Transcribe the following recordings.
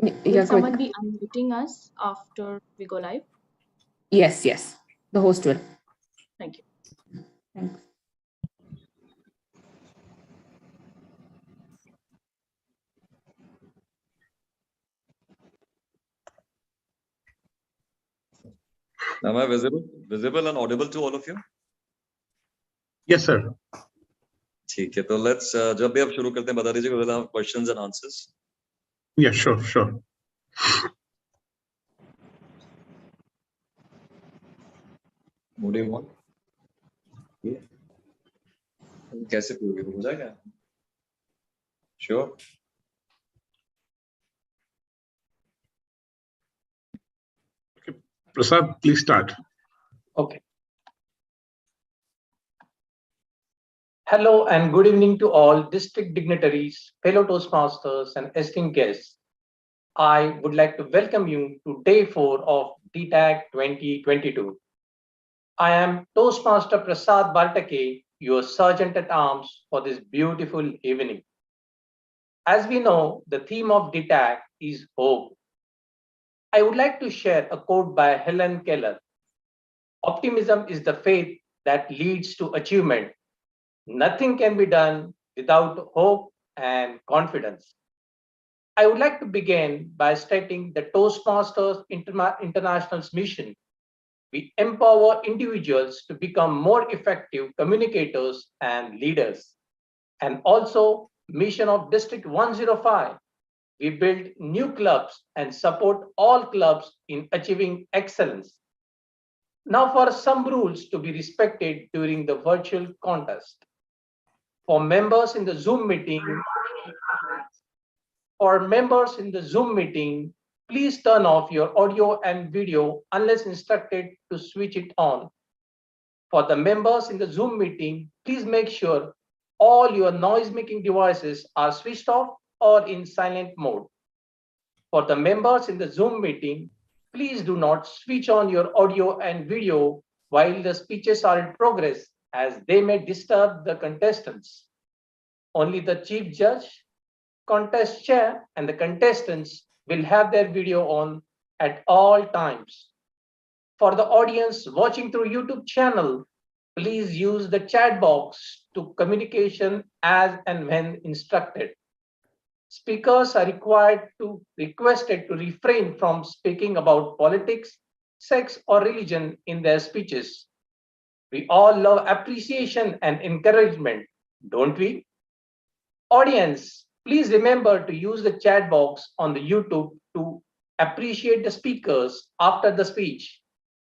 Will Yeah, someone quick. be unmuting us after we go live? Yes, yes. The host will. Thank you. Thanks. Am I visible and audible to all of you? Yes, sir. ठीक है, तो let's जब भी आप शुरू करते हैं बता दीजिए whether have questions and answers. Yeah, sure. What do you want? Yeah. कैसे पियोगे, हो जाएगा? Sure. Okay. Prasad, please start. Okay. Hello and good evening to all district dignitaries, fellow Toastmasters, and esteemed guests. I would like to welcome you to day 4 of DTAC 2022. I am Toastmaster Prasad Baltake, your Sergeant at Arms for this beautiful evening. As we know, the theme of DTAC is hope. I would like to share a quote by Helen Keller. Optimism is the faith that leads to achievement. Nothing can be done without hope and confidence. I would like to begin by stating the Toastmasters International's mission. We empower individuals to become more effective communicators and leaders. And also, mission of District 105. We build new clubs and support all clubs in achieving excellence. Now for some rules to be respected during the virtual contest. For members in the Zoom meeting, please turn off your audio and video unless instructed to switch it on. For the members in the Zoom meeting, please make sure all your noise-making devices are switched off or in silent mode. For the members in the Zoom meeting, please do not switch on your audio and video while the speeches are in progress, as they may disturb the contestants. Only the chief judge, contest chair, and the contestants will have their video on at all times. For the audience watching through YouTube channel, please use the chat box to communication as and when instructed. Speakers are requested to refrain from speaking about politics, sex, or religion in their speeches. We all love appreciation and encouragement, don't we? Audience, please remember to use the chat box on the YouTube to appreciate the speakers after the speech.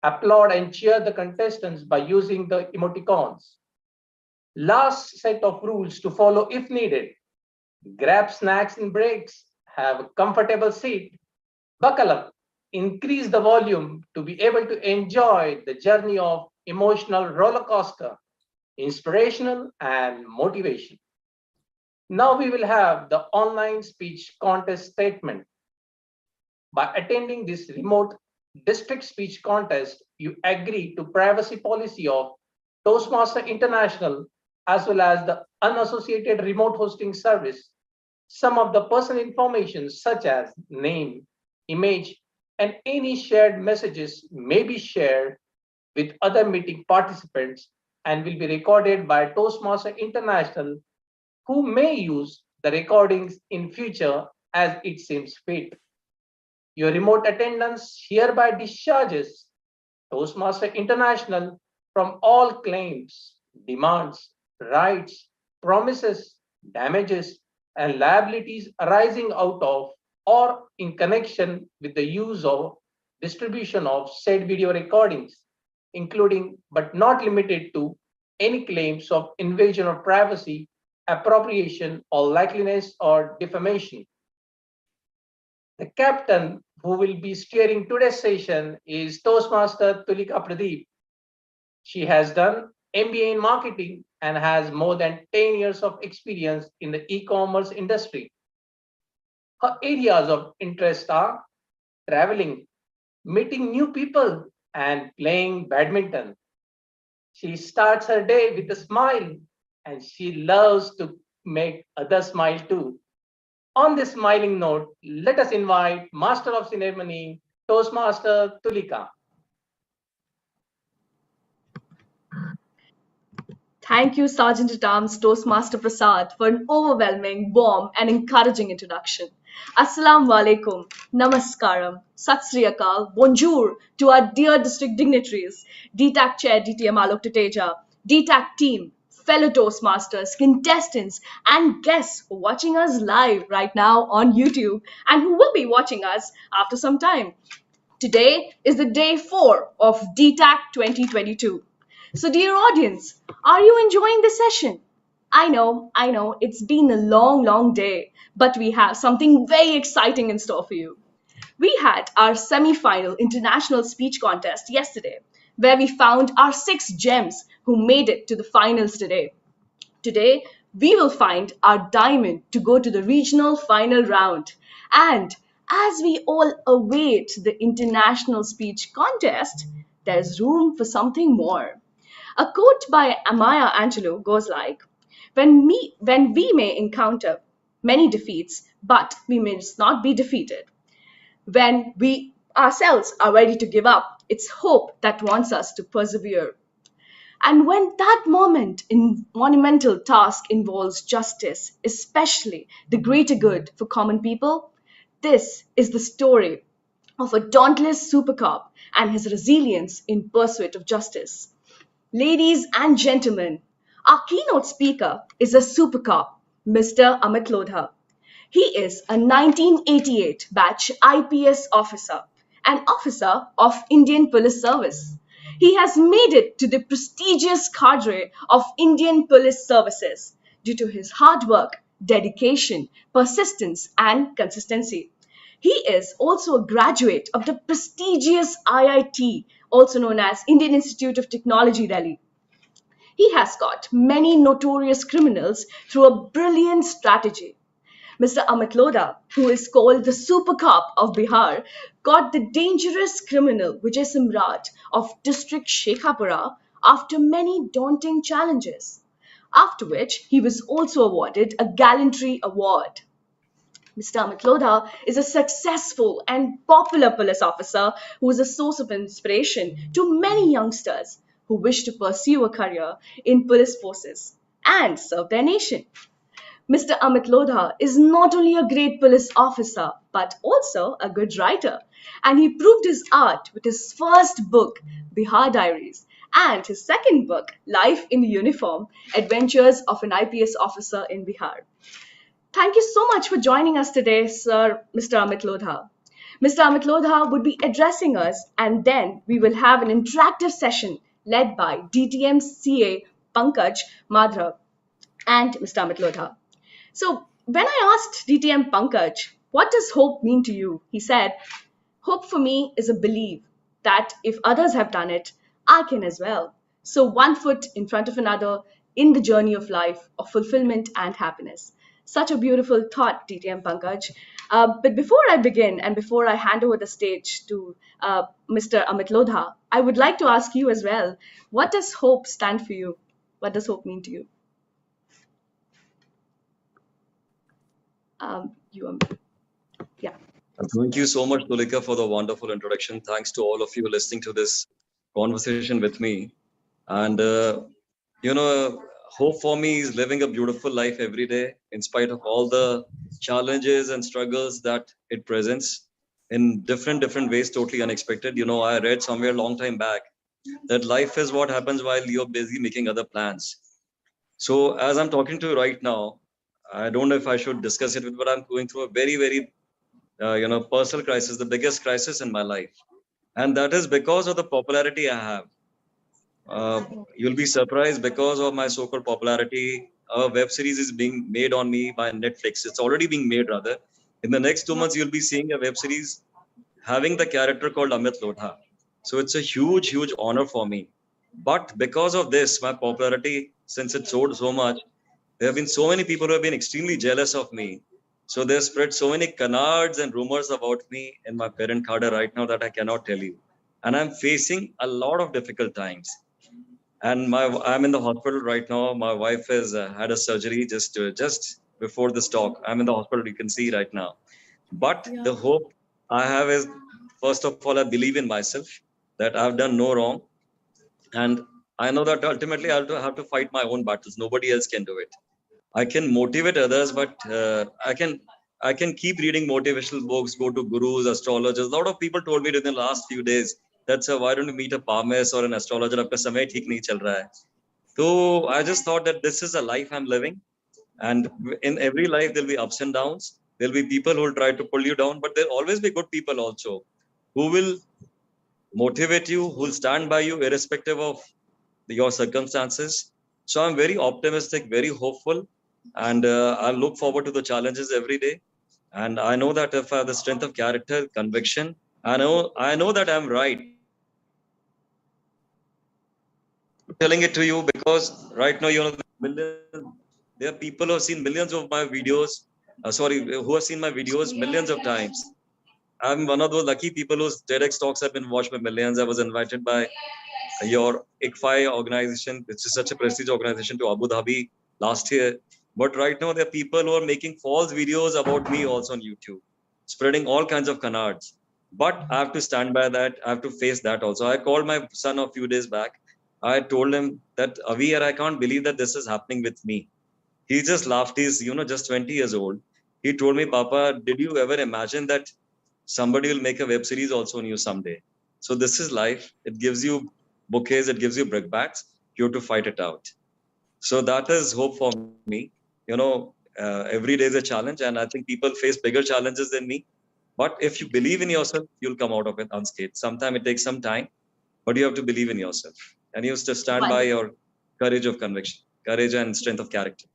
Applaud and cheer the contestants by using the emoticons. Last set of rules to follow if needed. Grab snacks in breaks, have a comfortable seat, buckle up, increase the volume to be able to enjoy the journey of emotional roller coaster, inspirational and motivation. Now we will have the online speech contest statement. By attending this remote district speech contest, you agree to privacy policy of Toastmaster International as well as the unassociated remote hosting service. Some of the personal information such as name, image, and any shared messages may be shared with other meeting participants and will be recorded by Toastmaster International, who may use the recordings in future as it seems fit. Your remote attendance hereby discharges Toastmaster International from all claims, demands, rights, promises, damages, and liabilities arising out of or in connection with the use or distribution of said video recordings, including but not limited to any claims of invasion of privacy, appropriation, or likeliness or defamation. The captain who will be steering today's session is Toastmaster Tulika Pradeep. She has done MBA in marketing and has more than 10 years of experience in the e-commerce industry. Her areas of interest are traveling, meeting new people, and playing badminton. She starts her day with a smile and she loves to make others smile too. On this smiling note, let us invite Master of Ceremony, Toastmaster Tulika. Thank you, Sergeant at Arms Toastmaster Prasad, for an overwhelming, warm, and encouraging introduction. Assalamu alaikum, namaskaram, sat sri akal, bonjour to our dear district dignitaries, DTAC Chair DTM Alok Tateja, DTAC team, fellow Toastmasters, contestants, and guests who are watching us live right now on YouTube and who will be watching us after some time. Today is the day 4 of DTAC 2022. So, dear audience, are you enjoying this session? I know, it's been a long, long day, but we have something very exciting in store for you. We had our semi-final international speech contest yesterday, where we found our 6 gems who made it to the finals today. Today, we will find our diamond to go to the regional final round. And as we all await the international speech contest, there's room for something more. A quote by Maya Angelou goes like, when we may encounter many defeats, but we must not be defeated. When we ourselves are ready to give up, it's hope that wants us to persevere. And when that monumental task involves justice, especially the greater good for common people, this is the story of a dauntless super cop and his resilience in pursuit of justice. Ladies and gentlemen, our keynote speaker is a super cop, Mr. Amit Lodha. He is a 1988 batch IPS officer, an officer of Indian Police Service. He has made it to the prestigious cadre of Indian Police Services due to his hard work, dedication, persistence, and consistency. He is also a graduate of the prestigious IIT, also known as Indian Institute of Technology, Delhi. He has caught many notorious criminals through a brilliant strategy. Mr. Amit Lodha, who is called the Super Cop of Bihar, caught the dangerous criminal Vijay Simrat of district Shekhapura after many daunting challenges, after which he was also awarded a Gallantry Award. Mr. Amit Lodha is a successful and popular police officer who is a source of inspiration to many youngsters who wish to pursue a career in police forces and serve their nation. Mr. Amit Lodha is not only a great police officer, but also a good writer. And he proved his art with his first book, Bihar Diaries, and his second book, Life in Uniform, Adventures of an IPS Officer in Bihar. Thank you so much for joining us today, Sir Mr. Amit Lodha. Mr. Amit Lodha would be addressing us, and then we will have an interactive session led by DTM CA Pankaj Madhav and Mr. Amit Lodha. So when I asked DTM Pankaj, what does hope mean to you? He said, hope for me is a belief that if others have done it, I can as well. So one foot in front of another in the journey of life of fulfillment and happiness. Such a beautiful thought, DTM Pankaj. But before I begin and before I hand over the stage to Mr. Amit Lodha, I would like to ask you as well, what does hope stand for you? What does hope mean to you? Yeah. Thank you so much, Tulika, for the wonderful introduction. Thanks to all of you listening to this conversation with me. And, hope for me is living a beautiful life every day, in spite of all the challenges and struggles that it presents in different ways, totally unexpected. I read somewhere a long time back that life is what happens while you're busy making other plans. So as I'm talking to you right now, I don't know if I should discuss it, but I'm going through a very personal crisis, the biggest crisis in my life. And that is because of the popularity I have. You'll be surprised, because of my so-called popularity, a web series is being made on me by Netflix. It's already being made, rather. In the next 2 months, you'll be seeing a web series having the character called Amit Lodha. So it's a huge honor for me. But because of this, my popularity, since it soared so much, there have been so many people who have been extremely jealous of me. So they spread so many canards and rumors about me in my parent cadre right now that I cannot tell you. And I'm facing a lot of difficult times. And I'm in the hospital right now. My wife has had a surgery just before this talk. I'm in the hospital, you can see right now. But Yeah. the hope I have is, first of all, I believe in myself that I've done no wrong. And I know that ultimately I'll have to fight my own battles. Nobody else can do it. I can motivate others, but I can keep reading motivational books, go to gurus, astrologers. A lot of people told me in the last few days that, sir, why don't you meet a palmist or an astrologer? Aapka samay theek nahi chal raha hai. So I just thought that this is a life I'm living, and in every life there'll be ups and downs. There'll be people who will try to pull you down, but there'll always be good people also who will motivate you, who will stand by you irrespective of your circumstances. So I'm very optimistic, very hopeful, and I look forward to the challenges every day. And I know that if I have the strength of character, conviction, I know that I'm right. Telling it to you because right now, there are people who have seen millions of my videos. Who have seen my videos millions of times. I'm one of those lucky people whose TEDx talks have been watched by millions. I was invited by your ICFI organization, which is such a prestigious organization, to Abu Dhabi last year. But right now, there are people who are making false videos about me also on YouTube, spreading all kinds of canards. But I have to stand by that. I have to face that also. I called my son a few days back. I told him that, Avi, I can't believe that this is happening with me. He just laughed. He's, just 20 years old. He told me, Papa, did you ever imagine that somebody will make a web series also on you someday? So this is life. It gives you bouquets, it gives you brickbats. You have to fight it out. So that is hope for me. Every day is a challenge, and I think people face bigger challenges than me. But if you believe in yourself, you'll come out of it unscathed. Sometimes it takes some time, but you have to believe in yourself, and you have to stand by your courage of conviction, courage and strength of character.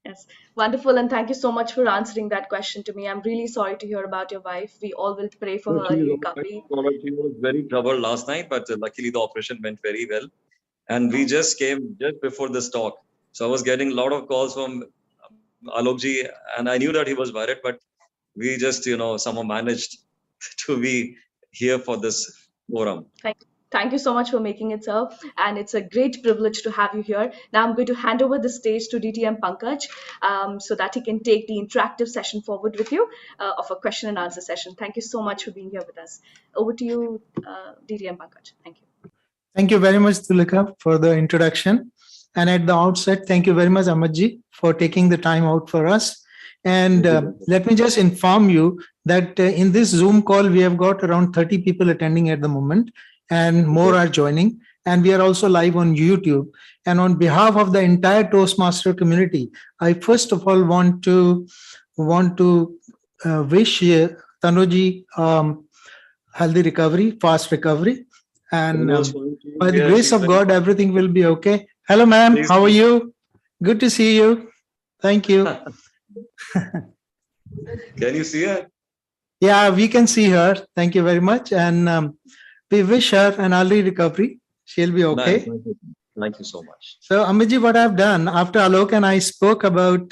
Yes, wonderful. And thank you so much for answering that question to me. I'm really sorry to hear about your wife. We all will pray for her recovery. She was very troubled last night, but luckily the operation went very well. And we just came just before this talk. So I was getting a lot of calls from Alokji, and I knew that he was worried, but we just, somehow managed to be here for this forum. Thank you so much for making it, sir. And it's a great privilege to have you here. Now I'm going to hand over the stage to DTM Pankaj so that he can take the interactive session forward with you of a question and answer session. Thank you so much for being here with us. Over to you, DTM Pankaj. Thank you. Thank you very much, Tulika, for the introduction. And at the outset, thank you very much, Amadji, for taking the time out for us. And let me just inform you that in this Zoom call, we have got around 30 people attending at the moment, and more are joining. And we are also live on YouTube. And on behalf of the entire Toastmaster community, I first of all want to wish Tanuji healthy recovery, fast recovery. And by the grace of God, everything will be okay. Hello, ma'am. How are you? Good to see you. Thank you. Can you see her? Yeah, we can see her. Thank you very much. And we wish her an early recovery. She'll be okay. Nice. Thank you so much. So, Amitji, what I've done after Alok and I spoke about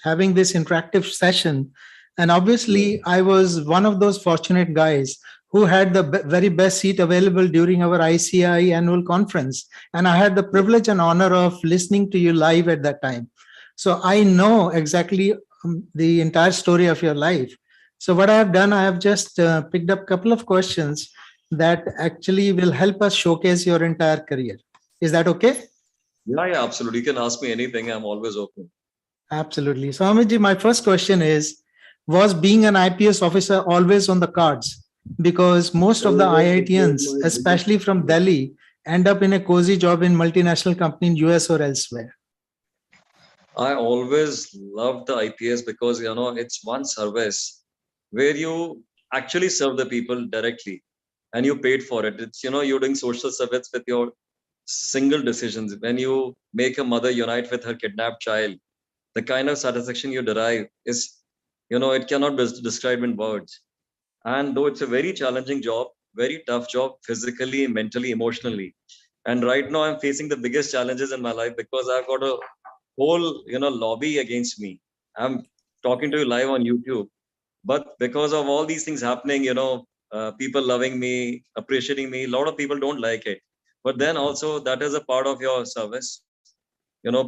having this interactive session, and obviously I was one of those fortunate guys who had the very best seat available during our ICI annual conference. And I had the privilege and honor of listening to you live at that time. So I know exactly the entire story of your life. So what I have done, I have just picked up a couple of questions that actually will help us showcase your entire career. Is that okay? Yeah, absolutely. You can ask me anything. I'm always open. Absolutely. So Amitji, my first question is, was being an IPS officer always on the cards? Because most of the IITians, especially from Delhi, end up in a cozy job in multinational company in US or elsewhere. I always loved the IPS because, it's one service where you actually serve the people directly and you paid for it. It's, you're doing social service with your single decisions. When you make a mother unite with her kidnapped child, the kind of satisfaction you derive is, it cannot be described in words. And though it's a very challenging job, very tough job, physically, mentally, emotionally. And right now I'm facing the biggest challenges in my life because I've got a whole, lobby against me. I'm talking to you live on YouTube, but because of all these things happening, people loving me, appreciating me, a lot of people don't like it. But then also that is a part of your service.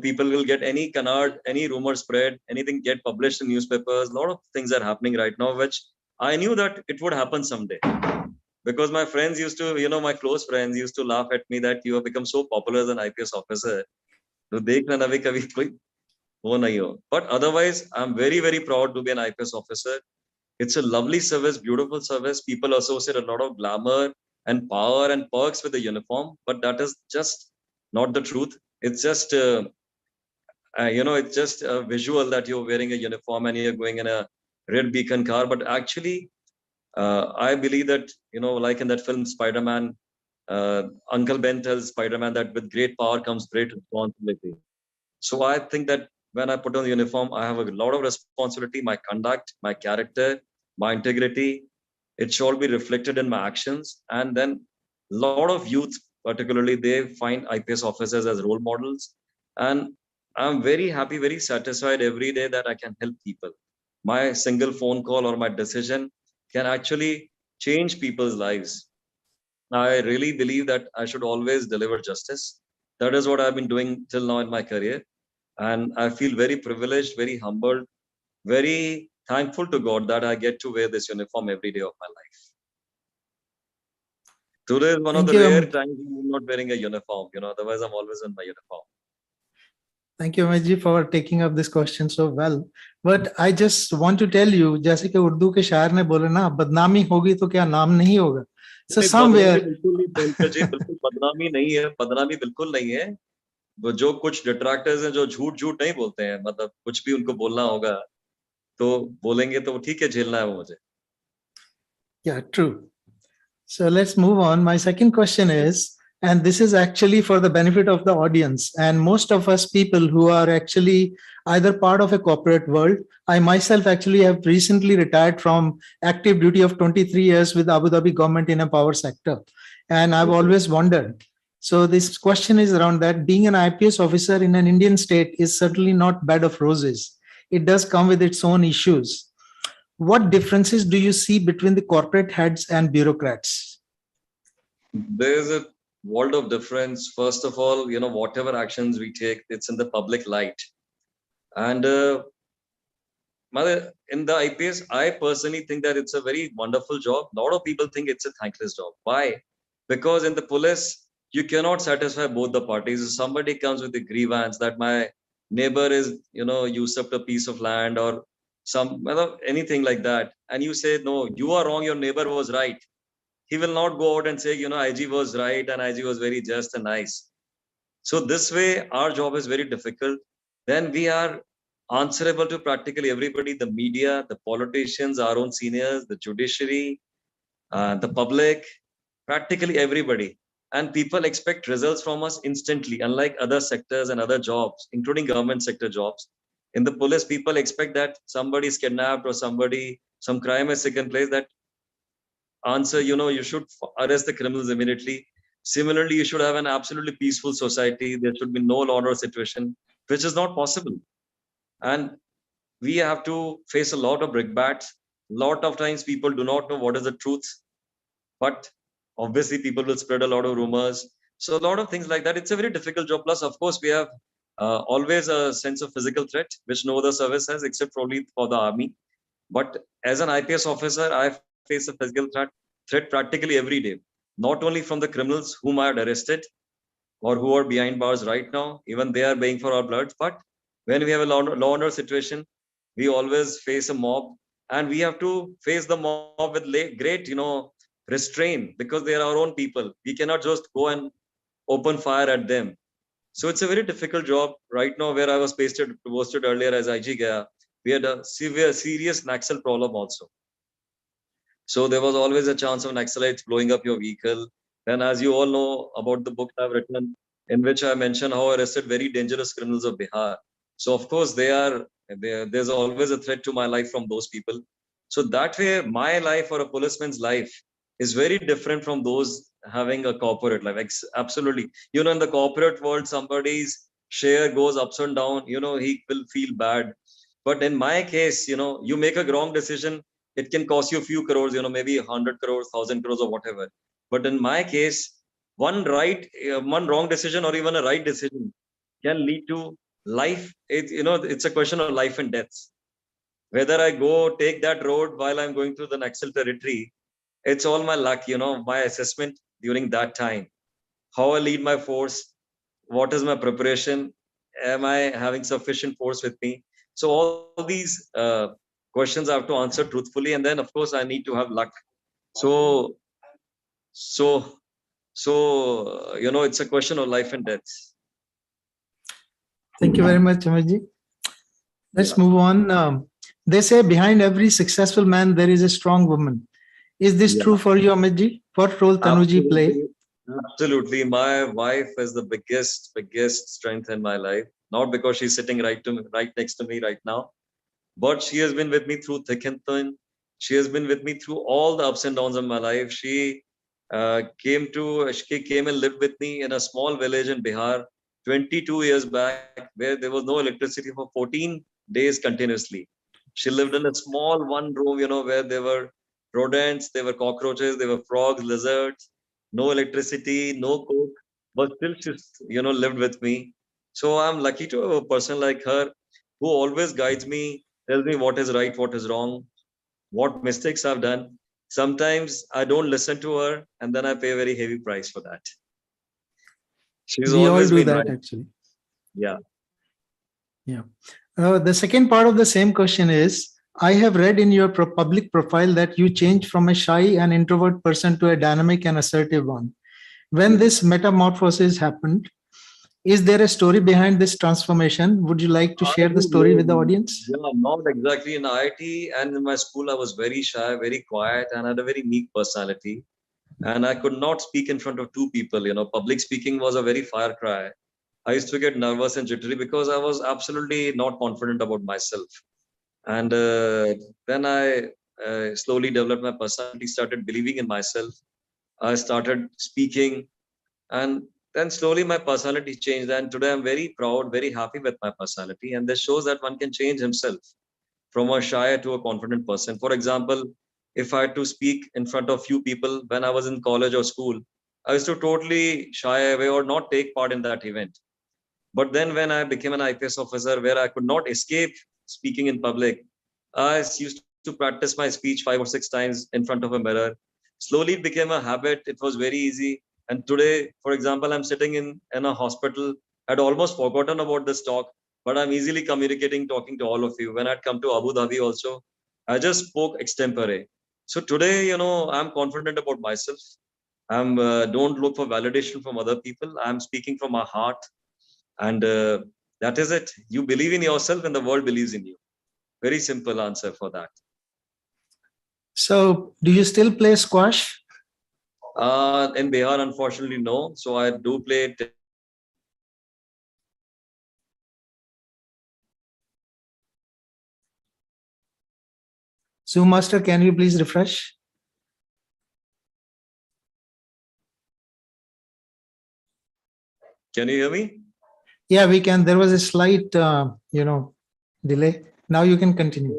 People will get any canard, any rumor spread, anything get published in newspapers. A lot of things are happening right now, which I knew that it would happen someday. Because my friends used to, my close friends used to laugh at me that you have become so popular as an IPS officer. So dekh na abhi kabhi koi wo nahi ho. But otherwise, I'm very, very proud to be an IPS officer. It's a lovely service, beautiful service. People associate a lot of glamour and power and perks with the uniform, but that is just not the truth. It's just, it's just a visual that you're wearing a uniform and you're going in a red beacon car. But actually, I believe that, like in that film Spider-Man, Uncle Ben tells Spider-Man that with great power comes great responsibility. So I think that when I put on the uniform, I have a lot of responsibility, my conduct, my character, my integrity. It shall be reflected in my actions. And then a lot of youth, particularly, they find IPS officers as role models. And I'm very happy, very satisfied every day that I can help people. My single phone call or my decision can actually change people's lives. I really believe that I should always deliver justice. That is what I've been doing till now in my career. And I feel very privileged, very humbled, very thankful to God that I get to wear this uniform every day of my life. Today is one of Thank the you. rare times I'm not wearing a uniform, otherwise I'm always in my uniform. Thank you, Amit ji, for taking up this question so well. But I just want to tell you, जैसे कि उर्दू के शायर ने बोले ना, बदनामी होगी तो क्या नाम नहीं होगा. So somewhere, बिल्कुल नहीं, पंकज जी, बिल्कुल बदनामी नहीं है, बदनामी बिल्कुल नहीं है. वो जो कुछ डिट्रैक्टर्स हैं जो झूठ झूठ नहीं बोलते हैं, मतलब कुछ भी उनको बोलना होगा तो बोलेंगे तो ठीक है, झेलना है वो मुझे. yeah, true. So let's move on. My second question is, and this is actually for the benefit of the audience, and most of us people who are actually either part of a corporate world. I myself actually have recently retired from active duty of 23 years with Abu Dhabi government in a power sector. And I've always wondered. So this question is around that being an IPS officer in an Indian state is certainly not bed of roses. It does come with its own issues. What differences do you see between the corporate heads and bureaucrats? There's a world of difference. First of all, whatever actions we take, it's in the public light. And in the IPS, I personally think that it's a very wonderful job. A lot of people think it's a thankless job. Why? Because in the police, you cannot satisfy both the parties. If somebody comes with a grievance that my neighbor is, usurped a piece of land or anything like that, and you say, no, you are wrong, your neighbor was right. He will not go out and say, IG was right and IG was very just and nice. So this way, our job is very difficult. Then we are answerable to practically everybody, the media, the politicians, our own seniors, the judiciary, the public, practically everybody. And people expect results from us instantly, unlike other sectors and other jobs, including government sector jobs. In the police, people expect that somebody is kidnapped or some crime has taken place, that answer, you should arrest the criminals immediately. Similarly, you should have an absolutely peaceful society. There should be no law and order situation, which is not possible. And we have to face a lot of brickbats. A lot of times people do not know what is the truth, but obviously people will spread a lot of rumors. So a lot of things like that. It's a very difficult job. Plus, of course, we have always a sense of physical threat, which no other service has except probably for the army. But as an IPS officer, I face a physical threat practically every day, not only from the criminals whom I had arrested or who are behind bars right now, even they are paying for our blood. But when we have a law and order situation, we always face a mob, and we have to face the mob with great, restraint, because they are our own people. We cannot just go and open fire at them. So it's a very difficult job right now. Where I was posted earlier as IG Gaya, we had a serious Naxal problem also. So there was always a chance of Naxalites blowing up your vehicle. And as you all know about the book I've written, in which I mention how I arrested very dangerous criminals of Bihar. So of course there's always a threat to my life from those people. So that way, my life or a policeman's life is very different from those having a corporate life. Absolutely. In the corporate world, somebody's share goes ups and down, he will feel bad. But in my case, you make a wrong decision, it can cost you a few crores, maybe 100 crores, 1,000 crores or whatever. But in my case, one wrong decision or even a right decision can lead to life. It's a question of life and death. Whether I go take that road while I'm going through the Naxal territory, it's all my luck, my assessment during that time, how I lead my force, what is my preparation, am I having sufficient force with me? So all these questions I have to answer truthfully, and then of course I need to have luck. So so it's a question of life and death. Thank you very much, Amitji. Let's move on. They say behind every successful man, there is a strong woman. Is this true for you, Amitji? What role Tanuji play? Absolutely. My wife is the biggest strength in my life. Not because she's sitting right next to me right now, but she has been with me through thick and thin. She has been with me through all the ups and downs of my life. She came and lived with me in a small village in Bihar 22 years back, where there was no electricity for 14 days continuously. She lived in a small one room, where there were rodents, there were cockroaches, there were frogs, lizards, no electricity, no cook, but still she, lived with me. So I'm lucky to have a person like her who always guides me, tells me what is right, what is wrong, what mistakes I've done. Sometimes I don't listen to her, and then I pay a very heavy price for that. She's We all always do been that, right. actually. Yeah. Yeah. The second part of the same question is, I have read in your public profile that you changed from a shy and introvert person to a dynamic and assertive one. When this metamorphosis happened, is there a story behind this transformation? Would you like to share the story with the audience? Yeah, not exactly. In IIT and in my school, I was very shy, very quiet, and had a very meek personality. And I could not speak in front of two people. Public speaking was a very fire cry. I used to get nervous and jittery because I was absolutely not confident about myself. And then I slowly developed my personality, started believing in myself. I started speaking, and then slowly my personality changed. And today I'm very proud, very happy with my personality. And this shows that one can change himself from a shy to a confident person. For example, if I had to speak in front of few people when I was in college or school, I used to totally shy away or not take part in that event. But then when I became an IPS officer where I could not escape speaking in public, I used to practice my speech 5 or 6 times in front of a mirror. Slowly it became a habit. It was very easy. And today, for example, I'm sitting in a hospital. I'd almost forgotten about this talk, but I'm easily communicating, talking to all of you. When I'd come to Abu Dhabi also, I just spoke extempore. So today, I'm confident about myself. I'm don't look for validation from other people. I'm speaking from my heart. And that is it. You believe in yourself and the world believes in you. Very simple answer for that. So, do you still play squash? In Bihar, unfortunately, no. So I do play. Zoom Master, can you please refresh? Can you hear me? Yeah, we can. There was a slight, delay. Now you can continue.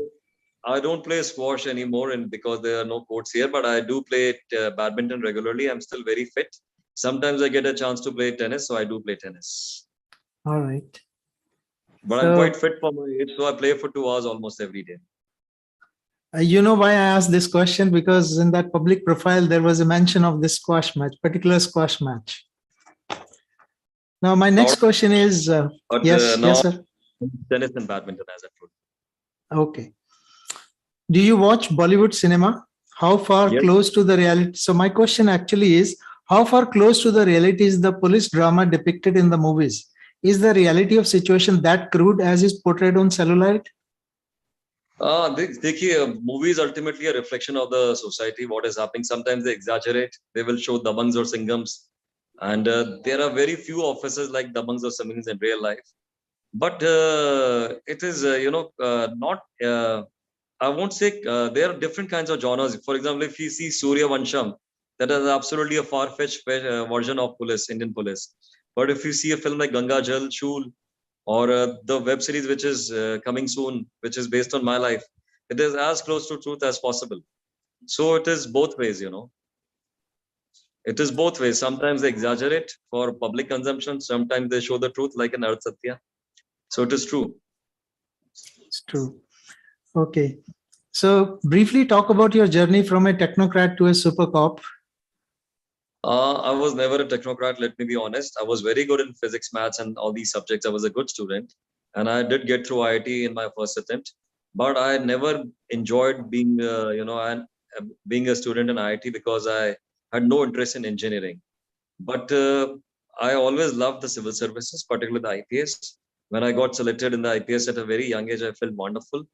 I don't play squash anymore, and because there are no courts here, but I do play badminton regularly. I'm still very fit. Sometimes I get a chance to play tennis, so I do play tennis. All right. But I'm quite fit for my age, so I play for 2 hours almost every day. You know why I asked this question? Because in that public profile, there was a mention of this squash match, particular squash match. Now, my next question is, yes, sir. Tennis and badminton, as I told you. Okay. Do you watch Bollywood cinema? How far close to the reality? So my question actually is, how far close to the reality is the police drama depicted in the movies? Is the reality of situation that crude as is portrayed on celluloid? Movie is ultimately a reflection of the society, what is happening. Sometimes they exaggerate. They will show dabangs or singhams. And there are very few officers like dabangs or singhams in real life. But it is, not... I won't say there are different kinds of genres. For example, if you see Surya Vansham, that is absolutely a far-fetched version of Indian police. But if you see a film like Ganga Jal, Shul, or the web series which is coming soon, which is based on my life, it is as close to truth as possible. So it is both ways, it is both ways. Sometimes they exaggerate for public consumption. Sometimes they show the truth like an Earth Satya. So it is true. It's true. Okay. So briefly talk about your journey from a technocrat to a super cop. I was never a technocrat, let me be honest. I was very good in physics, maths, and all these subjects. I was a good student, and I did get through IIT in my first attempt. But I never enjoyed being, being a student in IIT because I had no interest in engineering. But I always loved the civil services, particularly the IPS. When I got selected in the IPS at a very young age, I felt wonderful.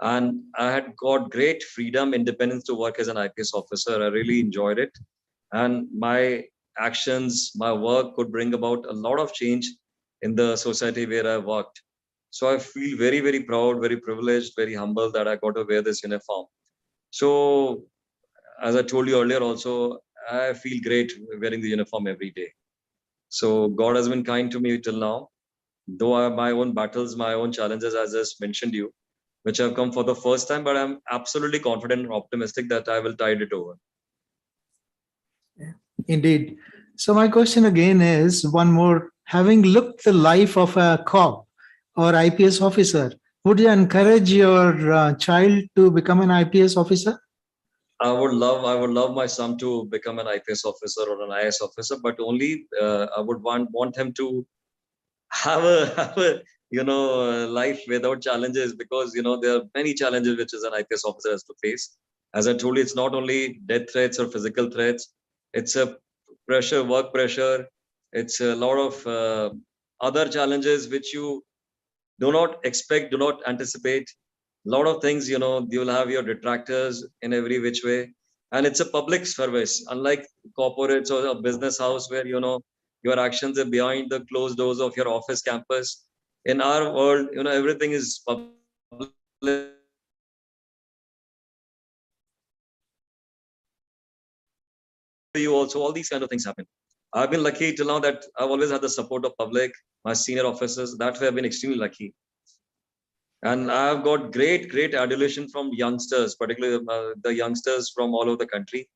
And I had got great freedom, independence to work as an IPS officer. I really enjoyed it. And my actions, my work could bring about a lot of change in the society where I worked. So I feel very, very proud, very privileged, very humble that I got to wear this uniform. So as I told you earlier also, I feel great wearing the uniform every day. So God has been kind to me till now, though I have my own battles, my own challenges, as I just mentioned you, which have come for the first time, but I'm absolutely confident and optimistic that I will tide it over. Indeed. So my question again is one more. Having looked the life of a cop or IPS officer, would you encourage your child to become an IPS officer? I would love my son to become an IPS officer or an IS officer, but only I would want him to have a life without challenges, because there are many challenges which as an IPS officer has to face. As I told you, it's not only death threats or physical threats, it's a pressure, work pressure, it's a lot of other challenges which you do not expect, do not anticipate. A lot of things, you will have your detractors in every which way, and it's a public service, unlike corporates or a business house where your actions are behind the closed doors of your office campus. In our world, everything is public. You also, all these kind of things happen. I've been lucky till now that I've always had the support of public, my senior officers. That way I've been extremely lucky. And I've got great adulation from youngsters, particularly the youngsters from all over the country.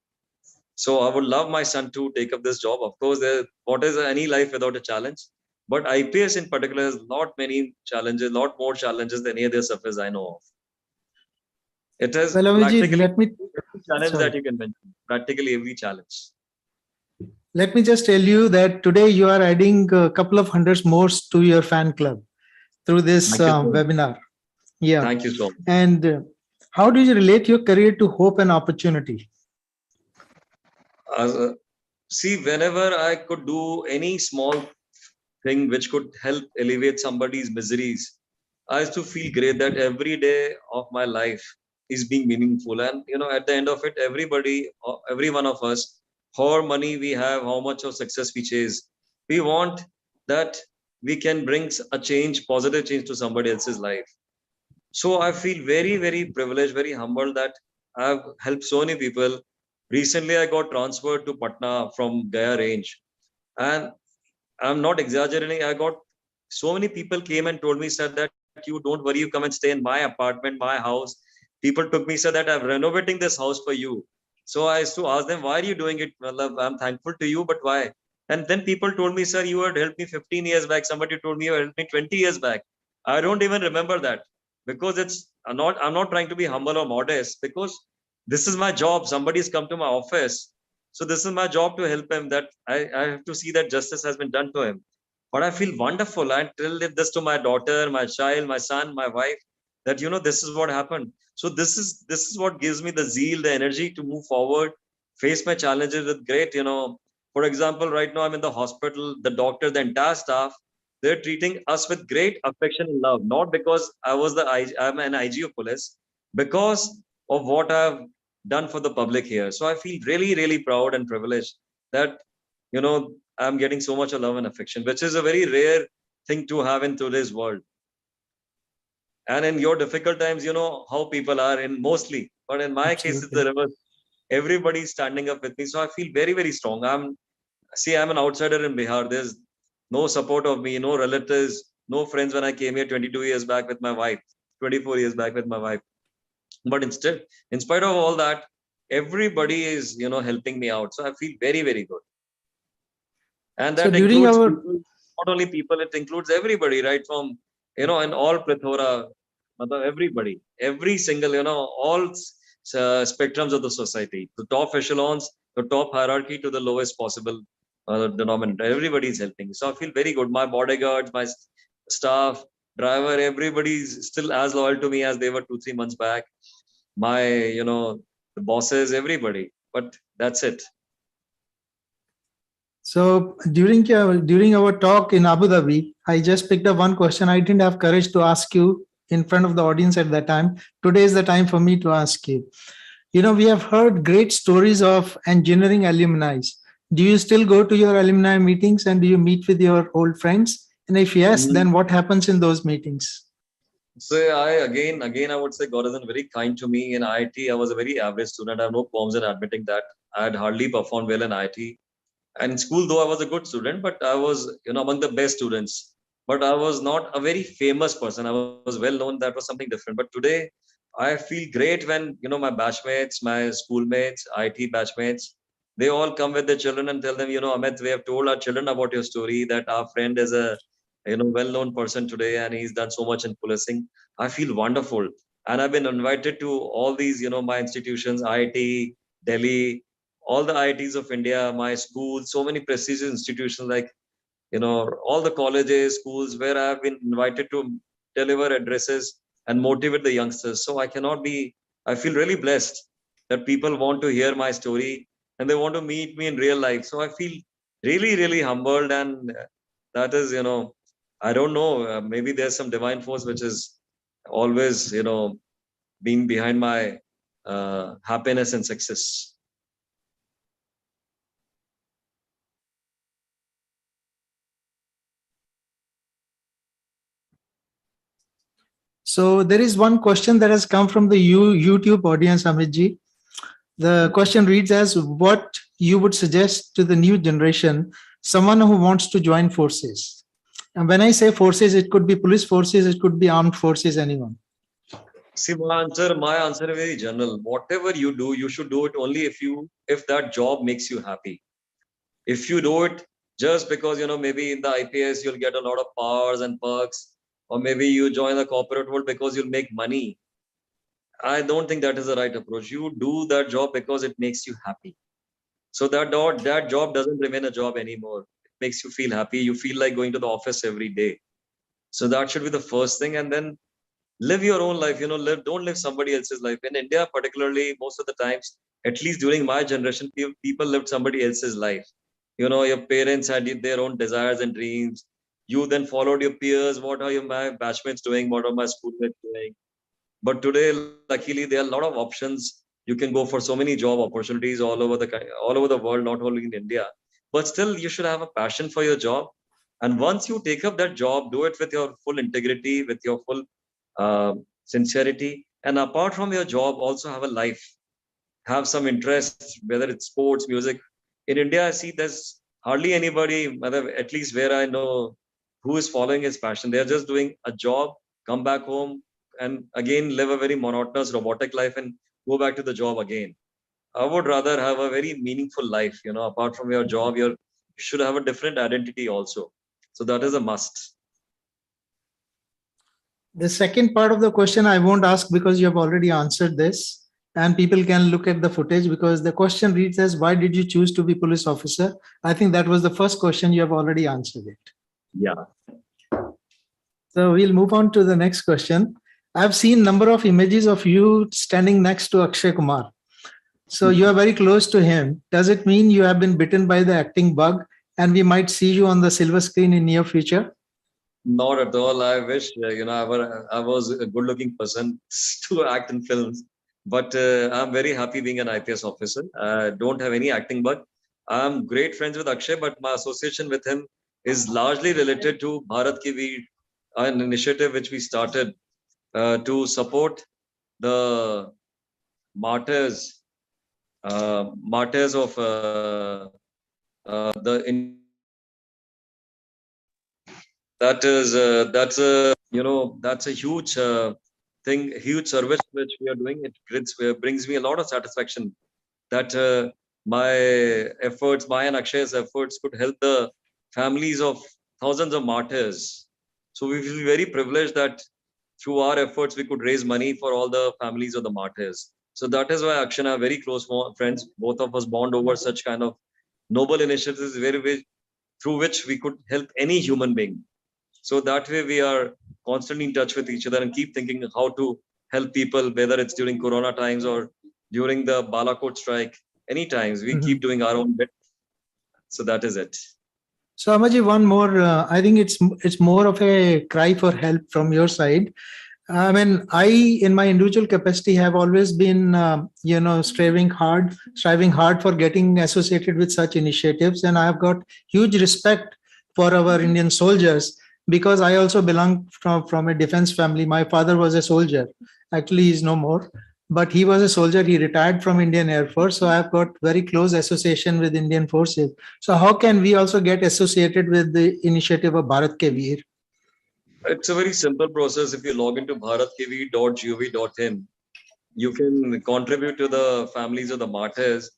So I would love my son to take up this job. Of course, what is any life without a challenge? But IPS in particular has lot many challenges, lot more challenges than any other surface I know of. It has Well, Avijit, practically every challenge sorry. that you can mention. Practically every challenge. Let me just tell you that today you are adding a couple of hundreds more to your fan club through this Thank you so much. webinar. Yeah. Thank you so much. And how do you relate your career to hope and opportunity? See, whenever I could do any small thing which could help alleviate somebody's miseries, I used to feel great that every day of my life is being meaningful. And at the end of it, every one of us, how money we have, how much of success we chase, we want that we can bring a change, positive change to somebody else's life. So I feel very, very privileged, very humbled that I've helped so many people. Recently, I got transferred to Patna from Gaya range, and I'm not exaggerating. I got so many people came and told me, said that you don't worry, you come and stay in my apartment, my house. People took me, said that I'm renovating this house for you. So I used to ask them, why are you doing it? Well, I'm thankful to you, but why? And then people told me, sir, you had helped me 15 years back. Somebody told me you helped me 20 years back. I don't even remember that, because I'm not trying to be humble or modest, because this is my job. Somebody's come to my office. So this is my job to help him, that I have to see that justice has been done to him. But I feel wonderful. I tell this to my daughter, my child, my son, my wife, that this is what happened. So this is what gives me the zeal, the energy to move forward, face my challenges with great, for example, right now I'm in the hospital, the doctor, the entire staff, they're treating us with great affection and love, not because I'm an IG of police, because of what I've done for the public here. So I feel really, really proud and privileged that, I'm getting so much love and affection, which is a very rare thing to have in today's world. And in your difficult times, how people are in mostly, but in my case, it's the reverse. Everybody's standing up with me. So I feel very, very strong. I'm an outsider in Bihar. There's no support of me, no relatives, no friends when I came here 22 years back with my wife, 24 years back with my wife. But instead, in spite of all that, everybody is, helping me out. So I feel very, very good. And So that during includes our people, not only people, it includes everybody, right? From, in all plethora, everybody, every single, all spectrums of the society, the top echelons, the top hierarchy to the lowest possible denominator. Everybody is helping. So I feel very good. My bodyguards, my staff, driver, everybody's still as loyal to me as they were 2, 3 months back. My, the bosses, everybody. But that's it. So during our talk in Abu Dhabi, I just picked up one question. I didn't have courage to ask you in front of the audience at that time. Today is the time for me to ask you. We have heard great stories of engineering alumni. Do you still go to your alumni meetings and do you meet with your old friends? And if yes, then what happens in those meetings? So again, I would say God has been very kind to me. In IIT, I was a very average student. I have no qualms in admitting that. I had hardly performed well in IIT. And in school, though I was a good student, but I was, among the best students. But I was not a very famous person. I was well known. That was something different. But today, I feel great when, my batchmates, my schoolmates, IT batchmates, they all come with their children and tell them, Amit, we have told our children about your story, that our friend is a, well-known person today and he's done so much in policing. I feel wonderful. And I've been invited to all these, my institutions, IIT, Delhi, all the IITs of India, my schools, so many prestigious institutions like, all the colleges, schools where I've been invited to deliver addresses and motivate the youngsters. So I feel really blessed that people want to hear my story and they want to meet me in real life. So I feel really, really humbled. And that is, I don't know, maybe there's some divine force which is always, being behind my happiness and success. So there is one question that has come from the YouTube audience, Amitji. The question reads as, what you would suggest to the new generation, someone who wants to join forces? And when I say forces, it could be police forces, it could be armed forces, anyone. See, my answer is very general. Whatever you do, you should do it only if that job makes you happy. If you do it just because, maybe in the IPS, you'll get a lot of powers and perks, or maybe you join the corporate world because you'll make money. I don't think that is the right approach. You do that job because it makes you happy. So that job doesn't remain a job anymore. It makes you feel happy. You feel like going to the office every day. So that should be the first thing. And then live your own life. Don't live somebody else's life. In India, particularly, most of the times, at least during my generation, people lived somebody else's life. Your parents had their own desires and dreams. You then followed your peers. What are my batchmates doing? What are my schoolmates doing? But today, luckily, there are a lot of options. You can go for so many job opportunities all over the world, not only in India. But still, you should have a passion for your job. And once you take up that job, do it with your full integrity, with your full sincerity. And apart from your job, also have a life. Have some interests, whether it's sports, music. In India, I see there's hardly anybody, at least where I know, who is following his passion. They're just doing a job, come back home, and again live a very monotonous, robotic life and go back to the job again. I would rather have a very meaningful life. Apart from your job, you should have a different identity also. So that is a must. The second part of the question I won't ask because you have already answered this, and people can look at the footage, because the question reads as, why did you choose to be police officer? I think that was the first question. You have already answered it. Yeah. So we'll move on to the next question. I've seen number of images of you standing next to Akshay Kumar. So you are very close to him. Does it mean you have been bitten by the acting bug and we might see you on the silver screen in near future? Not at all. I wish, I was a good looking person to act in films. But I'm very happy being an IPS officer. I don't have any acting bug. I'm great friends with Akshay, but my association with him is largely related to Bharat Ki Veer, an initiative which we started to support the martyrs, martyrs of that's a huge thing, huge service which we are doing. It brings me a lot of satisfaction that my efforts, my and Akshay's efforts could help the families of thousands of martyrs. So we feel very privileged that through our efforts, we could raise money for all the families of the martyrs. So that is why Akshay and I are very close friends. Both of us bond over such kind of noble initiatives through which we could help any human being. So that way we are constantly in touch with each other and keep thinking how to help people, whether it's during Corona times or during the Balakot strike. Any times we keep doing our own bit. So that is it. So Amaji, one more. I think it's more of a cry for help from your side. I mean, I, in my individual capacity, have always been, striving hard for getting associated with such initiatives, and I have got huge respect for our Indian soldiers because I also belong from a defense family. My father was a soldier. Actually, he's no more, but he was a soldier. He retired from Indian Air Force, so I've got very close association with Indian forces. So how can we also get associated with the initiative of Bharat Ke Veer? It's a very simple process. If you log into bharatkv.gov.in, you can contribute to the families of the martyrs,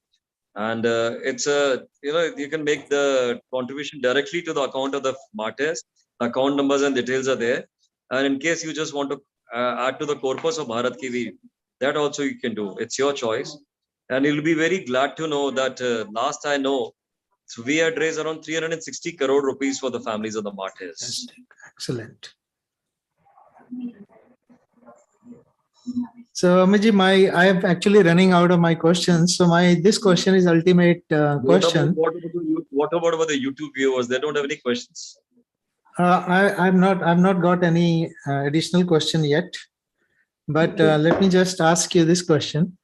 and you can make the contribution directly to the account of the martyrs. Account numbers and details are there, and in case you just want to add to the corpus of Bharat Ki Veer, that also you can do. It's your choice, and you'll be very glad to know that last I know, so we had raised around 360 crore rupees for the families of the martyrs. Excellent. So Amiji, I am actually running out of my questions. So this question is ultimate question. What about the YouTube viewers? They don't have any questions. I've not got any additional question yet, but let me just ask you this question.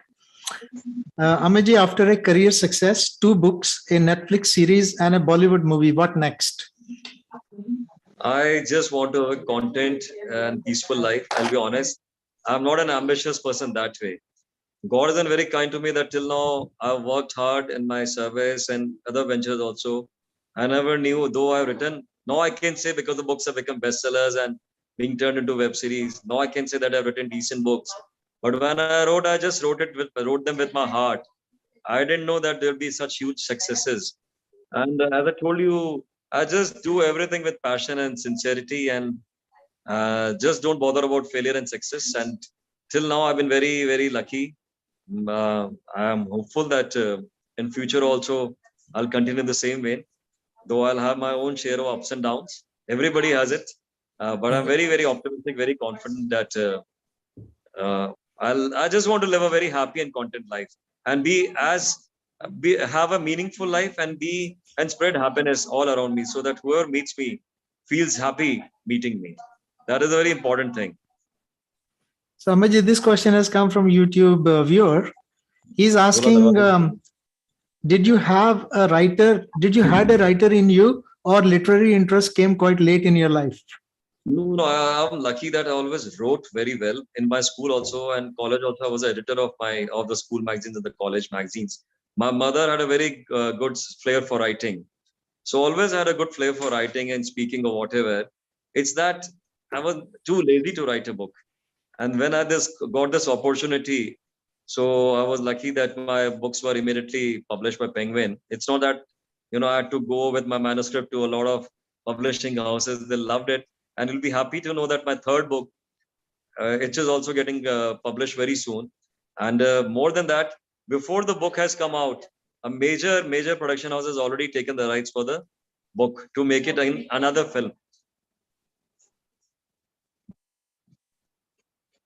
Amiji, after a career success, 2 books, a Netflix series, and a Bollywood movie, what next? I just want to have a content and peaceful life. I'll be honest. I'm not an ambitious person that way. God has been very kind to me that till now I've worked hard in my service and other ventures also. I never knew, though I've written. Now I can say because the books have become bestsellers and being turned into web series. Now I can say that I've written decent books. But when I wrote, I just wrote them with my heart. I didn't know that there'll be such huge successes. And as I told you, I just do everything with passion and sincerity, and just don't bother about failure and success. And till now, I've been very, very lucky. I am hopeful that in future also I'll continue the same way. Though I'll have my own share of ups and downs. Everybody has it, but I'm very, very optimistic, very confident that I just want to live a very happy and content life and have a meaningful life and spread happiness all around me, so that whoever meets me feels happy meeting me. That is a very important thing. So Amiji, this question has come from YouTube viewer. He's asking, did you had a writer in you, or literary interest came quite late in your life? No, I'm lucky that I always wrote very well in my school also and college also. I was editor of the school magazines and the college magazines. My mother had a very good flair for writing, so always had a good flair for writing and speaking or whatever. It's that I was too lazy to write a book, and when I got this opportunity, so I was lucky that my books were immediately published by Penguin. It's not that I had to go with my manuscript to a lot of publishing houses. They loved it. And you'll be happy to know that my third book, it is also getting published very soon. And more than that, before the book has come out, a major production house has already taken the rights for the book to make it in another film.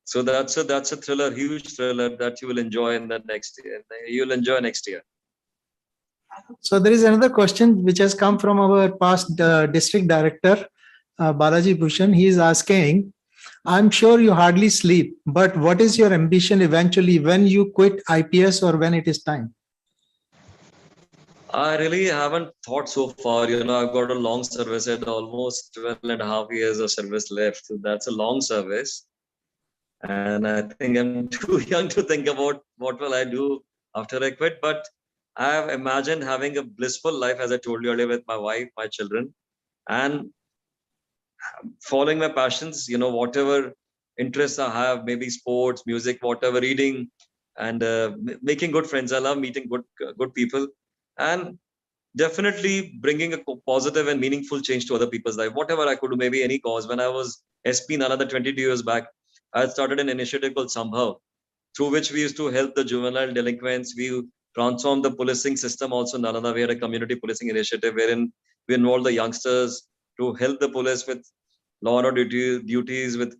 So that's a thriller, huge thriller that you will enjoy in the next year. You'll enjoy next year. So there is another question which has come from our past district director, Balaji Bhushan. He is asking, I'm sure you hardly sleep, but what is your ambition eventually when you quit IPS or when it is time? I really haven't thought so far. I've got a long service at almost 12.5 years of service left. So that's a long service. And I think I'm too young to think about what will I do after I quit. But I have imagined having a blissful life, as I told you earlier, with my wife, my children, and following my passions, whatever interests I have, maybe sports, music, whatever, reading, and making good friends. I love meeting good people, and definitely bringing a positive and meaningful change to other people's life. Whatever I could do, maybe any cause. When I was SP another 22 years back, I started an initiative called Sambhav, through which we used to help the juvenile delinquents. We transformed the policing system also in Nalanda. We had a community policing initiative wherein we involved the youngsters to help the police with law and order duties, with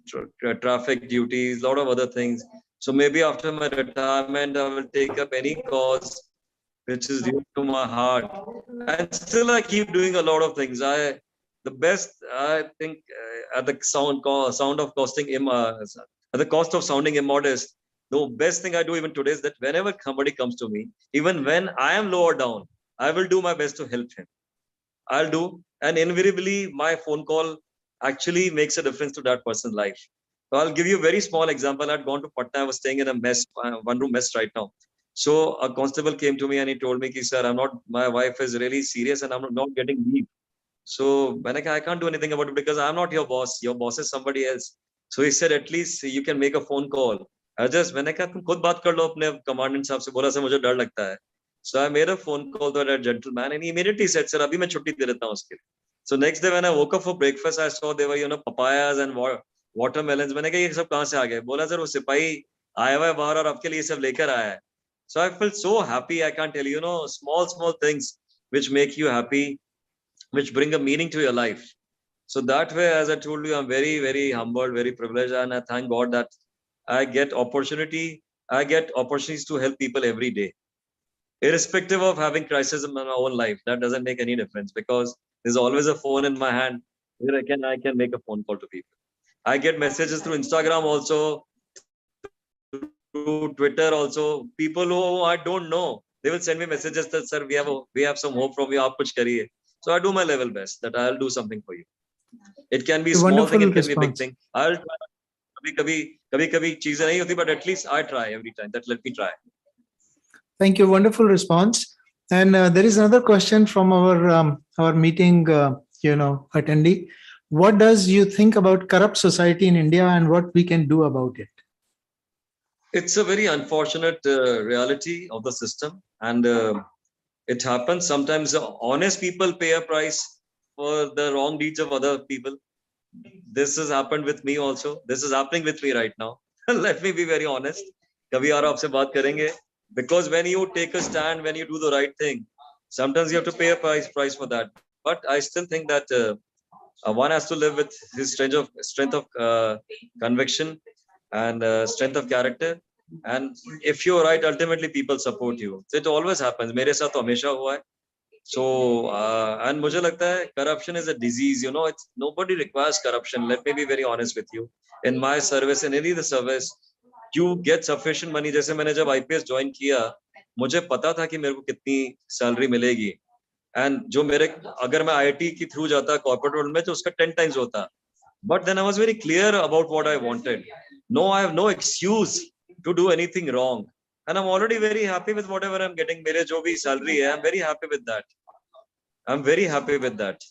traffic duties, a lot of other things. So maybe after my retirement, I will take up any cause which is dear to my heart. And still I keep doing a lot of things. The best, I think, at the sound of at the cost of sounding immodest, the best thing I do even today is that whenever somebody comes to me, even when I am low or down, I will do my best to help him. I'll do, and invariably my phone call actually makes a difference to that person's life. So I'll give you a very small example. I'd gone to Patna. I was staying in a mess, one room mess right now. So a constable came to me and he told me, sir, my wife is really serious and I'm not getting leave. So I can't do anything about it because I'm not your boss. Your boss is somebody else. So he said, at least you can make a phone call. मैंने कहा तुम खुद बात कर लो अपने commandant साहब से. बोला सर मुझे डर लगता है. So I made a phone call to that gentleman and he immediately said, sir, abhi main छुट्टी दे देता हूँ उसके लिए. So next day when I woke up for breakfast, I saw there were, papayas and watermelons. मैंने कहा ये सब कहाँ से आ गए? बोला सर वो सिपाही आया हुआ है बाहर और आपके लिए सब लेकर आया है. So I felt so happy. I can't tell you, small things which make you happy, which bring a meaning to your life. So that way, as I told you, I'm very, very humbled, very privileged. And I thank God that I get opportunities to help people every day. Irrespective of having crisis in my own life, that doesn't make any difference because there's always a phone in my hand where I can make a phone call to people. I get messages through Instagram also, through Twitter also. People who I don't know, they will send me messages that, sir, we have some hope from you. Aap kuch kariye. So I do my level best that I'll do something for you. It can be a small thing, it can be a big thing. I'll try. Kabhi cheezein nahi hoti, but at least I try every time. That let me try. Thank you. Wonderful response. And there is another question from our meeting, attendee. What does you think about corrupt society in India and what we can do about it? It's a very unfortunate reality of the system, and it happens sometimes. Honest people pay a price for the wrong deeds of other people. This has happened with me also. This is happening with me right now. Let me be very honest. Kabhi aur aapse baat karenge. Because when you take a stand, when you do the right thing, sometimes you have to pay a price for that. But I still think that one has to live with his strength of conviction and strength of character. And if you're right, ultimately people support you. It always happens. मेरे साथ तो हमेशा हुआ है. So, and मुझे लगता है corruption is a disease. It's nobody requires corruption. Let me be very honest with you. In my service, in any of the service, you get sufficient money. जैसे मैंने जब IPS join किया, मुझे पता था कि मेरे को कितनी salary मिलेगी. And जो अगर मैं IIT के through जाता corporate world में, तो उसका 10 times होता. But then I was very clear about what I wanted. No, I have no excuse to do anything wrong. And I'm already very happy with whatever I'm getting. मेरे जो भी salary है, I'm very happy with that. I'm very happy with that.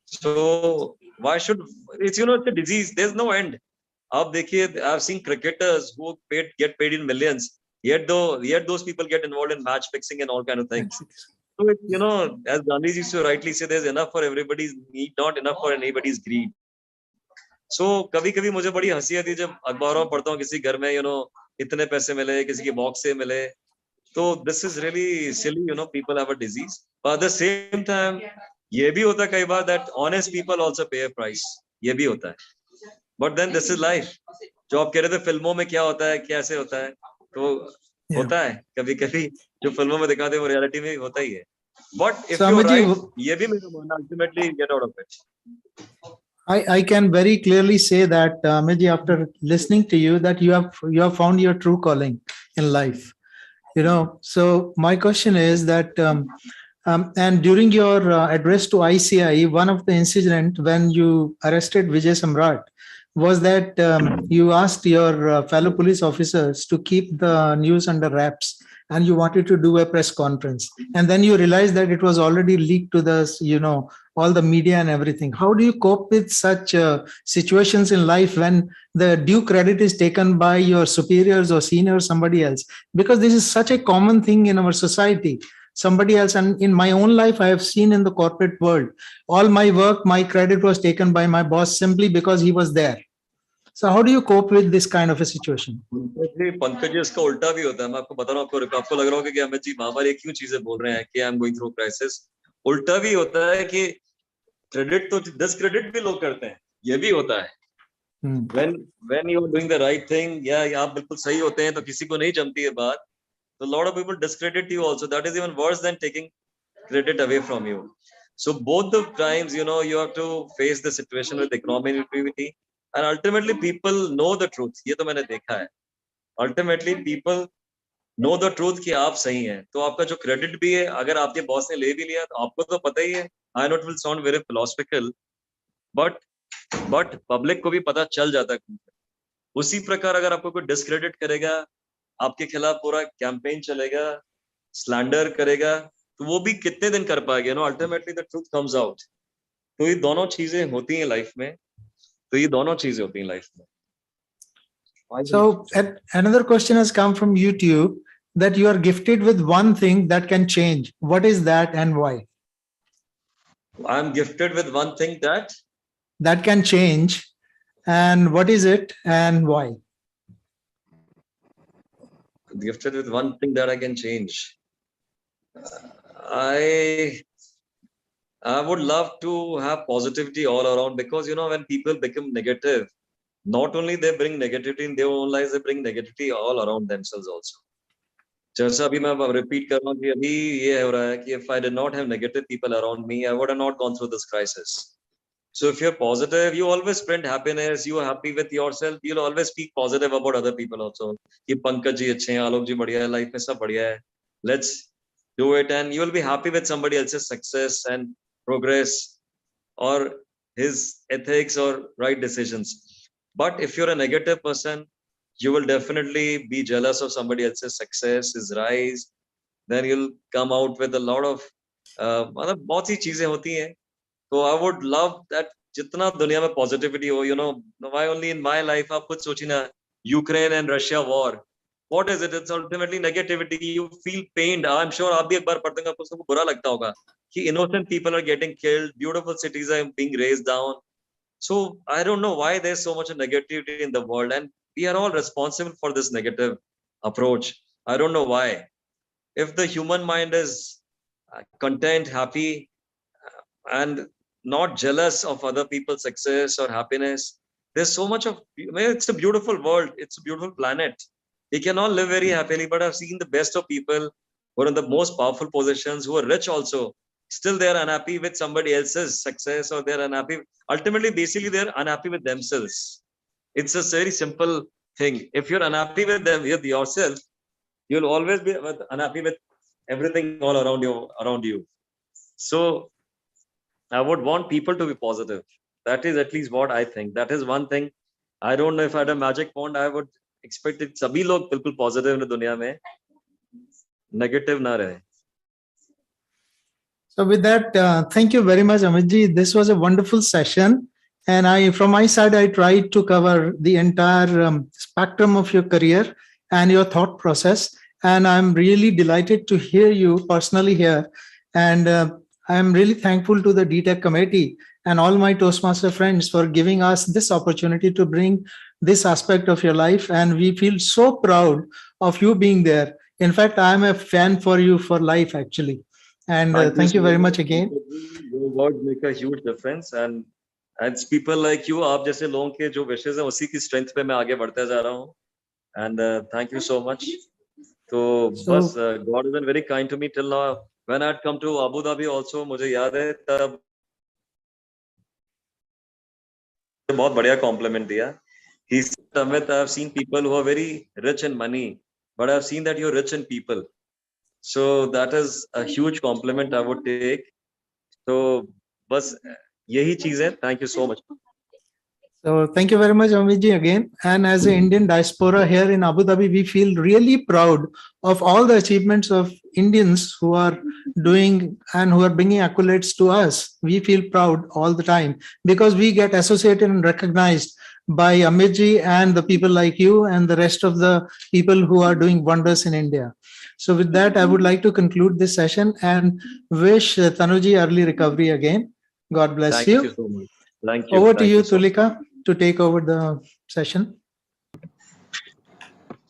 So why should it's it's a disease. There's no end. आप देखिए, I've seen cricketers who get paid in millions. Yet those people get involved in match fixing and all kind of things. So as Gandhi used to rightly say, there's enough for everybody's need, not enough for anybody's greed. So कभी-कभी मुझे बड़ी हंसी आती है जब अखबारों में पढ़ता हूँ किसी घर में इतने पैसे मिले, किसी के बॉक्स से मिले. So this is really silly, people have a disease. But at the same time, ये भी होता है कई बार that honest people also pay a price. ये भी होता है. But then this is life. जो आप कह रहे थे फिल्मों में क्या होता है, कैसे होता है, तो होता है कभी-कभी जो फिल्मों में दिखाते हैं वो रियलिटी में होता ही है. But if you're right, ये भी मेरा मानना ultimately get out of it. I can very clearly say that, Amitji, after listening to you, that you have found your true calling in life. So my question is that, and during your address to ICI, one of the incidents when you arrested Vijay Samrat was that you asked your fellow police officers to keep the news under wraps and you wanted to do a press conference, and then you realized that it was already leaked to the all the media and everything. How do you cope with such situations in life when the due credit is taken by your superiors or seniors, somebody else? Because this is such a common thing in our society. Somebody else, and in my own life, I have seen in the corporate world, all my work, my credit was taken by my boss simply because he was there. So how do you cope with this kind of a situation? Pankaj ji, इसका उल्टा भी होता है. मैं आपको बता रहा हूँ, आपको लग रहा होगा कि अमित जी बार-बार ये क्यों चीजें बोल रहे हैं कि I am going through crisis. उल्टा भी होता है कि क्रेडिट तो डिस्क्रेडिट भी लोग करते हैं, ये भी होता है. when you are doing the right thing, या आप बिल्कुल सही होते हैं तो किसी को नहीं जमती है बात, so a lot of people discredit you also. That is even worse than taking credit away from you. So both the times, you have to face the situation with equanimity, and ultimately people know the truth. ये तो मैंने देखा है. Ultimately people know the truth कि आप सही हैं, तो आपका जो क्रेडिट भी है, अगर आपके बॉस ने ले भी लिया तो आपको तो पता ही है. I know it will sound very philosophical, but public को भी पता चल जाता है. उसी प्रकार अगर आपको कोई डिस्क्रेडिट करेगा, आपके खिलाफ पूरा कैंपेन चलेगा, स्लैंडर करेगा, तो वो भी कितने दिन कर पाएगा. Ultimately the truth comes out. तो ये दोनों चीजें होती हैं लाइफ में. So another question has come from YouTube, that you are gifted with one thing that can change. What is that and why? I'm gifted with one thing that can change, and what is it and why? Gifted with one thing that I can change. I would love to have positivity all around, because when people become negative, not only they bring negativity in their own lives, they bring negativity all around themselves also. जैसा अभी मैं repeat कर रहा हूँ कि अभी ये हो रहा है कि if I did not have negative people around me, I would have not gone through this crisis. So if you're positive, you always spread happiness, you are happy with yourself, you'll always speak positive about other people also. कि पंकज जी अच्छे हैं, आलोक जी बढ़िया है, life में सब बढ़िया है, let's do it, and you will be happy with somebody else's success and progress or his ethics or right decisions. But if you're a negative person, you will definitely be jealous of somebody else's success, his rise. Then you'll come out with a lot of मतलब बहुत सी चीजें होती हैं. So I would love that जितना दुनिया में positivity हो, why only in my life. आप खुद सोचिए ना, Ukraine and Russia war. What is it? It's ultimately negativity. You feel pained. I'm sure आप भी एक बार पढ़ते हैं, आपको सबको बुरा लगता होगा कि innocent people are getting killed, beautiful cities are being razed down. So I don't know why there's so much negativity in the world, and we are all responsible for this negative approach. I don't know why. If the human mind is content, happy, and not jealous of other people's success or happiness, there's so much of, it's a beautiful world, it's a beautiful planet. We can all live very happily, but I've seen the best of people who are in the most powerful positions, who are rich also, still they're unhappy with somebody else's success, or they're unhappy. Ultimately, basically, they're unhappy with themselves. It's a very simple thing. If you're unhappy with yourself, you'll always be unhappy with everything all around you. So I would want people to be positive. That is at least what I think. That is one thing. I don't know if I had a magic wand, I would expect it सभी लोग बिल्कुल positive in दुनिया में, negative ना रहे. So with that, thank you very much, Amitji. This was a wonderful session. And from my side, I tried to cover the entire spectrum of your career and your thought process. And I'm really delighted to hear you personally here. And I'm really thankful to the DTAC committee and all my Toastmaster friends for giving us this opportunity to bring this aspect of your life. And we feel so proud of you being there. In fact, I'm a fan for you for life, actually. And thank you very much again. Your words make a huge difference, and it's people like you, आप जैसे लोगों के जो wishes हैं, उसी की strength पे मैं आगे बढ़ता जा रहा हूँ. And thank you so much. तो बस God has been very kind to me till now. When I had come to Abu Dhabi also, मुझे याद है तब बहुत बढ़िया compliment दिया. He said, Amit, I have seen people who are very rich in money, but I have seen that you're rich in people. So that is a huge compliment I would take. So बस यही चीज है. Thank you so much. So thank you very much, Amitji, again. And as an Indian diaspora here in Abu Dhabi, we feel really proud of all the achievements of Indians who are doing and who are bringing accolades to us. We feel proud all the time because we get associated and recognized by Amitji and the people like you and the rest of the people who are doing wonders in India. So with that, I would like to conclude this session and wish Tanuji early recovery again. God bless Thank you. you so much. Thank you. Over to Thank you, so much. Tulika, to take over the session.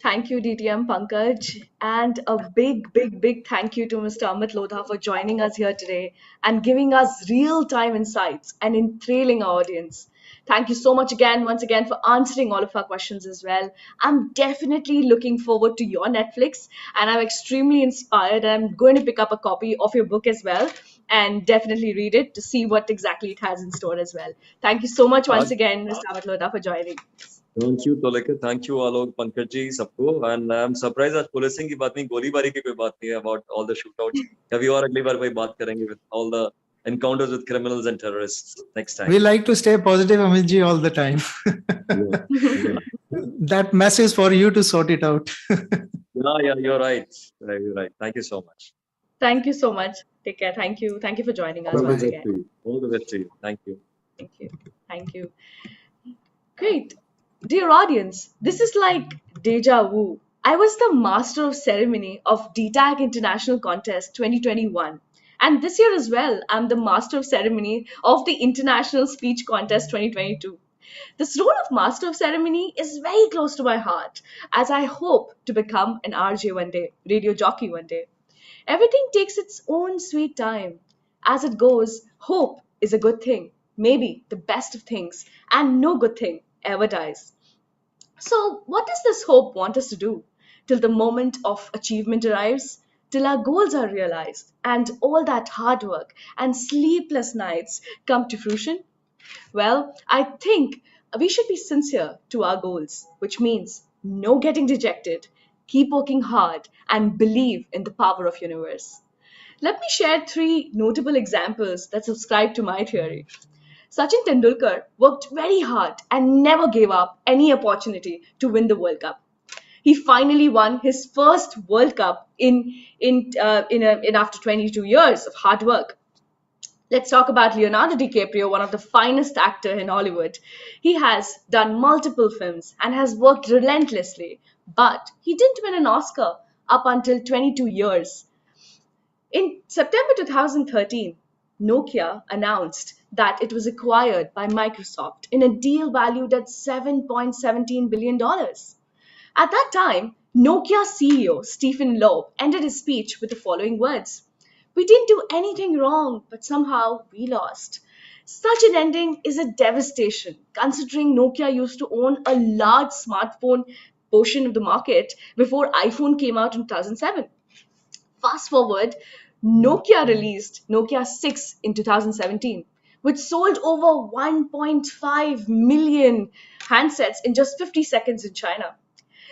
Thank you, DTM Pankaj. And a big thank you to Mr. Amit Lodha for joining us here today and giving us real time insights and enthralling our audience. Thank you so much once again, for answering all of our questions as well. I'm definitely looking forward to your Netflix and I'm extremely inspired. I'm going to pick up a copy of your book as well and definitely read it to see what exactly it has in store as well. Thank you so much once again, Mr. Amit Lodha, for joining. Thank you, Toleka. Thank you, Alok, Pankaj ji, सबको. And I'm surprised आज policing की बात नहीं, गोलीबारी की कोई बात नहीं है about all the shootouts. कभी और अगली बार कोई बात करेंगे with all the encounters with criminals and terrorists next time. We like to stay positive, Amitji, all the time. Yeah. That mess is for you to sort it out. Yeah, you're right. You're right. Thank you so much. Thank you so much. Take care. Thank you. Thank you for joining us All the once best again. to you. All the best to you. Thank you. Thank you. Thank you. Great. Dear audience, this is like deja vu. I was the master of ceremony of DTAC International Contest 2021. And this year as well, I'm the master of ceremony of the International Speech Contest 2022. This role of master of ceremony is very close to my heart as I hope to become an RJ one day, radio jockey one day. Everything takes its own sweet time. As it goes, hope is a good thing, maybe the best of things, and no good thing ever dies. So, what does this hope want us to do? Till the moment of achievement arrives, till our goals are realized, and all that hard work and sleepless nights come to fruition? Well, I think we should be sincere to our goals, which means no getting dejected, keep working hard, and believe in the power of universe. Let me share three notable examples that subscribe to my theory. Sachin Tendulkar worked very hard and never gave up any opportunity to win the World Cup. He finally won his first World Cup in after 22 years of hard work. Let's talk about Leonardo DiCaprio, one of the finest actors in Hollywood. He has done multiple films and has worked relentlessly, but he didn't win an Oscar up until 22 years. In September 2013, Nokia announced that it was acquired by Microsoft in a deal valued at $7.17 billion. At that time, Nokia CEO Stephen Loeb ended his speech with the following words: "We didn't do anything wrong, but somehow we lost." Such an ending is a devastation, considering Nokia used to own a large smartphone portion of the market before iPhone came out in 2007. Fast forward, Nokia released Nokia 6 in 2017, which sold over 1.5 million handsets in just 50 seconds in China.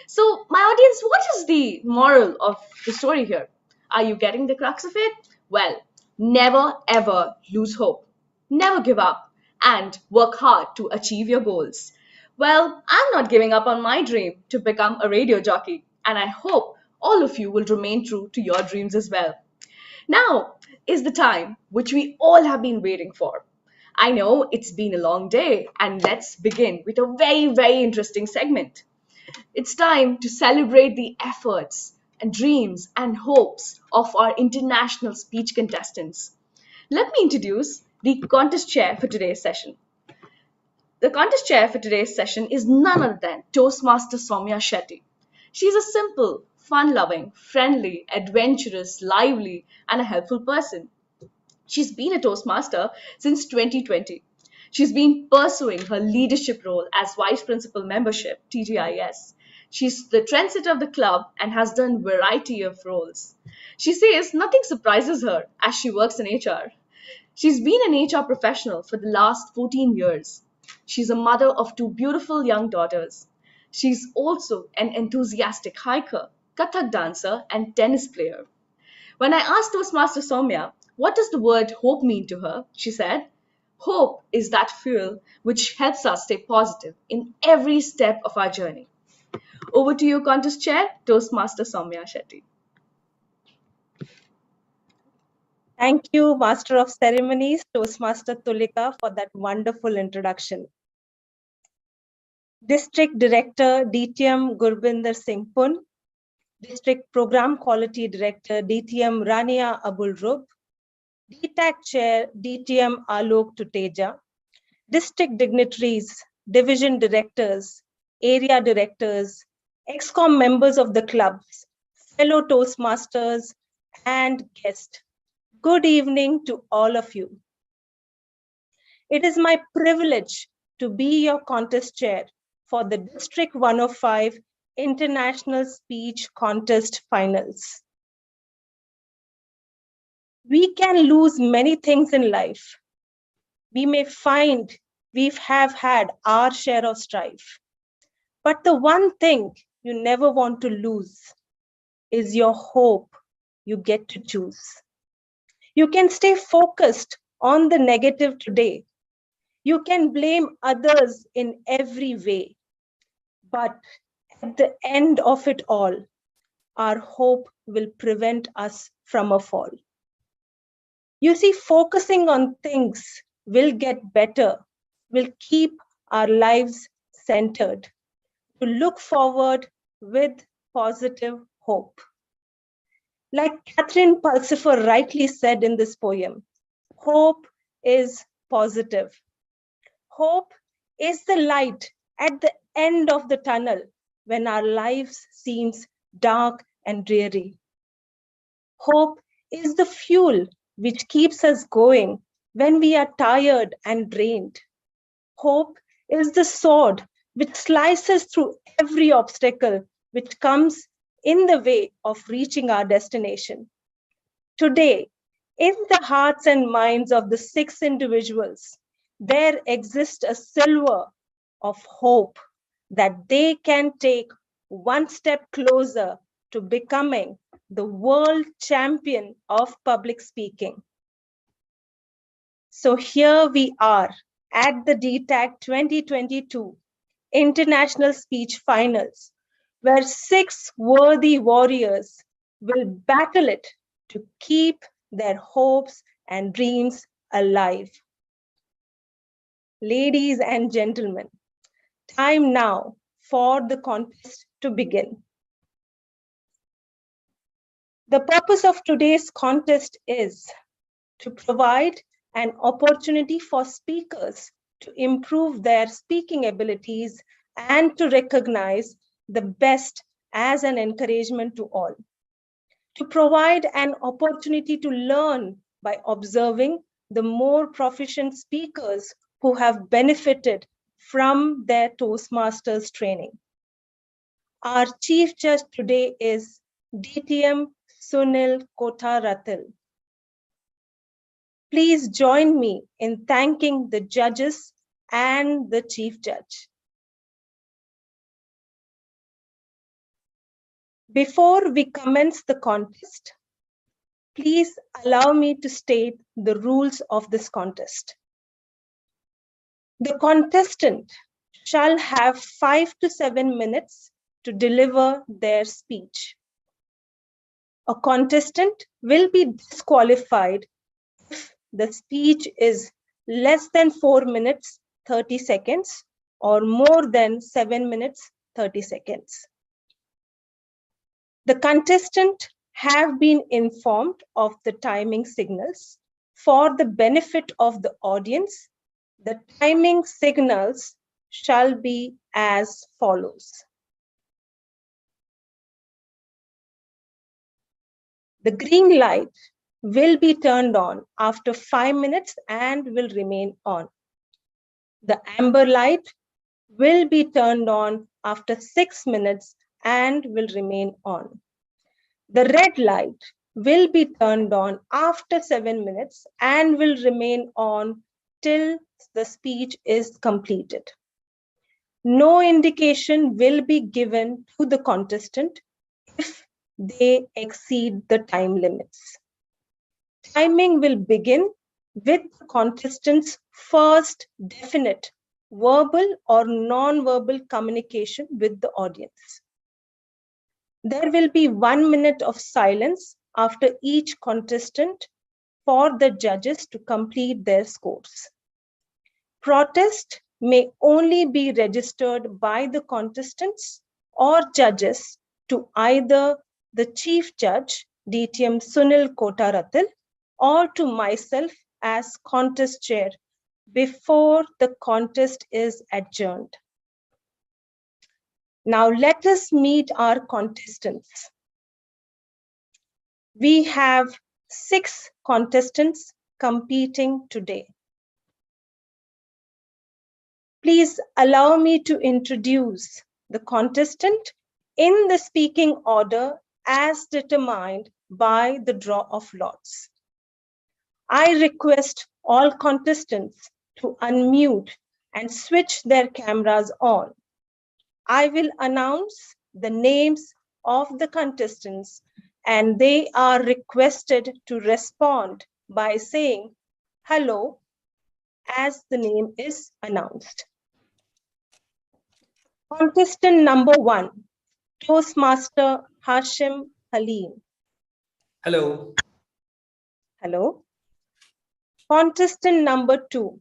So, my audience, what is the moral of the story here? Are you getting the crux of it? Well, never ever lose hope. Never give up and work hard to achieve your goals. Well, I'm not giving up on my dream to become a radio jockey, and I hope all of you will remain true to your dreams as well. Now is the time which we all have been waiting for. I know it's been a long day, and let's begin with a very interesting segment. It's time to celebrate the efforts and dreams and hopes of our international speech contestants. Let me introduce the contest chair for today's session. The contest chair for today's session is none other than Toastmaster Soumya Shetty. She's a simple, fun-loving, friendly, adventurous, lively, and a helpful person. She's been a Toastmaster since 2020. She's been pursuing her leadership role as Vice Principal Membership, TGIS. She's the trendsetter of the club and has done variety of roles. She says nothing surprises her as she works in HR. She's been an HR professional for the last 14 years. She's a mother of two beautiful young daughters. She's also an enthusiastic hiker, Kathak dancer, and tennis player. When I asked Toastmaster Soumya, what does the word hope mean to her? She said, Hope is that fuel which helps us stay positive in every step of our journey. Over to you, contest chair, Toastmaster Soumya Shetty. Thank you, Master of Ceremonies, Toastmaster Tulika, for that wonderful introduction. District Director DTM Gurbinder Singh Pun, District Program Quality Director DTM Rania Abul Rub, DTAC Chair DTM Alok Tuteja, District Dignitaries, Division Directors, Area Directors, EXCOM members of the clubs, fellow Toastmasters, and guests. Good evening to all of you. It is my privilege to be your contest chair for the District 105 International Speech Contest Finals. We can lose many things in life. We may find we have had our share of strife. But the one thing you never want to lose is your hope you get to choose. You can stay focused on the negative today. You can blame others in every way. But at the end of it all, our hope will prevent us from a fall. You see, focusing on things will get better, will keep our lives centered, to look forward with positive hope. Like Catherine Pulsifer rightly said in this poem, hope is positive. Hope is the light at the end of the tunnel when our lives seems dark and dreary. Hope is the fuel which keeps us going when we are tired and drained. Hope is the sword which slices through every obstacle which comes in the way of reaching our destination. Today, in the hearts and minds of the 6 individuals, there exists a silver of hope that they can take one step closer to becoming the world champion of public speaking. So here we are at the DTAC 2022 International Speech Finals, where 6 worthy warriors will battle it to keep their hopes and dreams alive. Ladies and gentlemen, time now for the contest to begin. The purpose of today's contest is to provide an opportunity for speakers to improve their speaking abilities and to recognize the best as an encouragement to all. To provide an opportunity to learn by observing the more proficient speakers who have benefited from their Toastmasters training. Our chief judge today is DTM Sunil Kotaratil. Please join me in thanking the judges and the chief judge. Before we commence the contest, please allow me to state the rules of this contest. The contestant shall have 5 to 7 minutes to deliver their speech. A contestant will be disqualified if the speech is less than 4 minutes 30 seconds or more than 7 minutes 30 seconds. The contestant have been informed of the timing signals. For the benefit of the audience, the timing signals shall be as follows. The green light will be turned on after 5 minutes and will remain on. The amber light will be turned on after 6 minutes and will remain on. The red light will be turned on after 7 minutes and will remain on till the speech is completed. No indication will be given to the contestant if they exceed the time limits. Timing will begin with contestants' first definite verbal or non-verbal communication with the audience. There will be 1 minute of silence after each contestant for the judges to complete their scores. Protest may only be registered by the contestants or judges to either the Chief Judge, DTM Sunil Kotaratil, or to myself as contest chair before the contest is adjourned. Now let us meet our contestants. We have 6 contestants competing today. Please allow me to introduce the contestant in the speaking order as determined by the draw of lots. I request all contestants to unmute and switch their cameras on. I will announce the names of the contestants and they are requested to respond by saying hello as the name is announced. Contestant number 1, Toastmaster Hashim Halim. Hello. Hello. Contestant number 2,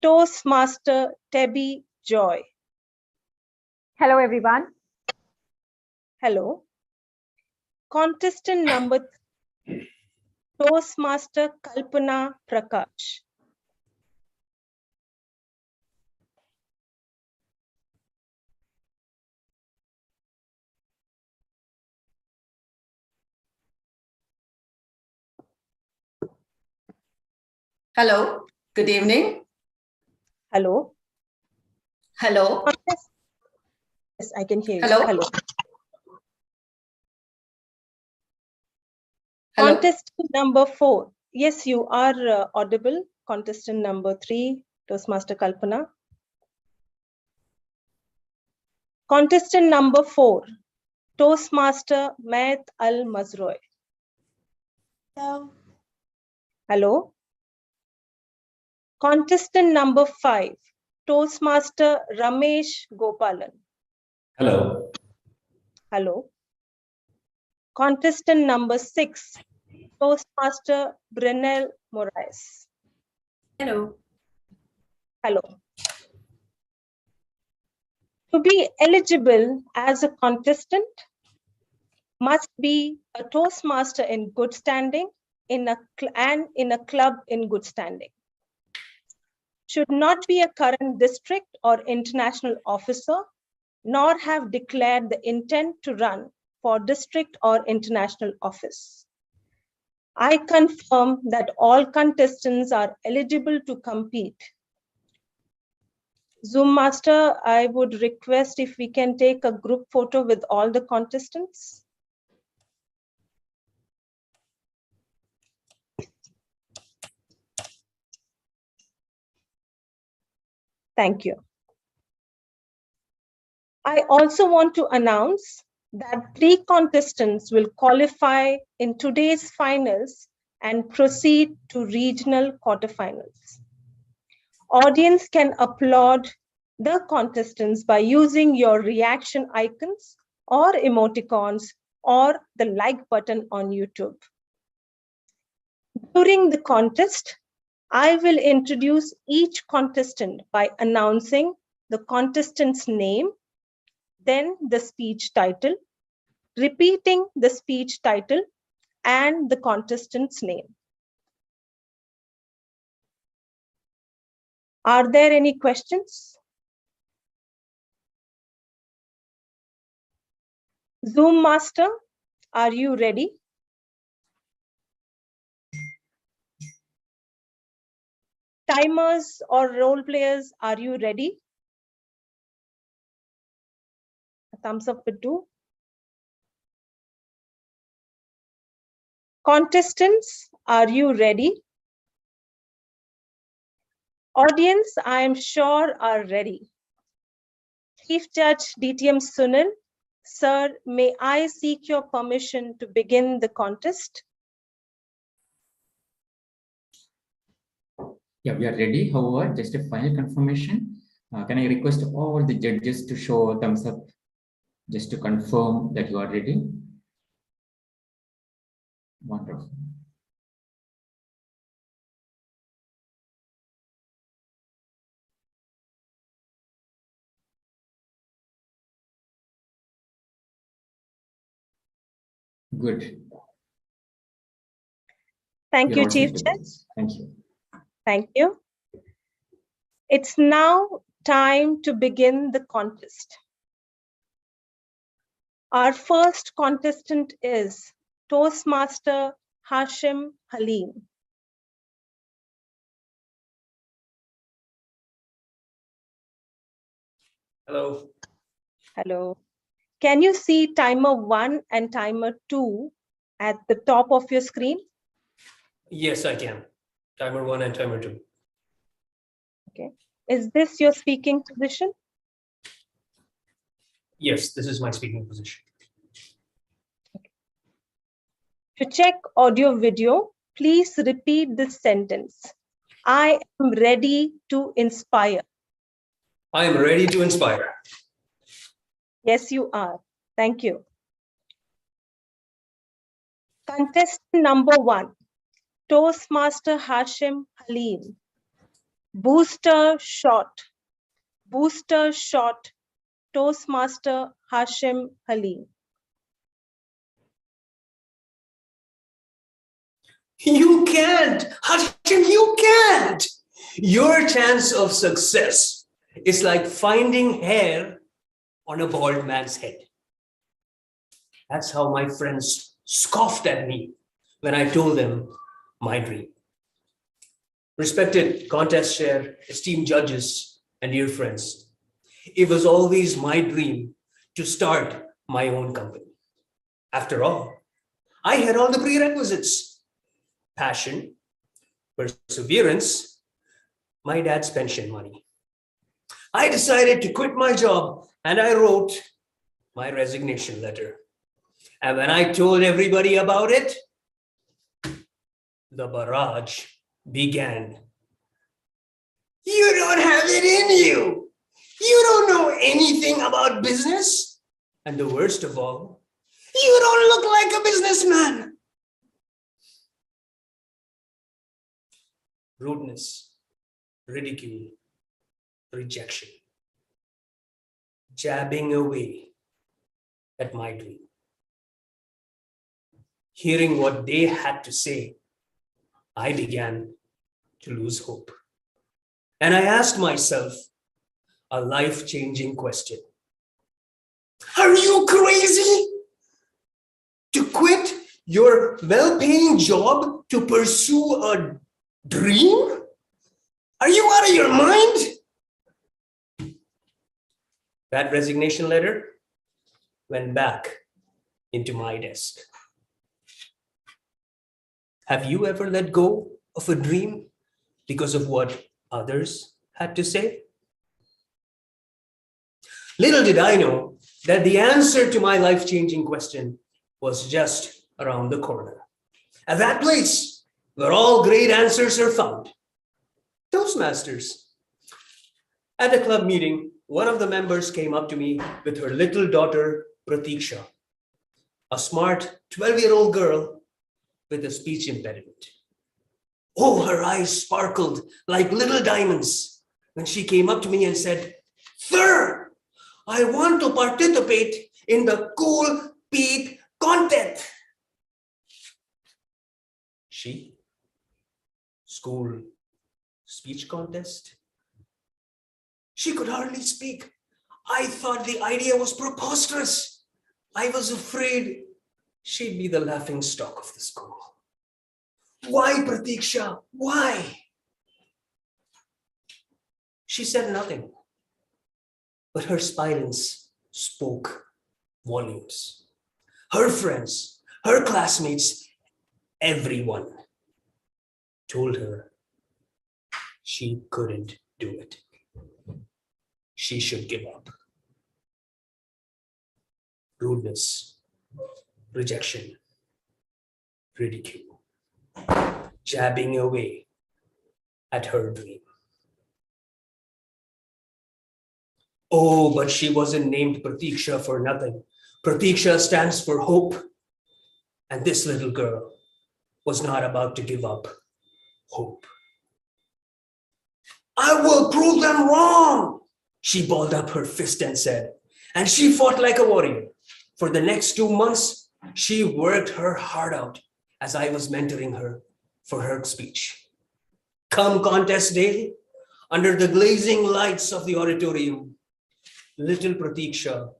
Toastmaster Tebby Joy. Hello, everyone. Hello. Contestant number 3, Toastmaster Kalpana Prakash. Hello, good evening. Hello. Hello. Yes, I can hear you. Hello. Hello. Hello. Contestant number 4. Yes, you are audible. Contestant number 3, Toastmaster Kalpana. Contestant number 4, Toastmaster Matt Al Mazroy. Hello. Hello. Contestant number 5, Toastmaster Ramesh Gopalan. Hello. Hello. Contestant number 6, Toastmaster Brunel Moraes. Hello. Hello. To be eligible as a contestant, must be a Toastmaster in good standing and in a club in good standing. Should not be a current district or international officer, nor have declared the intent to run for district or international office. I confirm that all contestants are eligible to compete. Zoom Master, I would request if we can take a group photo with all the contestants. Thank you. I also want to announce that 3 contestants will qualify in today's finals and proceed to regional quarterfinals. Audience can applaud the contestants by using your reaction icons or emoticons or the like button on YouTube. During the contest, I will introduce each contestant by announcing the contestant's name, then the speech title, repeating the speech title and the contestant's name. Are there any questions? Zoom Master, are you ready? Timers or role players, are you ready? A thumbs up with 2. Contestants, are you ready? Audience, I am sure are ready. Chief Judge DTM Sunil, sir, may I seek your permission to begin the contest? Yeah, we are ready. However, just a final confirmation. Can I request all the judges to show a thumbs up just to confirm that you are ready? Wonderful. Good. Thank You're you, all Chief set to Judge. proceed. Thank you. Thank you. It's now time to begin the contest. Our first contestant is Toastmaster Hashim Halim. Hello. Hello. Can you see timer 1 and timer 2 at the top of your screen? Yes, I can. Timer 1 and timer 2. Okay. Is this your speaking position? Yes, this is my speaking position. To check audio video, please repeat this sentence. I am ready to inspire. I am ready to inspire. Yes, you are. Thank you. Contestant number 1, Toastmaster Hashim Halim. Booster shot. Booster shot. Toastmaster Hashim Halim. You can't! Hashim, you can't! Your chance of success is like finding hair on a bald man's head. That's how my friends scoffed at me when I told them my dream. Respected contest chair, esteemed judges, and dear friends, it was always my dream to start my own company. After all, I had all the prerequisites: passion, perseverance, my dad's pension money. I decided to quit my job and I wrote my resignation letter. And when I told everybody about it, the barrage began. You don't have it in you. You don't know anything about business. And the worst of all, you don't look like a businessman. Rudeness, ridicule, rejection, jabbing away at my dream. Hearing what they had to say, I began to lose hope. And I asked myself a life-changing question. Are you crazy to quit your well-paying job to pursue a dream? Are you out of your mind? That resignation letter went back into my desk. Have you ever let go of a dream because of what others had to say? Little did I know that the answer to my life-changing question was just around the corner. At that place where all great answers are found, Toastmasters. At a club meeting, one of the members came up to me with her little daughter, Pratiksha, a smart 12-year-old girl with a speech impediment. Oh, her eyes sparkled like little diamonds when she came up to me and said, "Sir, I want to participate in the Cool Pete contest." She? School speech contest? She could hardly speak. I thought the idea was preposterous. I was afraid she'd be the laughing stock of the school. Why, Pratiksha? Why? She said nothing, but her silence spoke volumes. Her friends, her classmates, everyone told her she couldn't do it. She should give up. Rudeness, rejection, ridicule, jabbing away at her dream. Oh, but she wasn't named Pratiksha for nothing. Pratiksha stands for hope. And this little girl was not about to give up hope. I will prove them wrong, she balled up her fist and said. And she fought like a warrior. For the next 2 months, she worked her heart out as I was mentoring her for her speech. Come contest day, under the glazing lights of the auditorium, little Pratiksha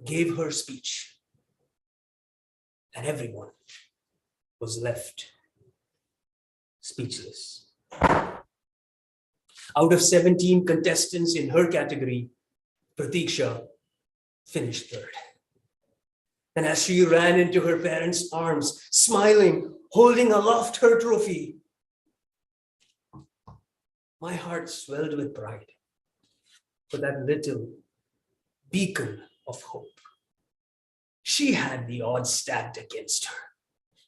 gave her speech, and everyone was left speechless. Out of 17 contestants in her category, Pratiksha finished third. And as she ran into her parents' arms, smiling, holding aloft her trophy, my heart swelled with pride for that little beacon of hope. She had the odds stacked against her.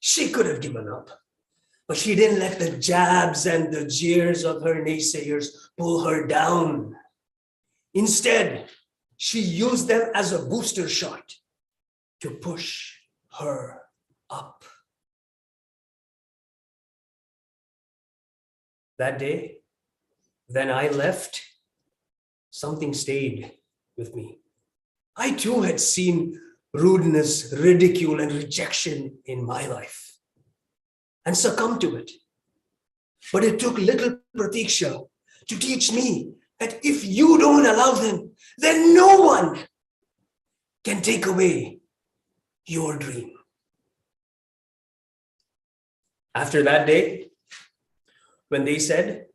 She could have given up, but she didn't let the jabs and the jeers of her naysayers pull her down. Instead, she used them as a booster shot to push her up. That day, when I left, something stayed with me. I too had seen rudeness, ridicule, and rejection in my life and succumbed to it. But it took little Pratiksha to teach me that if you don't allow them, then no one can take away your dream. After that day, when they said,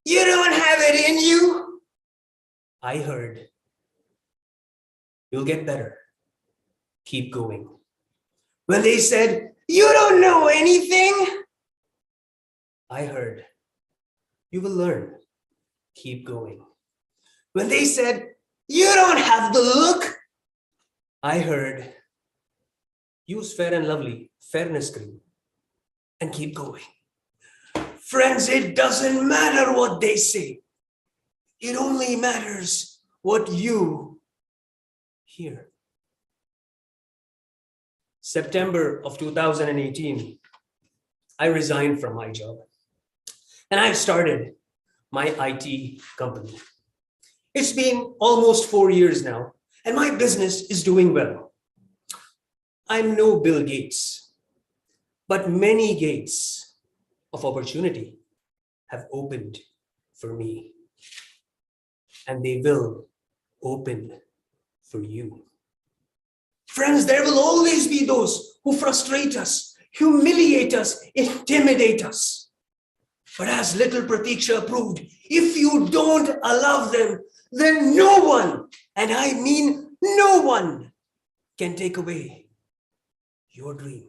"You don't have it in you," I heard, "You'll get better. Keep going." When they said, "You don't know anything," I heard, "You will learn. Keep going." When they said, "You don't have the look," I heard, "Use Fair and Lovely fairness cream and keep going." Friends, it doesn't matter what they say. It only matters what you hear. September of 2018, I resigned from my job and I've started my IT company. It's been almost 4 years now and my business is doing well. I'm no Bill Gates, but many gates of opportunity have opened for me, and they will open for you. Friends, there will always be those who frustrate us, humiliate us, intimidate us. But as little Pratiksha proved, if you don't allow them, then no one, and I mean no one, can take away your dream.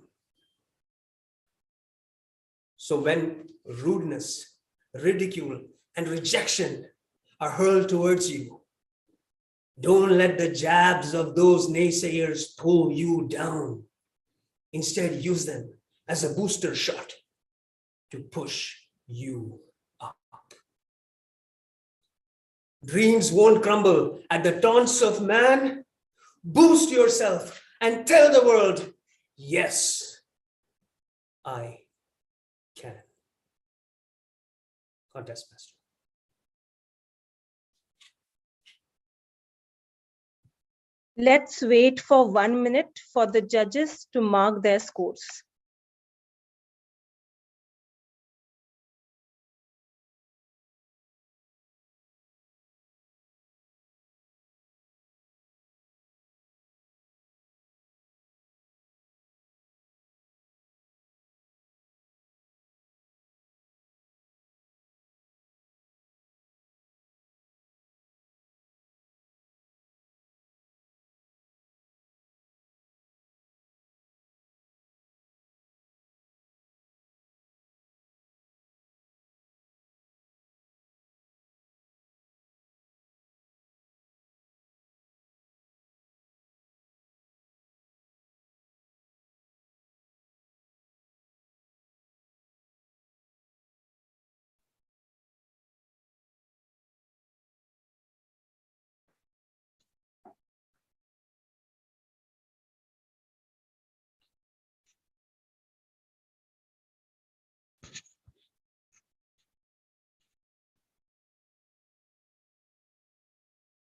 So when rudeness, ridicule, and rejection are hurled towards you, don't let the jabs of those naysayers pull you down. Instead, use them as a booster shot to push you up. Dreams won't crumble at the taunts of man. Boost yourself and tell the world, yes, I can. Contest master. Let's wait for 1 minute for the judges to mark their scores.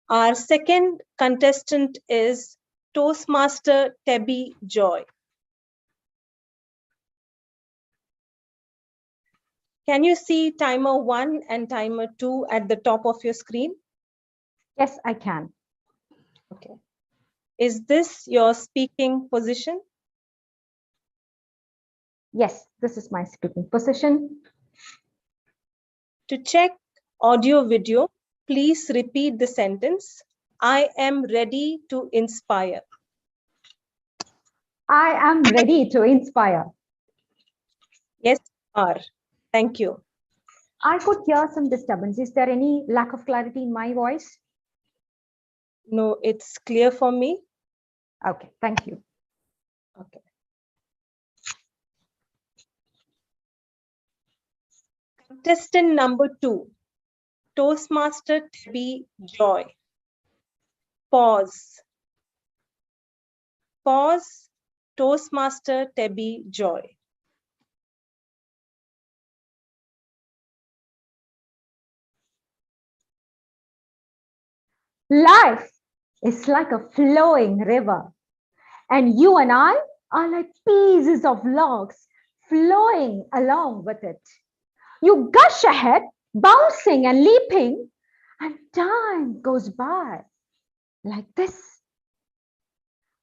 Our second contestant is Toastmaster Tebby Joy. Can you see timer 1 and timer 2 at the top of your screen? Yes, I can. Okay. Is this your speaking position? Yes, this is my speaking position. To check audio video, please repeat the sentence. I am ready to inspire. I am ready to inspire. Yes, you are. Thank you. I could hear some disturbance. Is there any lack of clarity in my voice? No, it's clear for me. Okay, thank you. Okay. Contestant number 2, Toastmaster Tebby Joy. Pause. Pause. Toastmaster Tebby Joy. Life is like a flowing river, and you and I are like pieces of logs flowing along with it. You gush ahead, bouncing and leaping, and time goes by like this.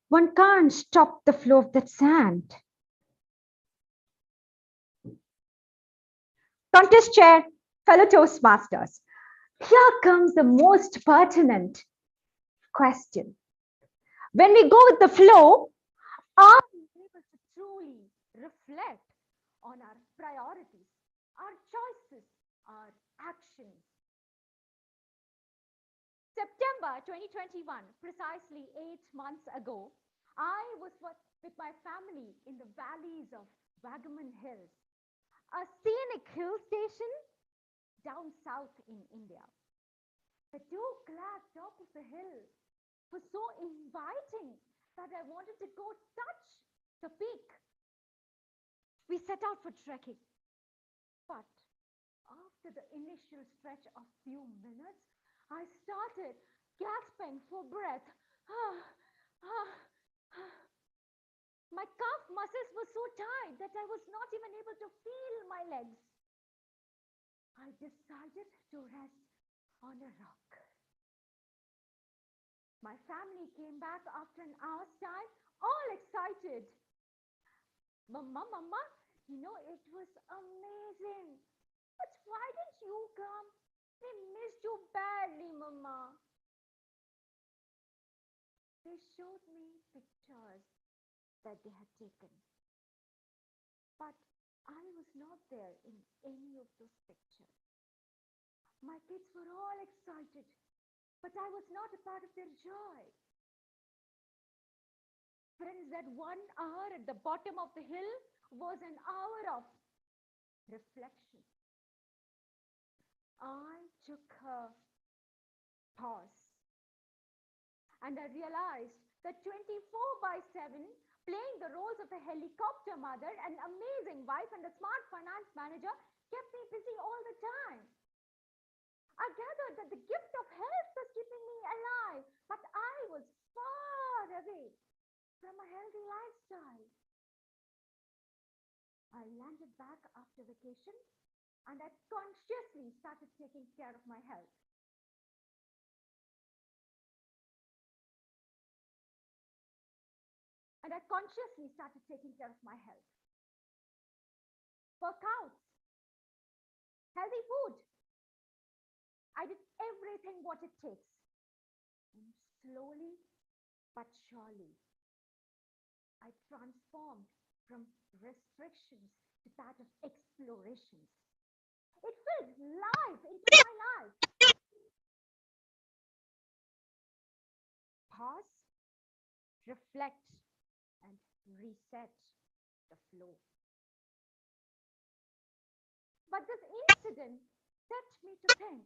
One can't stop the flow of that sand. Contest chair, fellow Toastmasters, here comes the most pertinent question. When we go with the flow, are we able to truly reflect on our priorities, our choices, our actions? September 2021, precisely 8 months ago, I was with my family in the valleys of Vagamon Hills, a scenic hill station down south in India. The dew-clad top of the hill was so inviting that I wanted to go touch the peak. We set out for trekking, but after the initial stretch of few minutes, I started gasping for breath. My calf muscles were so tight that I was not even able to feel my legs. I decided to rest on a rock. My family came back after an hour's time, all excited. Mama, it was amazing. But why didn't you come? We missed you badly, Mama. They showed me pictures that they had taken. But I was not there in any of those pictures. My kids were all excited, but I was not a part of their joy. Friends, that 1 hour at the bottom of the hill was an hour of reflection. I took a pause and I realized that 24/7, playing the roles of a helicopter mother, an amazing wife, and a smart finance manager kept me busy all the time. I gathered that the gift of health was keeping me alive, but I was far away from a healthy lifestyle. I landed back after vacation and I consciously started taking care of my health. Workouts, healthy food. I did everything what it takes. And slowly but surely, I transformed from restrictions to that of explorations. It filled life into my life. Pause, reflect, and reset the flow. But this incident set me to think,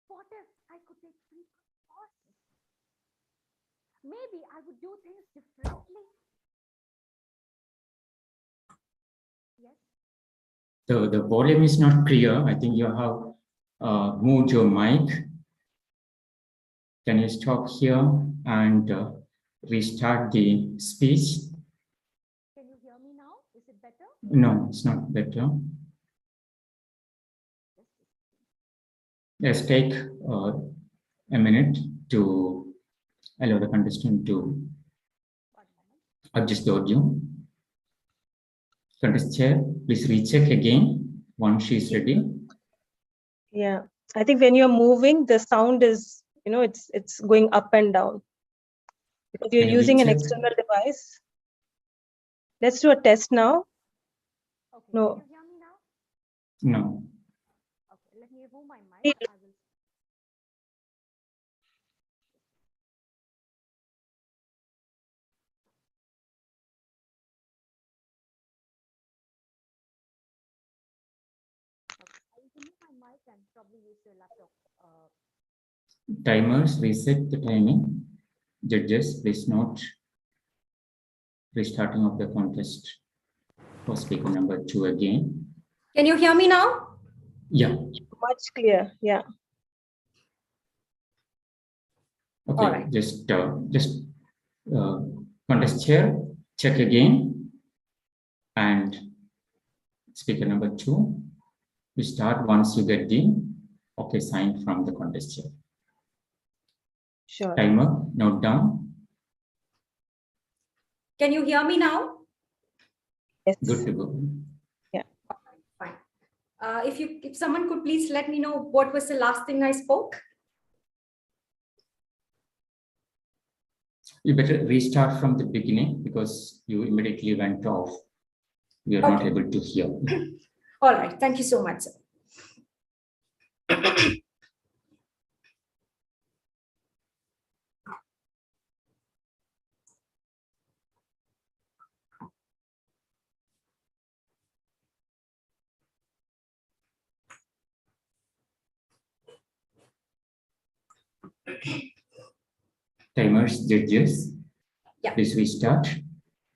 what if I could take frequent pauses? Maybe I would do things differently. Yes? The volume is not clear. I think you have moved your mic. Can you stop here and restart the speech? Can you hear me now? Is it better? No, it's not better. Let's take a minute to allow the contestant to adjust the audio. Contest chair, please recheck again once she is ready. Yeah, I think when you're moving, the sound is, it's going up and down because you're Can you using an recheck? external device. Let's do a test now. Okay. No. Can you hear me now? No. Okay. Let me remove my mic. I will. I will remove my mic and probably use your laptop. Timers, reset the timing. Judges, please note restarting of the contest for speaker number 2 again. Can you hear me now? Yeah. Much clear. Yeah. Okay. All right. Just contest chair, check again, and speaker number 2. You start once you get the okay sign from the contest chair. Sure. Timer, note down. Can you hear me now? Yes. Good to go. Yeah. Fine. If someone could please let me know what was the last thing I spoke. You better restart from the beginning because you immediately went off. We are not able to hear. All right. Thank you so much, sir. Timers, judges, Yeah. please restart.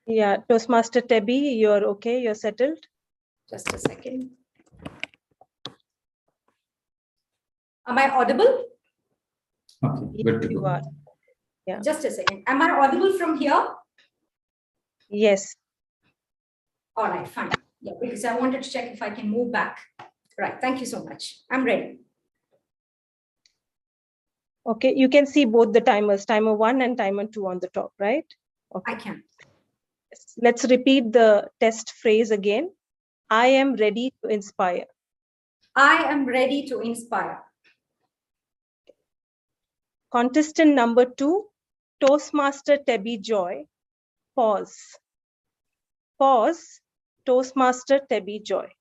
Yeah. Toastmaster Tebby, you're okay? You're settled? Just a second. Am I audible? Okay, good to You go. are. Yeah. Just a second. Am I audible from here? Yes. All right, fine. Yeah, because I wanted to check if I can move back. Right. Thank you so much. I'm ready. Okay. You can see both the timers, timer 1 and timer 2 on the top, right? Okay. I can. Let's repeat the test phrase again. I am ready to inspire. I am ready to inspire. Contestant number 2, Toastmaster Tebby Joy. Pause. Pause. Toastmaster Tebby Joy.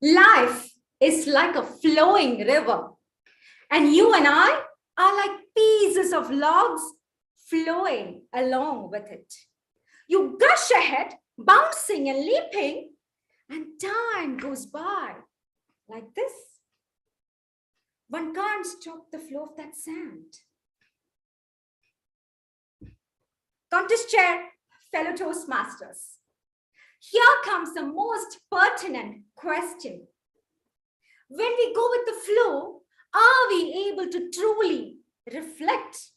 Life is like a flowing river, and you and I are like pieces of logs flowing along with it. You gush ahead, bouncing and leaping, and time goes by like this. One can't stop the flow of that sand. Contest chair, fellow Toastmasters. Here comes the most pertinent question. When we go with the flow, are we able to truly reflect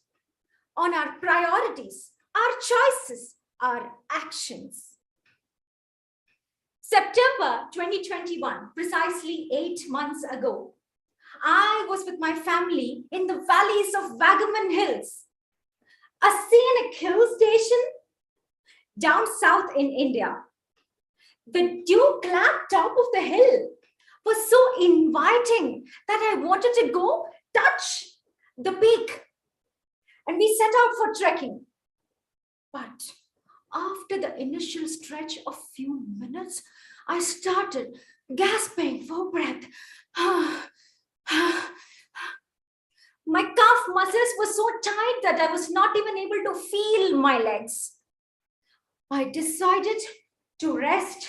on our priorities, our choices, our actions? September 2021, precisely 8 months ago, I was with my family in the valleys of Wagaman Hills, a scenic hill station down south in India. The dew-clad top of the hill was so inviting that I wanted to go touch the peak. And we set out for trekking. But after the initial stretch of few minutes, I started gasping for breath. My calf muscles were so tight that I was not even able to feel my legs. I decided to rest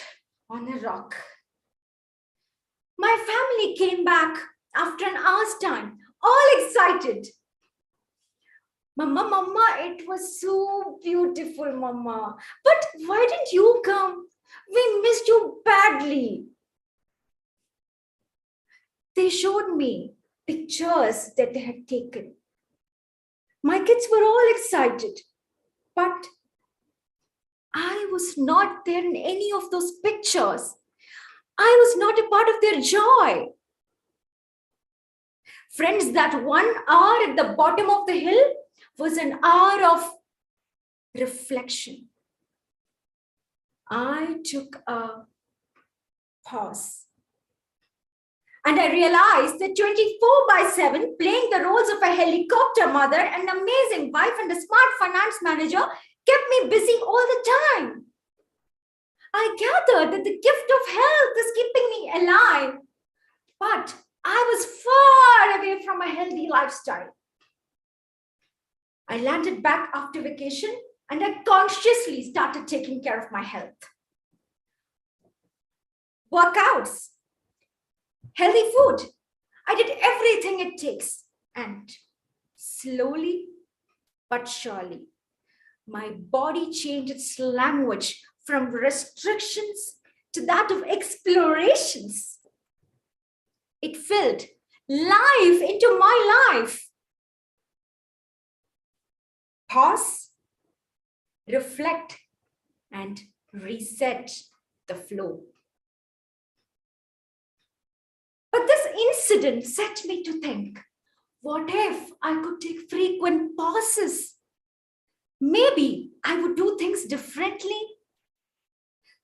on a rock. My family came back after an hour's time, all excited. Mama, it was so beautiful, Mama. But why didn't you come? We missed you badly. They showed me pictures that they had taken. My kids were all excited, but I was not there in any of those pictures. I was not a part of their joy. Friends, that 1 hour at the bottom of the hill was an hour of reflection. I took a pause. And I realized that 24/7, playing the roles of a helicopter mother, an amazing wife, and a smart finance manager kept me busy all the time. I gathered that the gift of health is keeping me alive, but I was far away from a healthy lifestyle. I landed back after vacation and I consciously started taking care of my health. Workouts, healthy food. I did everything it takes. And slowly but surely, my body changed its language from restrictions to that of explorations. It filled life into my life. Pause, reflect, and reset the flow. But this incident set me to think, what if I could take frequent pauses? Maybe I would do things differently.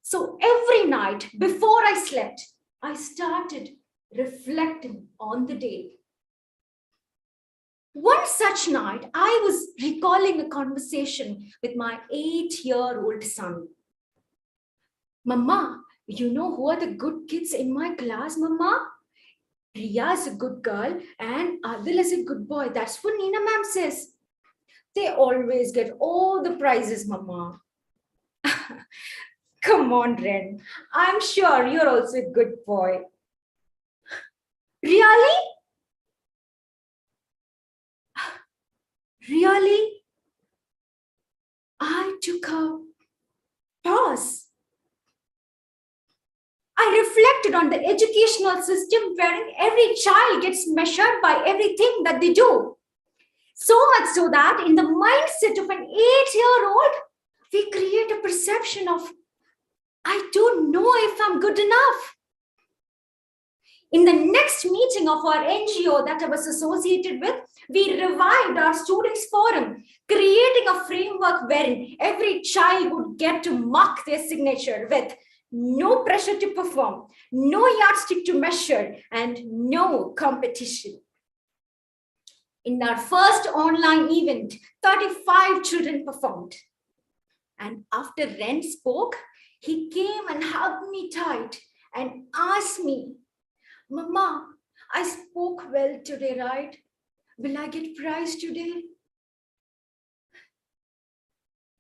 So every night before I slept, I started reflecting on the day. One such night, I was recalling a conversation with my 8-year-old son. Mama, you know who are the good kids in my class, Mama? Riya is a good girl and Adil is a good boy. That's what Nina ma'am says. They always get all the prizes, Mama. Come on, Ren. I'm sure you're also a good boy. Really? Really? I took a pause. I reflected on the educational system wherein every child gets measured by everything that they do. So much so that in the mindset of an 8-year-old, we create a perception of, I don't know if I'm good enough. In the next meeting of our NGO that I was associated with, we revived our students' forum, creating a framework wherein every child would get to mark their signature with no pressure to perform, no yardstick to measure, and no competition. In our first online event, 35 children performed. And after Ren spoke, he came and hugged me tight and asked me, Mama, I spoke well today, right? Will I get prize today?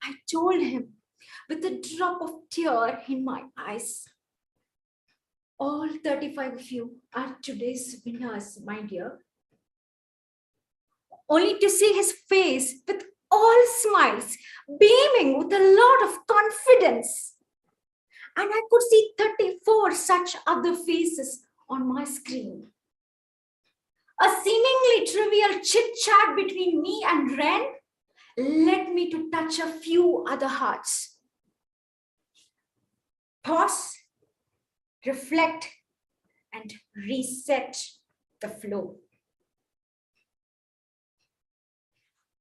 I told him with a drop of tear in my eyes, all 35 of you are today's winners, my dear. Only to see his face with all smiles, beaming with a lot of confidence. And I could see 34 such other faces on my screen. A seemingly trivial chit-chat between me and Ren led me to touch a few other hearts. Pause, reflect, and reset the flow.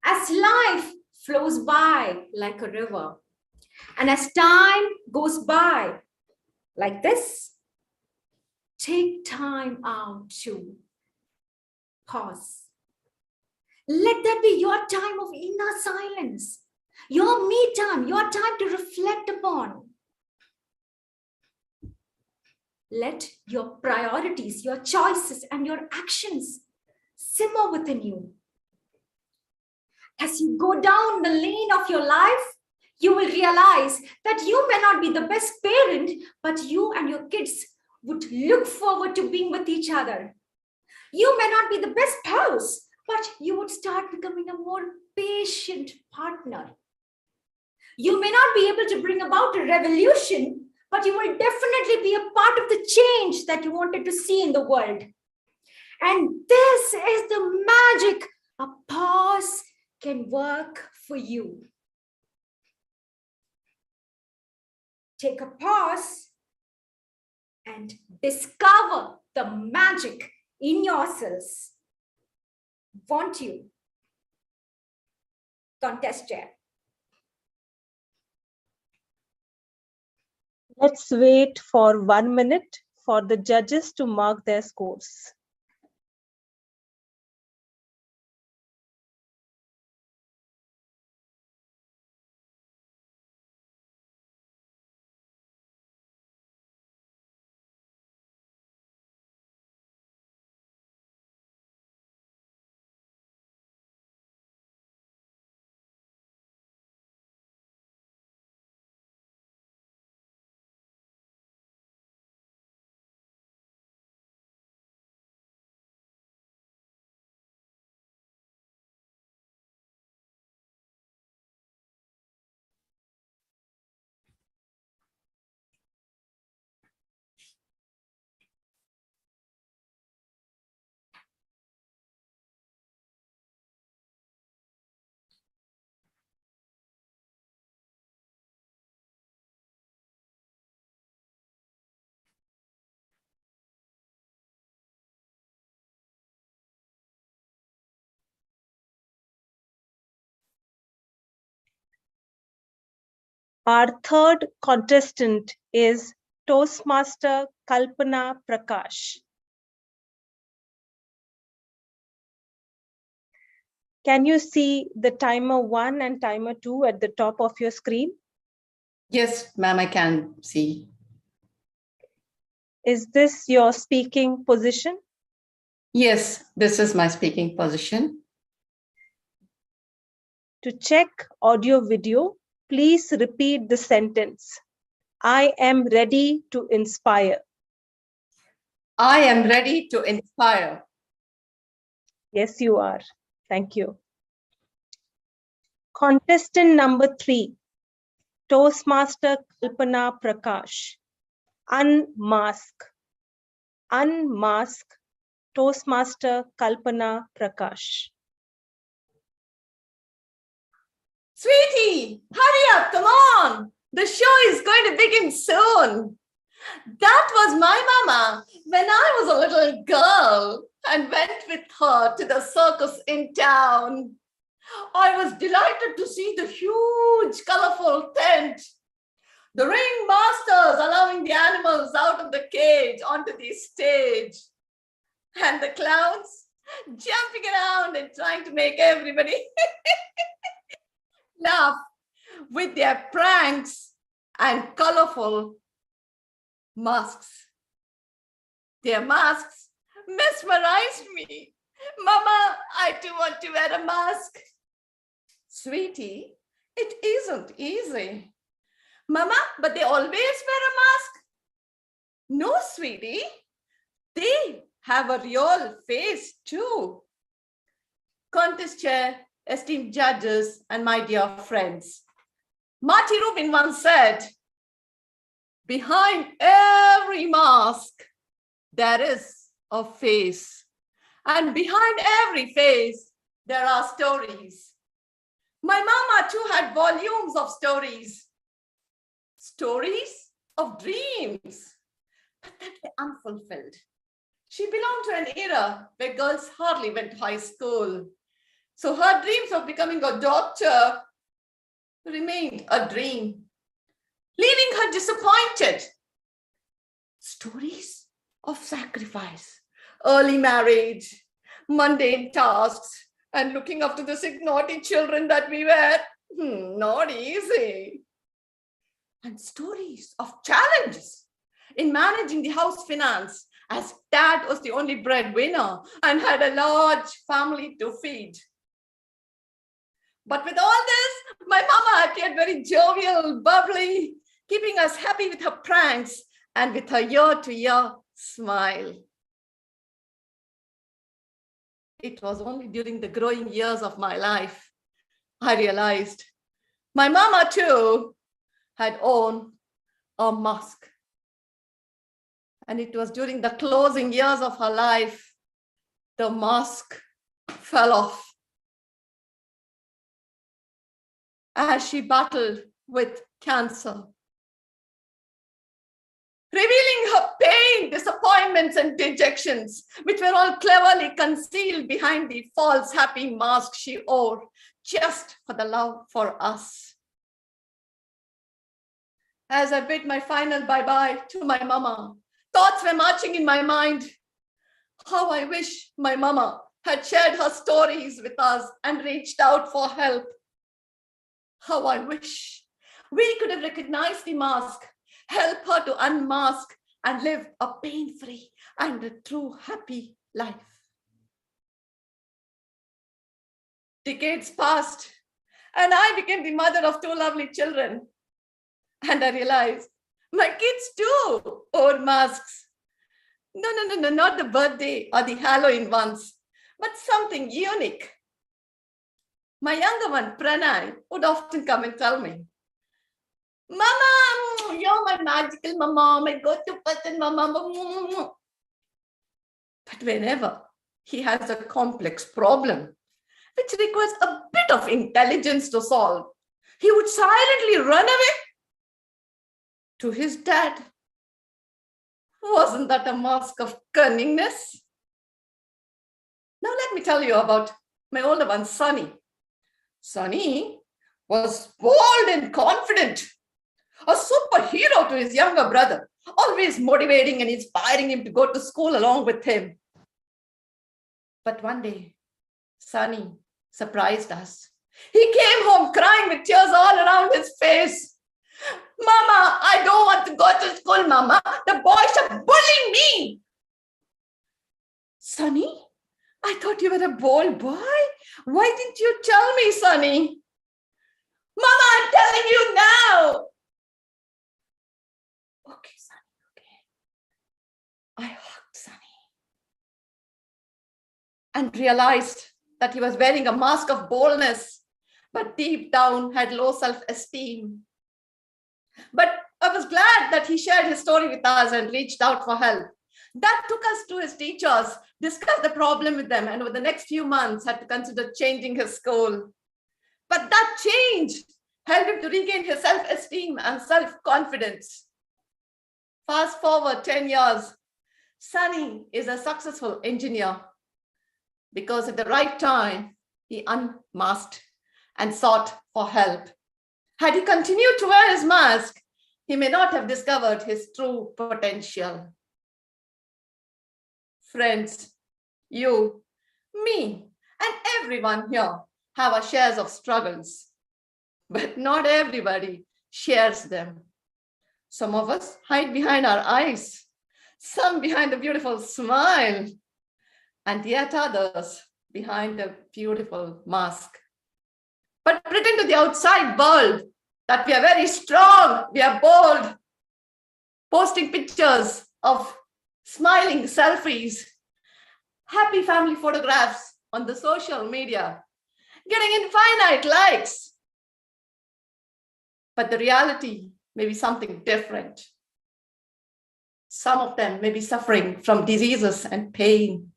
As life flows by like a river, and as time goes by like this, take time out to pause. Let that be your time of inner silence, your me time, your time to reflect upon. Let your priorities, your choices, and your actions simmer within you. As you go down the lane of your life, you will realize that you may not be the best parent, but you and your kids would look forward to being with each other. You may not be the best spouse, but you would start becoming a more patient partner. You may not be able to bring about a revolution, but you will definitely be a part of the change that you wanted to see in the world. And this is the magic. A pause can work for you. Take a pause and discover the magic in yourselves. Want you? Contest chair. Let's wait for 1 minute for the judges to mark their scores. Our third contestant is Toastmaster Kalpana Prakash. Can you see the timer 1 and timer 2 at the top of your screen? Yes, ma'am, I can see. Is this your speaking position? Yes, this is my speaking position. To check audio video, please repeat the sentence. I am ready to inspire. I am ready to inspire. Yes, you are. Thank you. Contestant number 3, Toastmaster Kalpana Prakash. Unmask. Unmask Toastmaster Kalpana Prakash. Sweetie, hurry up, come on. The show is going to begin soon. That was my mama when I was a little girl and went with her to the circus in town. I was delighted to see the huge, colorful tent. The ringmasters allowing the animals out of the cage onto the stage. And the clowns jumping around and trying to make everybody laugh with their pranks and colorful masks. Their masks mesmerized me. Mama, I too want to wear a mask. Sweetie, it isn't easy. Mama, but they always wear a mask. No, sweetie, they have a real face too. Contest chair, esteemed judges, and my dear friends. Marty Rubin once said, behind every mask, there is a face. And behind every face, there are stories. My mama too had volumes of stories. Stories of dreams, but that were unfulfilled. She belonged to an era where girls hardly went to high school. So her dreams of becoming a doctor remained a dream, leaving her disappointed. Stories of sacrifice, early marriage, mundane tasks, and looking after the sick, naughty children that we were. Not easy. And stories of challenges in managing the house finance, as dad was the only breadwinner and had a large family to feed. But with all this, my mama appeared very jovial, bubbly, keeping us happy with her pranks and with her year-to-year smile. It was only during the growing years of my life I realized my mama too had owned a mask. And it was during the closing years of her life the mask fell off as she battled with cancer, revealing her pain, disappointments, and dejections, which were all cleverly concealed behind the false happy mask she wore just for the love for us. As I bid my final bye-bye to my mama, thoughts were marching in my mind. How I wish my mama had shared her stories with us and reached out for help. How I wish we could have recognized the mask, help her to unmask and live a pain-free and a true happy life. Decades passed and I became the mother of 2 lovely children. And I realized my kids too wore masks. No, not the birthday or the Halloween ones, but something unique. My younger one, Pranay, would often come and tell me, Mama, you're my magical mama, my go-to person, mama. But whenever he has a complex problem, which requires a bit of intelligence to solve, he would silently run away to his dad. Wasn't that a mask of cunningness? Now let me tell you about my older one, Sunny. Sunny was bold and confident, a superhero to his younger brother, always motivating and inspiring him to go to school along with him. But one day, Sunny surprised us. He came home crying with tears all around his face. Mama, I don't want to go to school, Mama. The boys are bullying me. Sunny, I thought you were a bold boy. Why didn't you tell me, Sunny? Mama, I'm telling you now. Okay, Sunny, okay. I hugged Sunny and realized that he was wearing a mask of boldness, but deep down had low self-esteem. But I was glad that he shared his story with us and reached out for help. That took us to his teachers, discussed the problem with them, and over the next few months had to consider changing his school. But that change helped him to regain his self-esteem and self-confidence. Fast forward 10 years, Sunny is a successful engineer because at the right time, he unmasked and sought for help. Had he continued to wear his mask, he may not have discovered his true potential. Friends, you, me, and everyone here have our shares of struggles, but not everybody shares them. Some of us hide behind our eyes, some behind a beautiful smile, and yet others behind a beautiful mask. But pretend to the outside world that we are very strong, we are bold, posting pictures of smiling selfies, happy family photographs on the social media, getting infinite likes. But the reality may be something different. Some of them may be suffering from diseases and pain.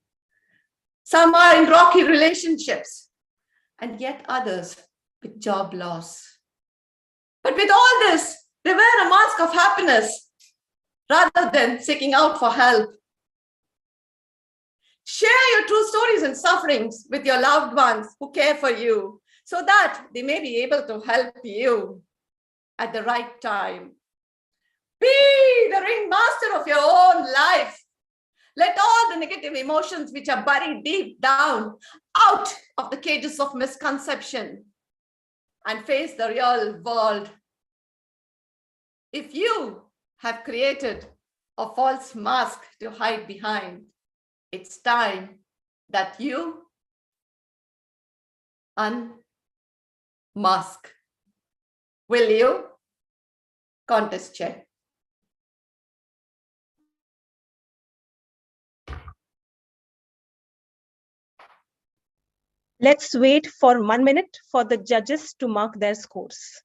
Some are in rocky relationships, and yet others with job loss. But with all this, they wear a mask of happiness rather than seeking out for help. Share your true stories and sufferings with your loved ones who care for you so that they may be able to help you at the right time. Be the ringmaster of your own life. Let all the negative emotions which are buried deep down out of the cages of misconception and face the real world. If you have created a false mask to hide behind, it's time that you unmask. Will you? Contest check. Let's wait for 1 minute for the judges to mark their scores.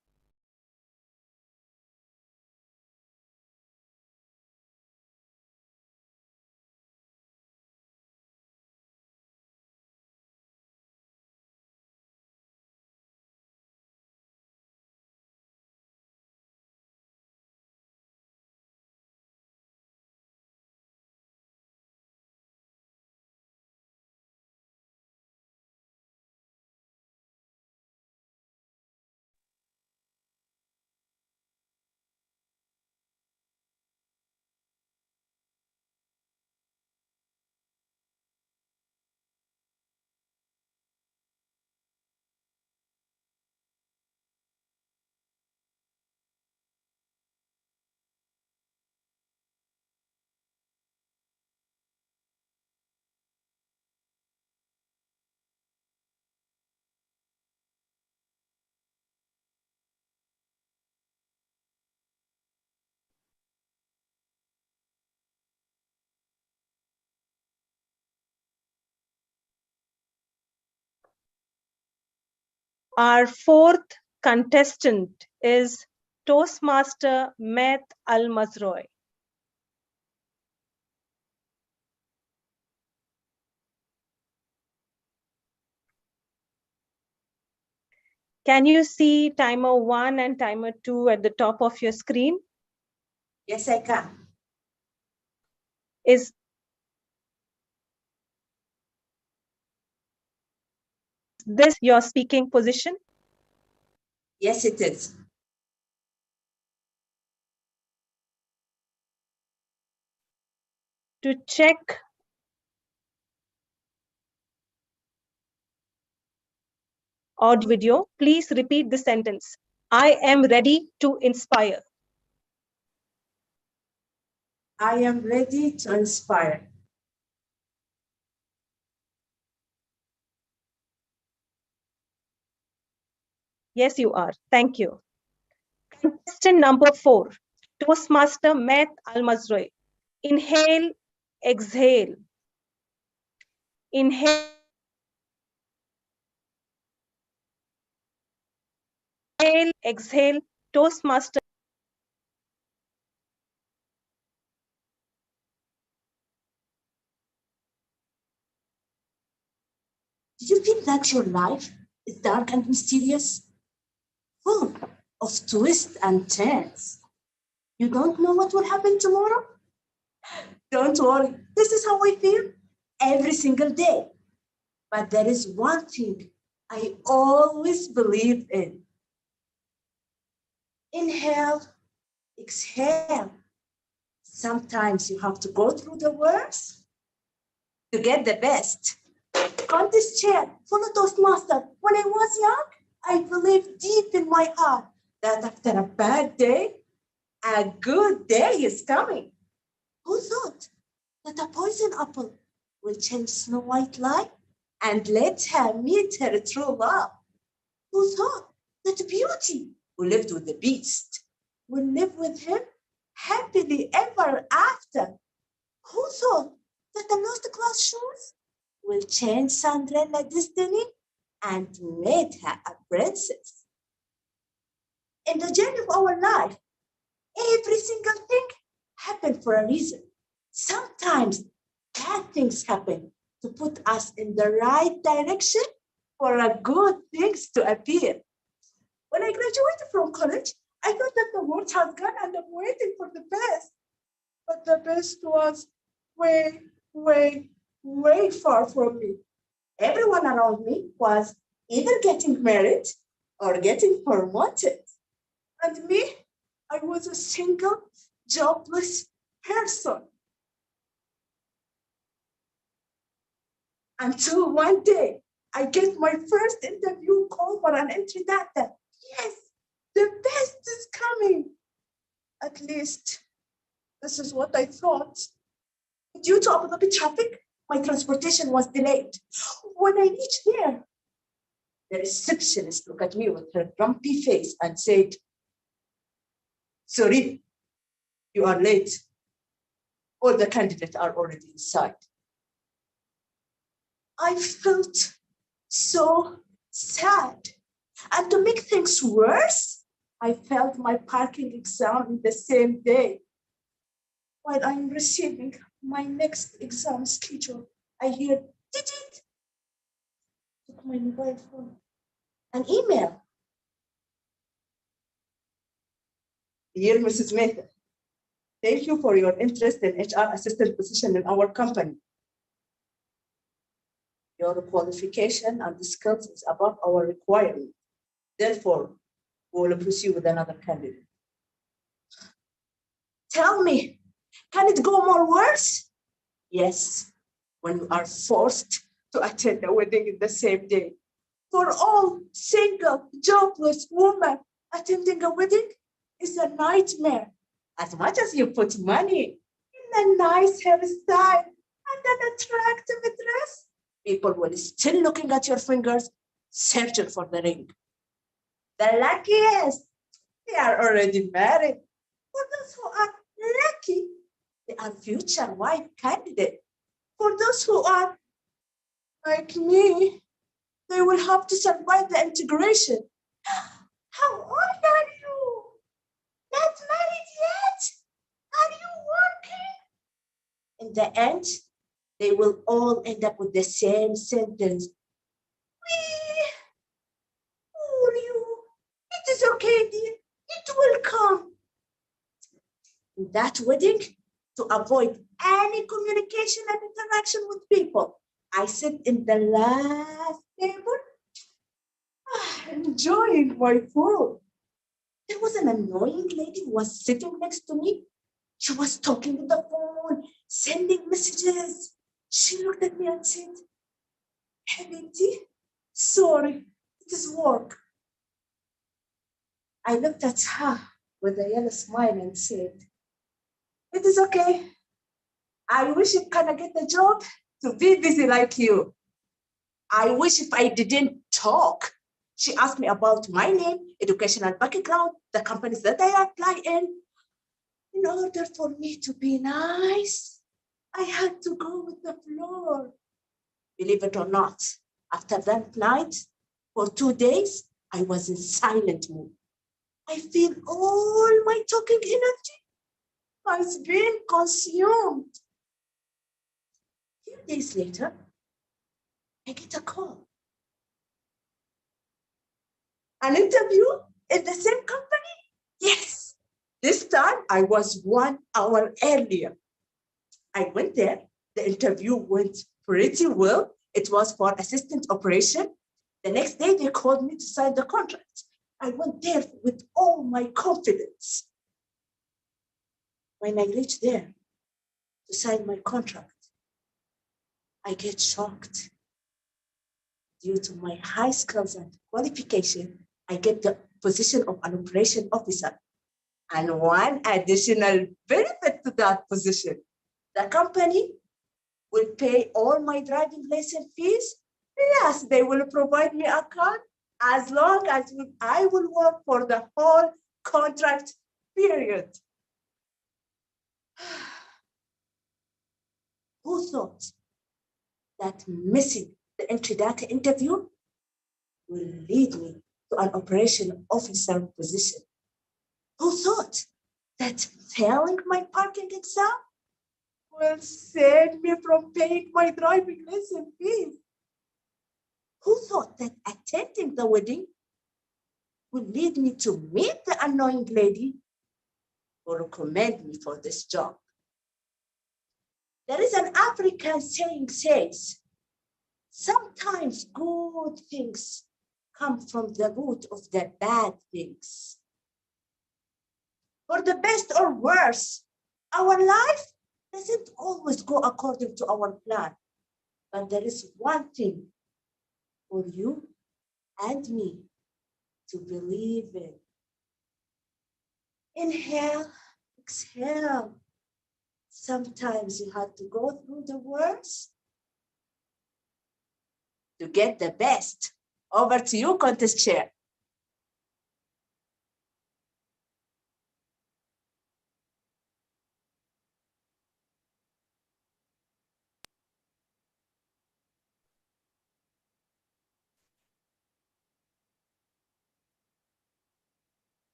Our fourth contestant is Toastmaster Met Al-Mazroy. Can you see timer 1 and timer 2 at the top of your screen? Yes, I can. Is this your speaking position? Yes, it is. To check audio video, please repeat the sentence. I am ready to inspire. I am ready to inspire. Yes, you are. Thank you. Contestant number 4, Toastmaster Met Al-Mazroy. Inhale, exhale. Inhale, exhale. Toastmaster. Do you feel that your life is dark and mysterious? Full of twists and turns. You don't know what will happen tomorrow? Don't worry. This is how I feel every single day. But there is one thing I always believe in. Inhale, exhale. Sometimes you have to go through the worst to get the best. On this chair, follow Toastmaster. When I was young, I believed deep in my heart that after a bad day, a good day is coming. Who thought that a poison apple will change Snow White life and let her meet her true love? Who thought that Beauty, who lived with the Beast, will live with him happily ever after? Who thought that the lost cloth shoes will change Cinderella's destiny and made her a princess? In the journey of our life, every single thing happened for a reason. Sometimes bad things happen to put us in the right direction for a good things to appear. When I graduated from college, I thought that the world has gone and I'm waiting for the best. But the best was way, way, way far from me. Everyone around me was either getting married or getting promoted. And me, I was a single, jobless person. Until one day, I get my first interview call for an entry data. Yes, the best is coming. At least, this is what I thought. Due to Abu Dhabi traffic, my transportation was delayed. When I reached there, the receptionist looked at me with her grumpy face and said, "Sorry, you are late. All the candidates are already inside." I felt so sad. And to make things worse, I failed my parking exam in the same day. While I'm receiving my next exam schedule, I hear, "Did took my mobile phone, an email. Dear Mrs. Mehta, thank you for your interest in HR assistant position in our company. Your qualification and skills is above our requirement. Therefore, we will proceed with another candidate." Tell me, can it go more worse? Yes, when you are forced to attend a wedding in the same day. For all single, jobless women, attending a wedding is a nightmare. As much as you put money in a nice hairstyle and an attractive dress, people will still looking at your fingers, searching for the ring. The luckiest, they are already married. For those who are lucky, they are future wife candidate. For those who are like me, They will have to survive the integration. How old are you? Not married yet? Are you working? In the end, they will all end up with the same sentence. Who are you? It is okay, dear. It will come. In that wedding, to avoid any communication and interaction with people, I sit in the last table, enjoying my food. There was an annoying lady who was sitting next to me. She was talking on the phone, sending messages. She looked at me and said, Habibti, sorry, it is work. I looked at her with a yellow smile and said, it is okay. I wish you can get a job to be busy like you. I wish if I didn't talk. She asked me about my name, educational background, the companies that I apply in. In order for me to be nice, I had to go with the flow. Believe it or not, after that night, for 2 days, I was in silent mood. I feel all my talking energy has been consumed. A few days later, I get a call. An interview in the same company? Yes. This time I was 1 hour earlier. I went there. The interview went pretty well. It was for assistant operation. The next day they called me to sign the contract. I went there with all my confidence. When I reached there to sign my contract, I get shocked. Due to my high skills and qualification, I get the position of an operation officer. And one additional benefit to that position, the company will pay all my driving lesson fees. Yes, they will provide me a car as long as I will work for the whole contract period. Who thought that missing the entry data interview will lead me to an operation officer position? Who thought that failing my parking exam will save me from paying my driving lesson fees? Who thought that attending the wedding would lead me to meet the annoying lady who recommended me for this job? There is an African saying says, sometimes good things come from the root of the bad things. For the best or worse, our life doesn't always go according to our plan. But there is one thing for you and me to believe in. Inhale, exhale. Sometimes you have to go through the worst to get the best. Over to you, contest chair.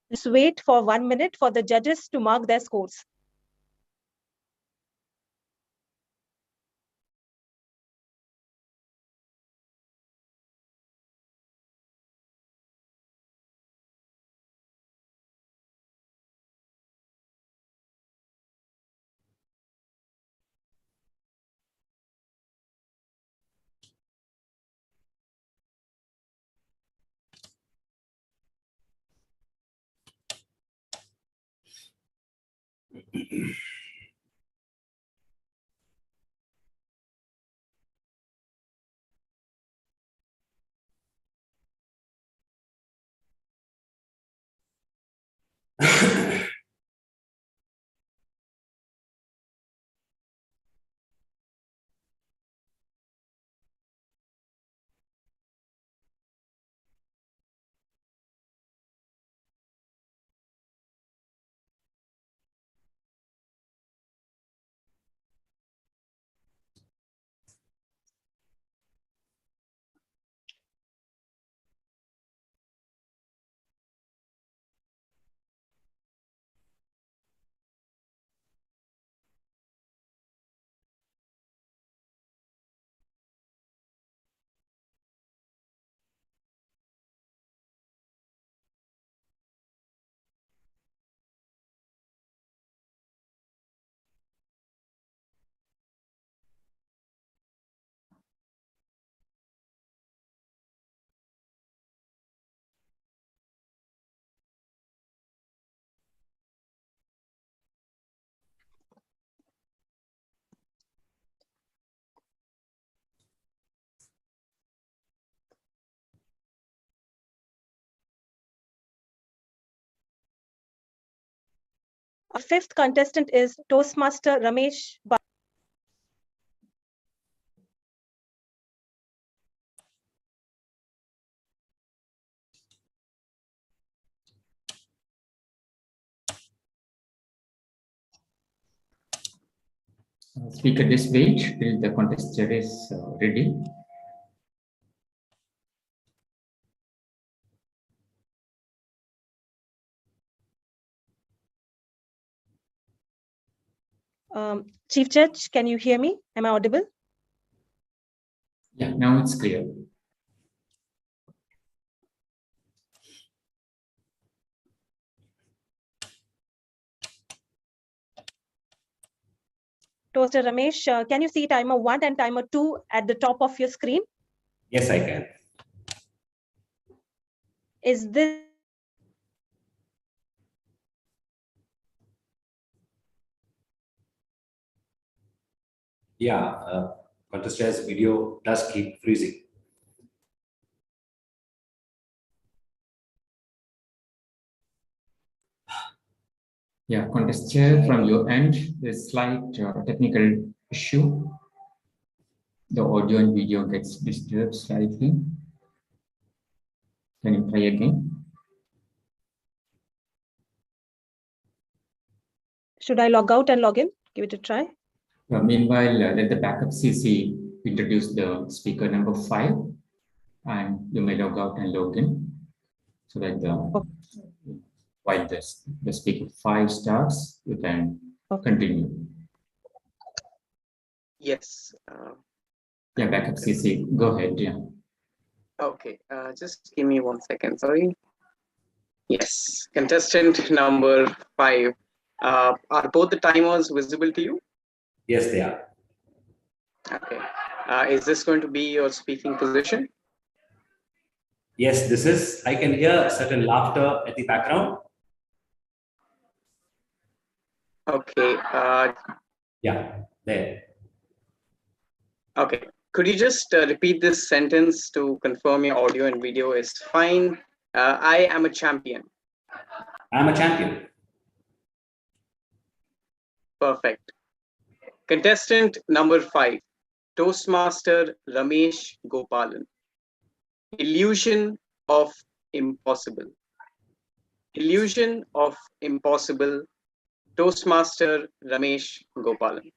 Let's wait for 1 minute for the judges to mark their scores. Our fifth contestant is Toastmaster Ramesh. Speaker, just wait till the contestant is ready. Chief Judge, can you hear me? Am I audible? Yeah, now it's clear. Toaster Ramesh, can you see timer 1 and timer 2 at the top of your screen? Yes, I can. Is this Yeah, contestant's video does keep freezing. Yeah, contestant, from your end, there's slight technical issue. The audio and video gets disturbed slightly. Can you try again? Should I log out and log in? Give it a try. Meanwhile, let the backup CC introduce the speaker number 5, and you may log out and log in so that while the speaker 5 starts, you can continue. Yes. Yeah, backup CC, go ahead. Yeah. Okay, just give me 1 second. Sorry. Yes, contestant number 5. Are both the timers visible to you? Yes, they are. Okay. Is this going to be your speaking position? Yes, this is. I can hear certain laughter at the background. Okay. Yeah, there. Okay. Could you just repeat this sentence to confirm your audio and video is fine? I am a champion. I'm a champion. Perfect. Contestant number 5, Toastmaster Ramesh Gopalan. Illusion of impossible. Illusion of impossible. Toastmaster Ramesh Gopalan.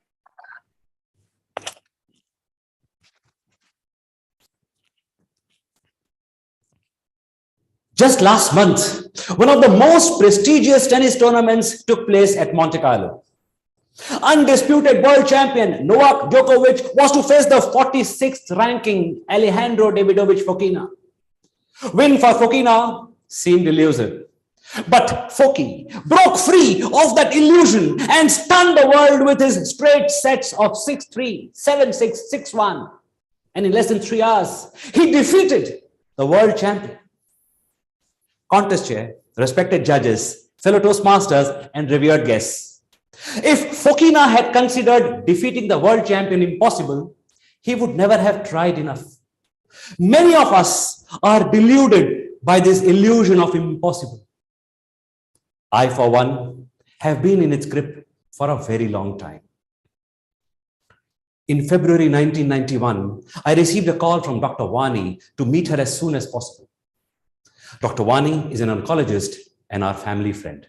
Just last month, one of the most prestigious tennis tournaments took place at Monte Carlo. Undisputed world champion Novak Djokovic was to face the 46th ranking Alejandro Davidovich Fokina. Win for Fokina seemed elusive. But Foki broke free of that illusion and stunned the world with his straight sets of 6-3, 7-6, 6-1. And in less than 3 hours, he defeated the world champion. Contest chair, respected judges, fellow Toastmasters, and revered guests. If Fokina had considered defeating the world champion impossible, he would never have tried enough. Many of us are deluded by this illusion of impossible. I, for one, have been in its grip for a very long time. In February 1991, I received a call from Dr. Wani to meet her as soon as possible. Dr. Wani is an oncologist and our family friend.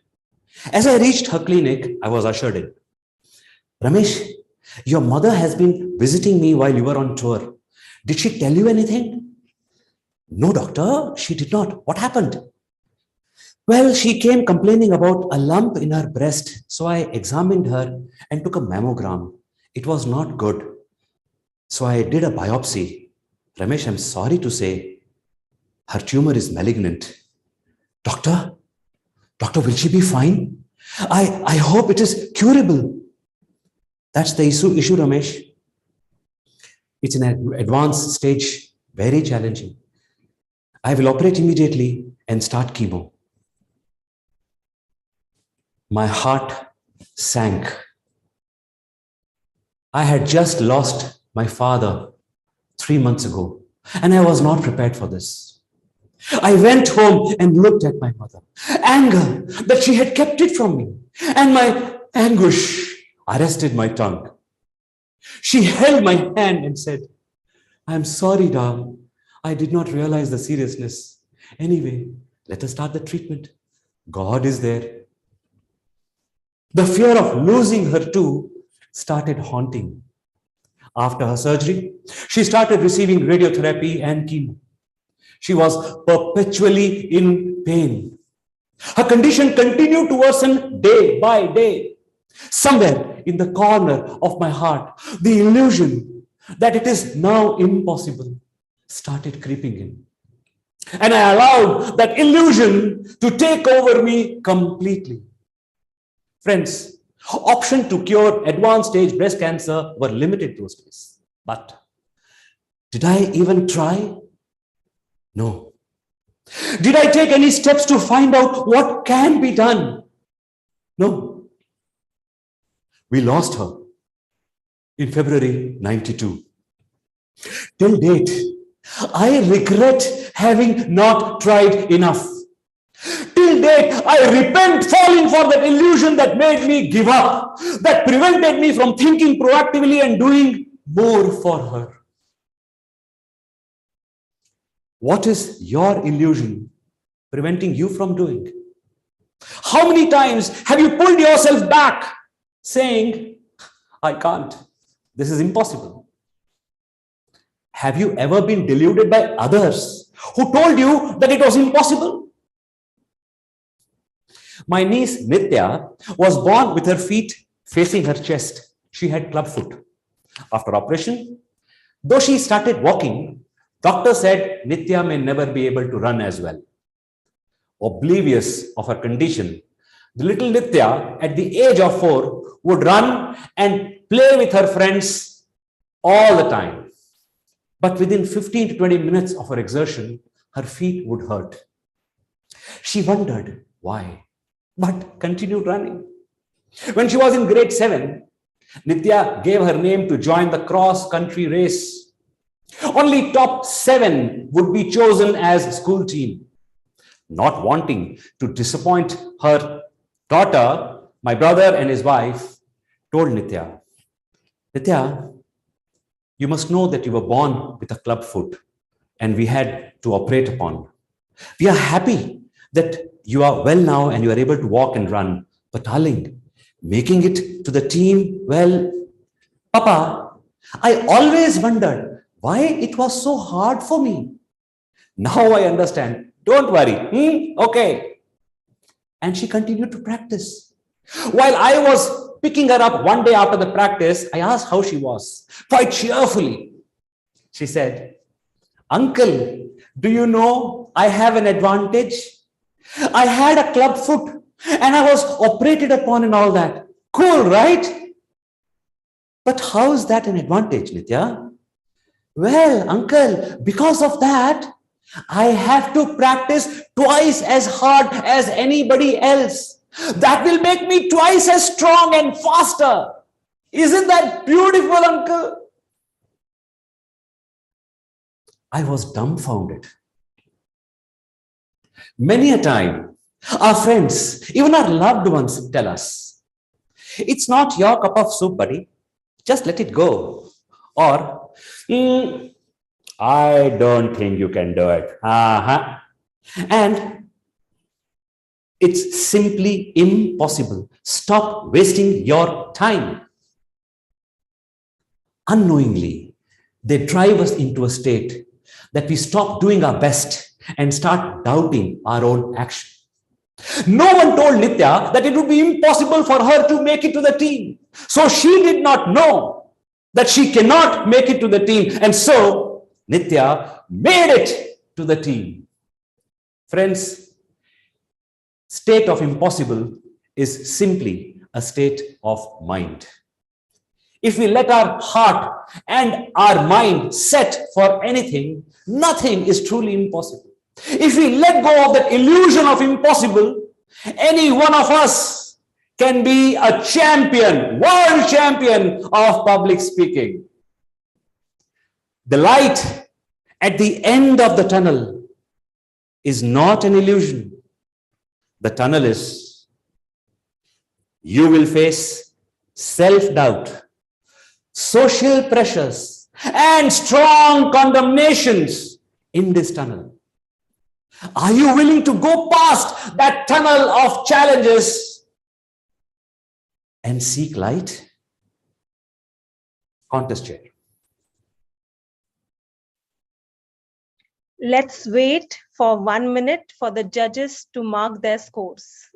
As I reached her clinic, I was ushered in. Ramesh, your mother has been visiting me while you were on tour. Did she tell you anything? No, doctor, she did not. What happened? Well, she came complaining about a lump in her breast. So I examined her and took a mammogram. It was not good. So I did a biopsy. Ramesh, I'm sorry to say, her tumor is malignant. Doctor, will she be fine? I hope it is curable. That's the issue, Ramesh. It's in an advanced stage, very challenging. I will operate immediately and start chemo. My heart sank. I had just lost my father 3 months ago, and I was not prepared for this. I went home and looked at my mother. Anger that she had kept it from me, and my anguish arrested my tongue. She held my hand and said, "I'm sorry, Dam. I did not realize the seriousness. Anyway, let us start the treatment. God is there." The fear of losing her too started haunting. After her surgery, she started receiving radiotherapy and chemo. She was perpetually in pain. Her condition continued to worsen day by day. Somewhere in the corner of my heart, the illusion that it is now impossible started creeping in. And I allowed that illusion to take over me completely. Friends, options to cure advanced stage breast cancer were limited those days. But did I even try? No. Did I take any steps to find out what can be done? No. We lost her in February 92. Till date, I regret having not tried enough. Till date, I repent falling for that illusion that made me give up, that prevented me from thinking proactively and doing more for her. What is your illusion preventing you from doing? How many times have you pulled yourself back saying, "I can't, this is impossible"? Have you ever been deluded by others who told you that it was impossible? My niece Nitya was born with her feet facing her chest. She had clubfoot. After operation, though she started walking, doctor said Nitya may never be able to run as well. Oblivious of her condition, the little Nitya at the age of 4 would run and play with her friends all the time. But within 15 to 20 minutes of her exertion, her feet would hurt. She wondered why, but continued running. When she was in grade 7, Nitya gave her name to join the cross-country race. Only top 7 would be chosen as school team. Not wanting to disappoint her daughter, my brother and his wife told Nitya, "Nitya, you must know that you were born with a club foot and we had to operate upon. We are happy that you are well now and you are able to walk and run. But darling, making it to the team, well, Papa, I always wondered why it was so hard for me. Now I understand. Don't worry. Okay." And she continued to practice. While I was picking her up one day after the practice, I asked how she was. Quite cheerfully, she said, "Uncle, do you know I have an advantage? I had a club foot and I was operated upon and all that. Cool, right?" "But how is that an advantage, Nitya?" "Well, uncle, because of that, I have to practice twice as hard as anybody else. That will make me twice as strong and faster. Isn't that beautiful, uncle?" I was dumbfounded. Many a time, our friends, even our loved ones, tell us, "It's not your cup of soup, buddy. Just let it go." Or, "I don't think you can do it." And it's simply impossible. Stop wasting your time. Unknowingly, they drive us into a state that we stop doing our best and start doubting our own action. No one told Nitya that it would be impossible for her to make it to the team. So she did not know that she cannot make it to the team. And so Nitya made it to the team. Friends, state of impossible is simply a state of mind. If we let our heart and our mind set for anything, nothing is truly impossible. If we let go of that illusion of impossible, any one of us can be a champion, world champion of public speaking. The light at the end of the tunnel is not an illusion. The tunnel is. You will face self-doubt, social pressures, and strong condemnations in this tunnel. Are you willing to go past that tunnel of challenges and seek light? Contest chair. Let's wait for 1 minute for the judges to mark their scores.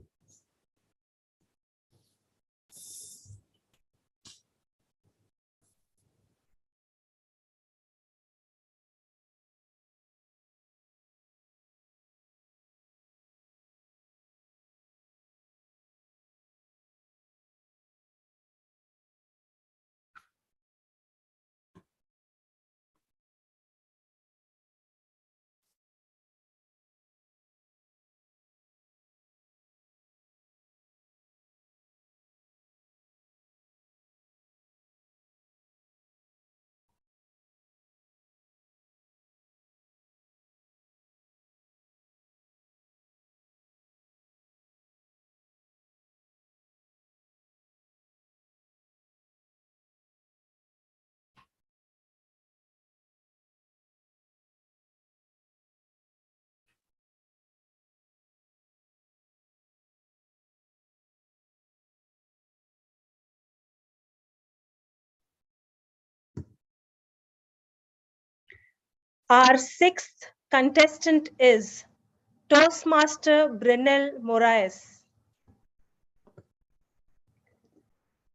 Our sixth contestant is Toastmaster Brynel Moraes.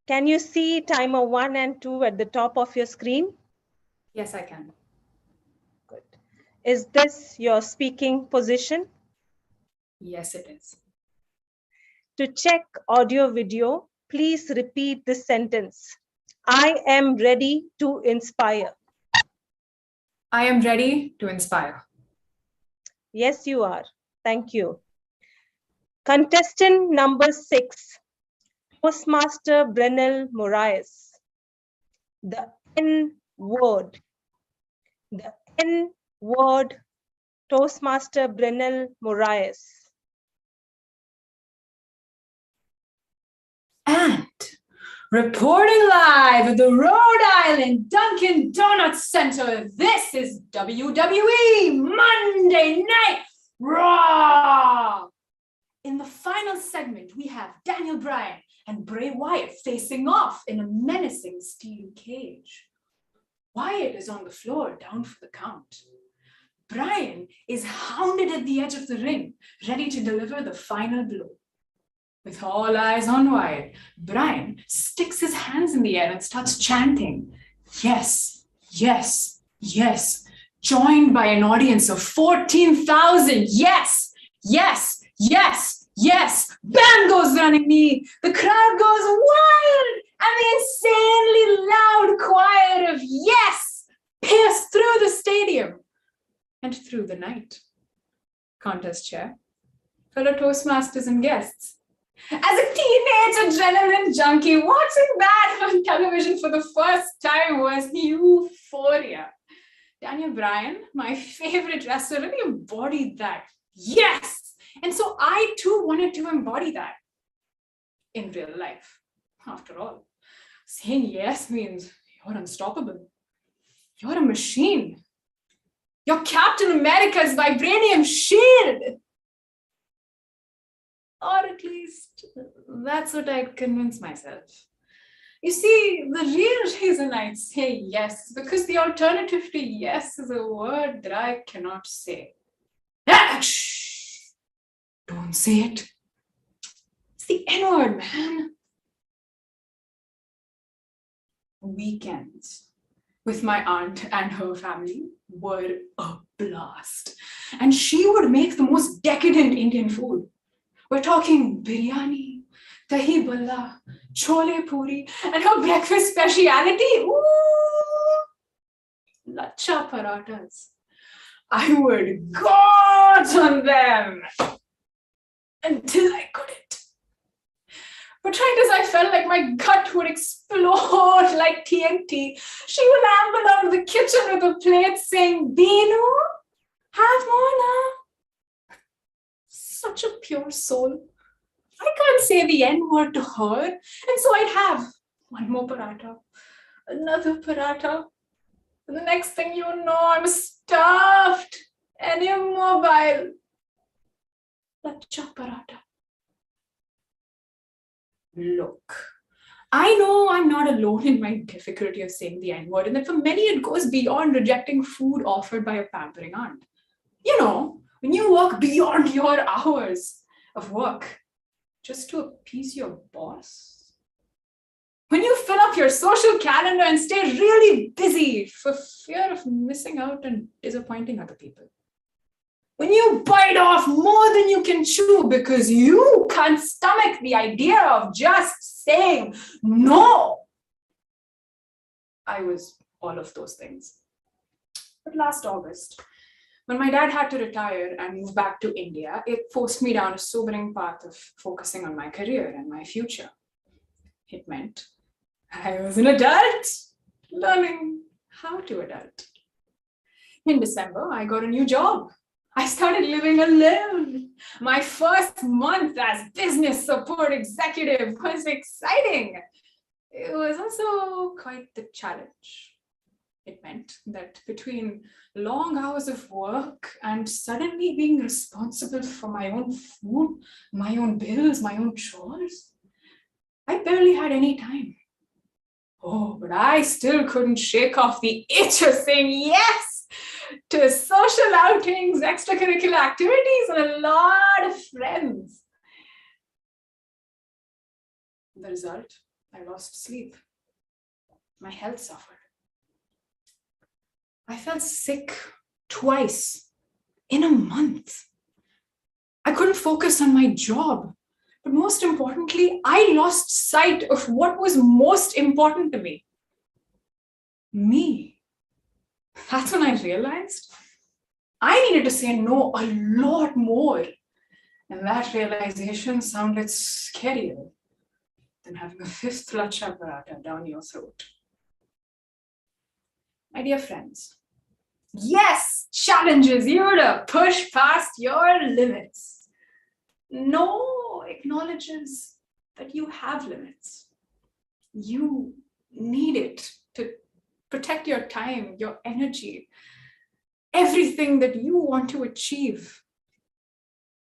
Can you see timer 1 and 2 at the top of your screen? Yes, I can. Good. Is this your speaking position? Yes, it is. To check audio video, please repeat this sentence. I am ready to inspire. I am ready to inspire. Yes, you are. Thank you. Contestant number 6, Toastmaster Brynel Moraes. The N word. The N word, Toastmaster Brynel Moraes. And reporting live at the Rhode Island Dunkin' Donuts Center, this is WWE Monday Night Raw. In the final segment, we have Daniel Bryan and Bray Wyatt facing off in a menacing steel cage. Wyatt is on the floor, down for the count. Bryan is hounded at the edge of the ring, ready to deliver the final blow. With all eyes on Wyatt, Bryan sticks his hands in the air and starts chanting, "Yes, yes, yes," joined by an audience of 14,000. Yes, yes, yes, yes. Bam goes the running knee. The crowd goes wild, and the insanely loud choir of yes pierced through the stadium and through the night. Contest chair, fellow Toastmasters and guests. As a teenage adrenaline junkie, watching that on television for the first time was euphoria. Daniel Bryan, my favorite wrestler, really embodied that. Yes! And so I too wanted to embody that in real life. After all, saying yes means you're unstoppable. You're a machine. You're Captain America's vibranium shield. Or at least that's what I'd convince myself. You see, the real reason I'd say yes is because the alternative to yes is a word that I cannot say. Shh! Don't say it. It's the N-word, man. Weekends with my aunt and her family were a blast. And she would make the most decadent Indian food. We're talking biryani, dahi balla, chole puri, and her breakfast speciality, lacha parathas. I would gorge on them until I couldn't. But right as I felt like my gut would explode like TNT, she would amble out of the kitchen with a plate saying, "Beenu, have more now." such a pure soul. I can't say the N-word to her. And so I'd have one more paratha, another paratha. And the next thing you know, I'm stuffed and immobile. Lacha paratha. Look, I know I'm not alone in my difficulty of saying the N-word, and that for many it goes beyond rejecting food offered by a pampering aunt. You know, when you work beyond your hours of work just to appease your boss. When you fill up your social calendar and stay really busy for fear of missing out and disappointing other people. When you bite off more than you can chew because you can't stomach the idea of just saying no. I was all of those things. But last August, when my dad had to retire and move back to India, it forced me down a sobering path of focusing on my career and my future. It meant I was an adult, learning how to adult. In December, I got a new job. I started living alone. My first month as business support executive was exciting. It was also quite the challenge. It meant that between long hours of work and suddenly being responsible for my own food, my own bills, my own chores, I barely had any time. Oh, but I still couldn't shake off the itch of saying yes to social outings, extracurricular activities, and a lot of friends. The result, I lost sleep. My health suffered. I felt sick twice in a month. I couldn't focus on my job. But most importantly, I lost sight of what was most important to me. Me. That's when I realized I needed to say no a lot more. And that realization sounded scarier than having a fifth lacha paratha down your throat. My dear friends, yes, challenges you to push past your limits. No acknowledges that you have limits. You need it to protect your time, your energy, everything that you want to achieve.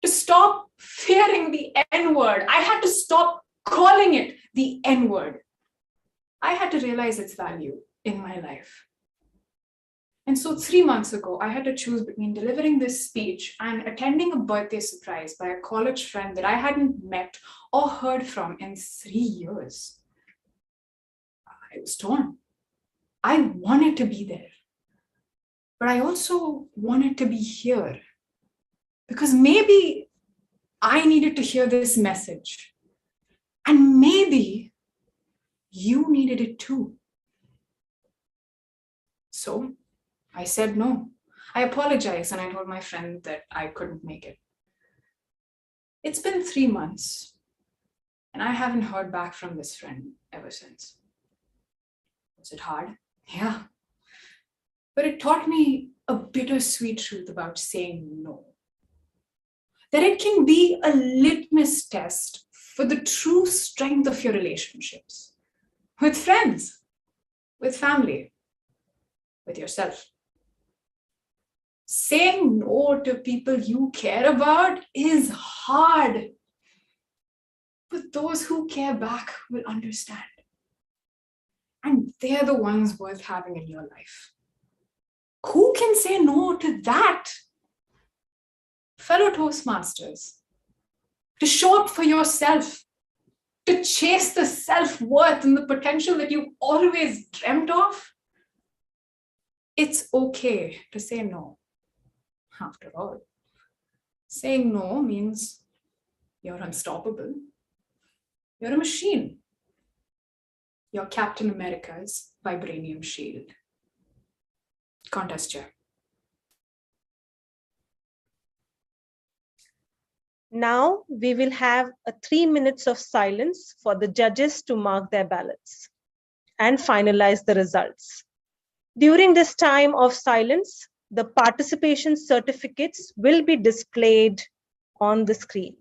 To stop fearing the N-word, I had to stop calling it the N-word. I had to realize its value in my life. And so 3 months ago, I had to choose between delivering this speech and attending a birthday surprise by a college friend that I hadn't met or heard from in 3 years. I was torn. I wanted to be there, but I also wanted to be here because maybe I needed to hear this message, and maybe you needed it too. So I said no. I apologized and I told my friend that I couldn't make it. It's been 3 months and I haven't heard back from this friend ever since. Was it hard? Yeah. But it taught me a bittersweet truth about saying no. That it can be a litmus test for the true strength of your relationships. With friends, with family, with yourself. Saying no to people you care about is hard. But those who care back will understand. And they're the ones worth having in your life. Who can say no to that? Fellow Toastmasters, to show up for yourself, to chase the self-worth and the potential that you always dreamt of. It's okay to say no. After all, saying no means you're unstoppable. You're a machine. You're Captain America's vibranium shield. Contest chair. Now we will have a 3 minutes of silence for the judges to mark their ballots and finalize the results. During this time of silence, the participation certificates will be displayed on the screen.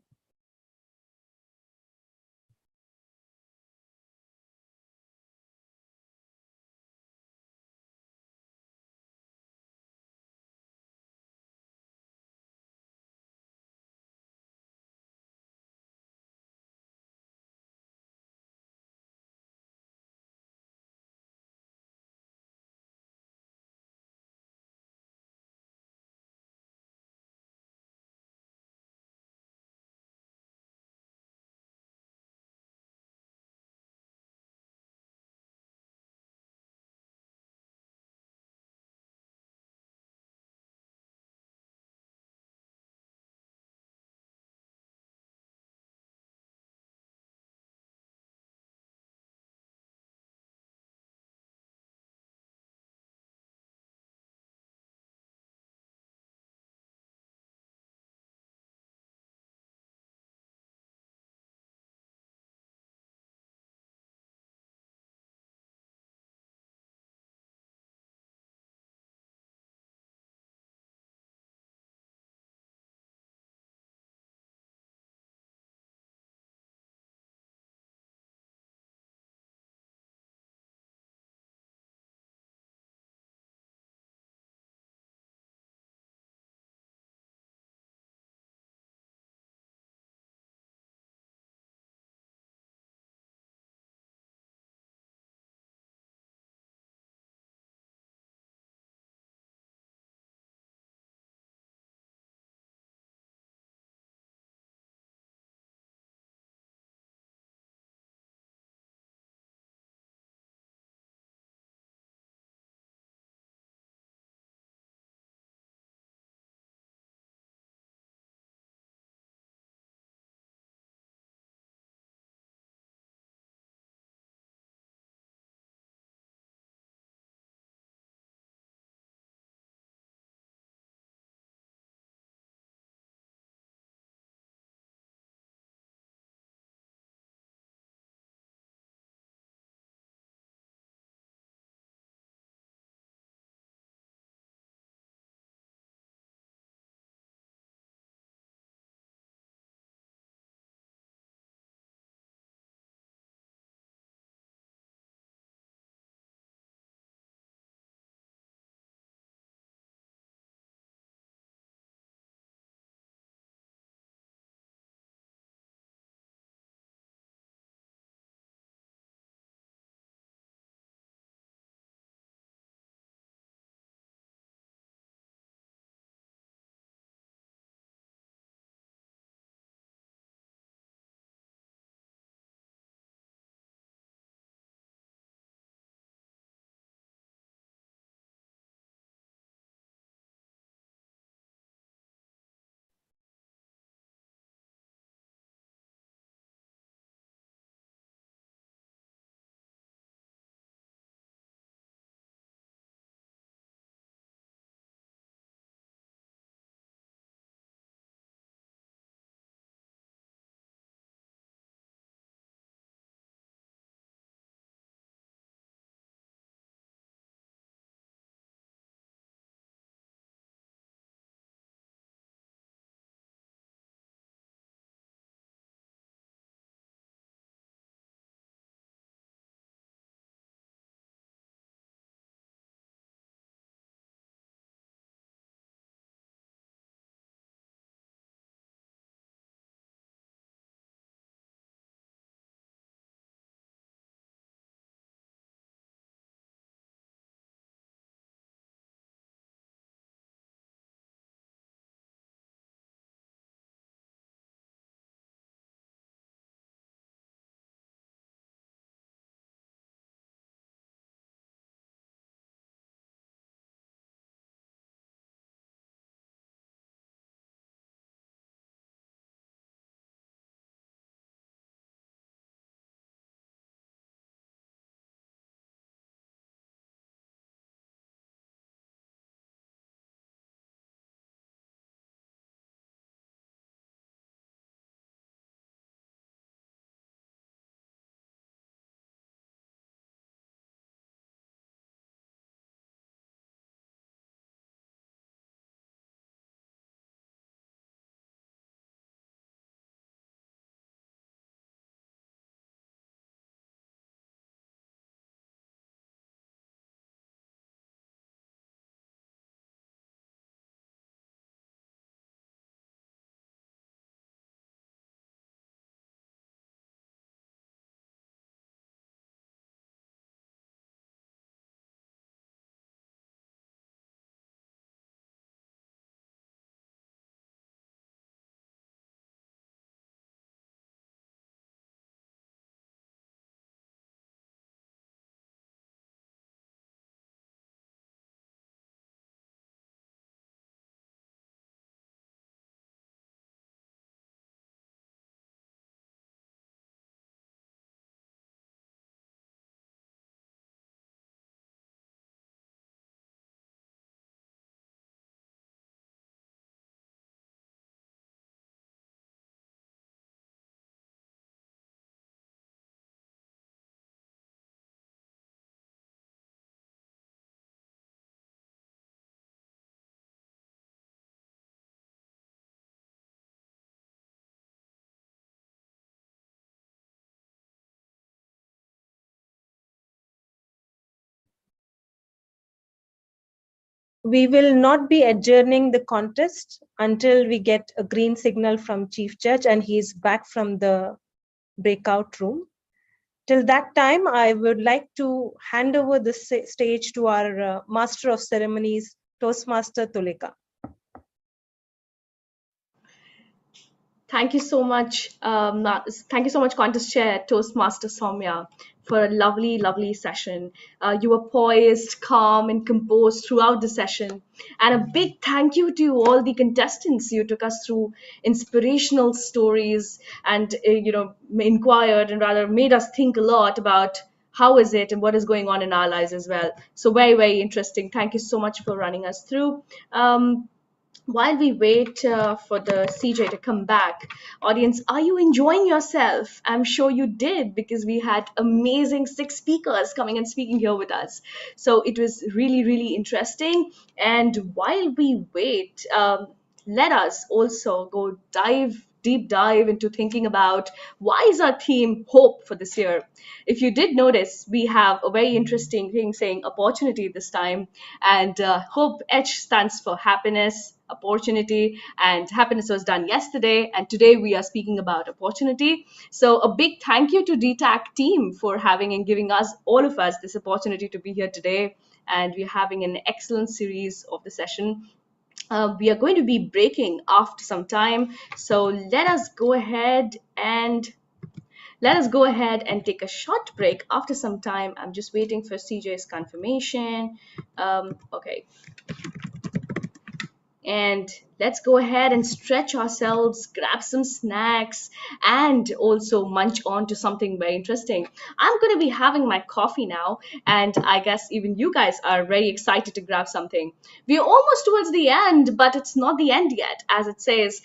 we will not be adjourning the contest until we get a green signal from Chief Judge and he's back from the breakout room. Till that time, I would like to hand over the stage to our Master of Ceremonies, Toastmaster Tulika. Thank you so much. Thank you so much, Contest Chair, Toastmaster Soumya, for a lovely, lovely session. You were poised, calm, and composed throughout the session. And a big thank you to all the contestants. You took us through inspirational stories and, inquired and rather made us think a lot about how is it and what is going on in our lives as well. So very, very interesting. Thank you so much for running us through. While we wait for the CJ to come back, audience, are you enjoying yourself? I'm sure you did, because we had amazing 6 speakers coming and speaking here with us. So it was really, really interesting. And while we wait, let us also go deep dive into thinking about why is our theme hope for this year. If you did notice, we have a very interesting thing saying opportunity this time, and hope H stands for happiness, opportunity, and happiness was done yesterday, and today we are speaking about opportunity. So a big thank you to DTAC team for having and giving us, all of us, this opportunity to be here today, and we're having an excellent series of the session. We are going to be breaking after some time, so let us go ahead and take a short break after some time. I'm just waiting for CJ's confirmation. Okay. And let's go ahead and stretch ourselves, grab some snacks, and also munch on to something very interesting. I'm going to be having my coffee now, and I guess even you guys are very excited to grab something. We're almost towards the end, but it's not the end yet. As it says,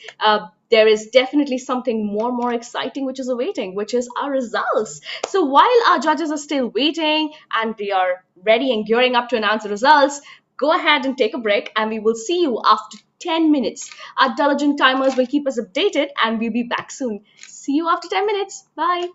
there is definitely something more exciting which is awaiting, which is our results. So while our judges are still waiting and they are ready and gearing up to announce the results, go ahead and take a break, and we will see you after 10 minutes. Our diligent timers will keep us updated, and we'll be back soon. See you after 10 minutes. Bye.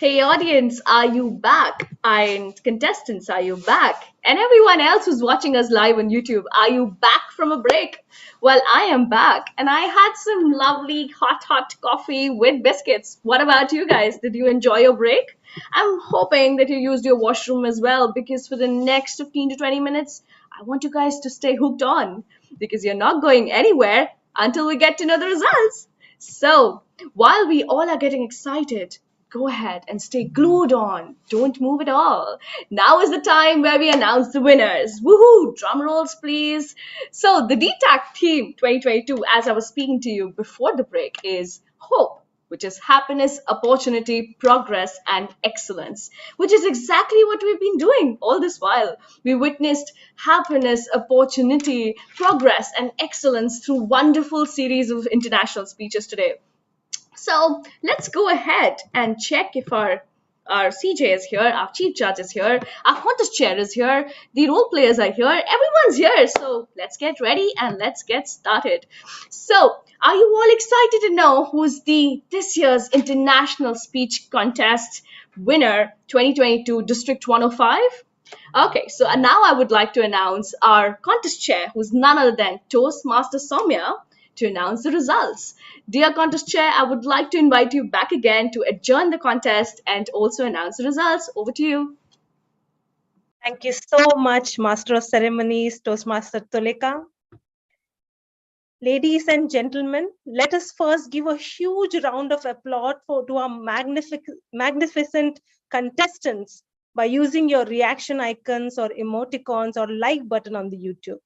Hey audience, are you back? And contestants, are you back? And everyone else who's watching us live on YouTube, are you back from a break? Well, I am back and I had some lovely hot coffee with biscuits. What about you guys? Did you enjoy your break? I'm hoping that you used your washroom as well, because for the next 15 to 20 minutes, I want you guys to stay hooked on, because you're not going anywhere until we get to know the results. So, while we all are getting excited, go ahead and stay glued on. Don't move at all. Now is the time where we announce the winners. Woohoo! Drum rolls, please. So, the DTAC theme 2022, as I was speaking to you before the break, is hope, which is happiness, opportunity, progress, and excellence, which is exactly what we've been doing all this while. We witnessed happiness, opportunity, progress, and excellence through wonderful series of international speeches today. So let's go ahead and check if our CJ is here, our chief judge is here, our contest chair is here, the role players are here, everyone's here. So let's get ready and let's get started. So are you all excited to know who's this year's International Speech Contest winner 2022 District 105? Okay, so now I would like to announce our contest chair, who's none other than Toastmaster Soumya, to announce the results. Dear contest chair, I would like to invite you back again to adjourn the contest and also announce the results. Over to you. Thank you so much, Master of Ceremonies, Toastmaster Tulika. Ladies and gentlemen, let us first give a huge round of applause to our magnificent contestants by using your reaction icons or emoticons or like button on the YouTube.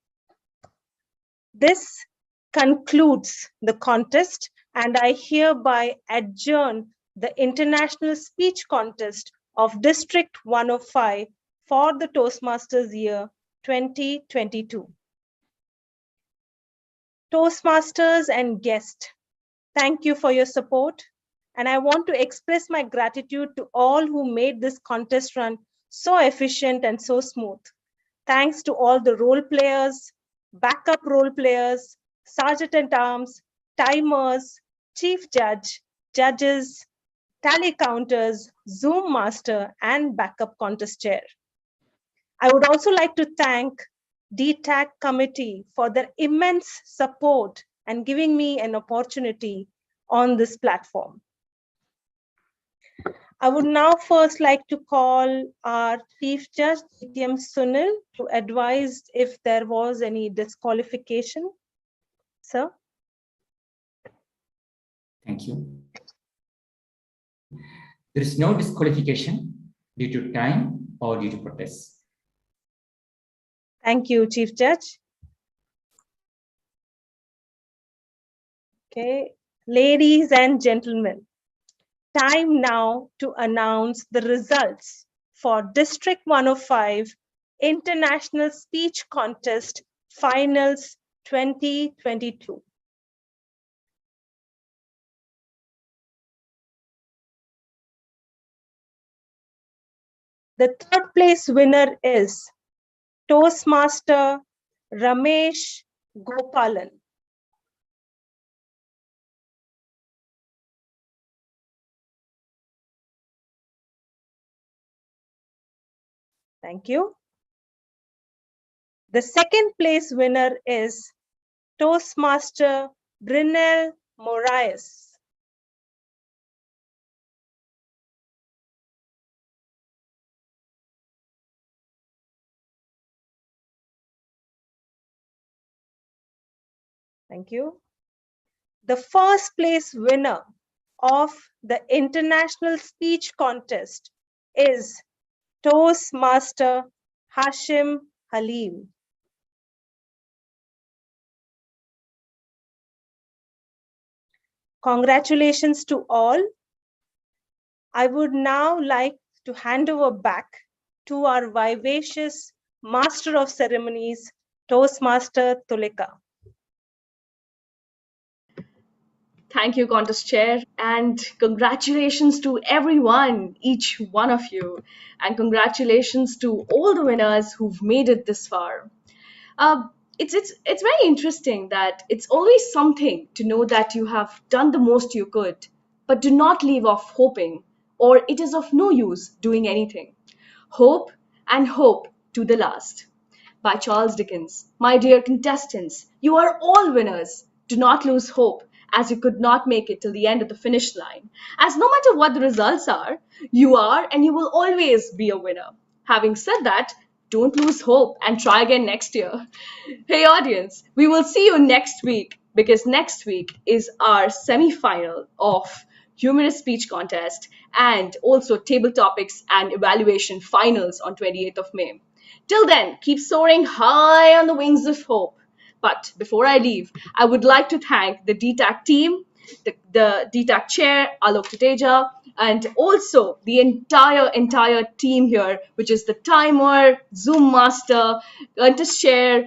This concludes the contest, and I hereby adjourn the International Speech Contest of District 105 for the Toastmasters year 2022. Toastmasters and guests, thank you for your support, and I want to express my gratitude to all who made this contest run so efficient and so smooth. Thanks to all the role players, backup role players, sergeant-at-arms, timers, chief judge, judges, tally counters, Zoom master, and backup contest chair. I would also like to thank DTAC committee for their immense support and giving me an opportunity on this platform. I would now first like to call our Chief Judge, TTM Sunil, to advise if there was any disqualification. Sir? Thank you. There is no disqualification due to time or due to protest. Thank you, Chief Judge. Okay, ladies and gentlemen, time now to announce the results for District 105 International Speech Contest Finals 2022. The third place winner is Toastmaster Ramesh Gopalan. Thank you. The second place winner is Toastmaster Brynel Moraes. Thank you. The first place winner of the International Speech Contest is Toastmaster Hashim Halim. Congratulations to all. I would now like to hand over back to our vivacious Master of Ceremonies, Toastmaster Tulika. Thank you, contest chair, and congratulations to everyone, each one of you, and congratulations to all the winners who've made it this far. It's very interesting that it's always something to know that you have done the most you could, but do not leave off hoping or it is of no use doing anything. Hope and hope to the last. By Charles Dickens. My dear contestants, you are all winners. Do not lose hope, as you could not make it till the end of the finish line. As no matter what the results are, you are and you will always be a winner. Having said that, don't lose hope and try again next year. Hey audience, we will see you next week, because next week is our semi-final of humorous speech contest and also table topics and evaluation finals on 28th of May. Till then, keep soaring high on the wings of hope. But before I leave, I would like to thank the DTAC team, the DTAC chair, Alok Tuteja, and also the entire team here, which is the timer, Zoom master, contest chair,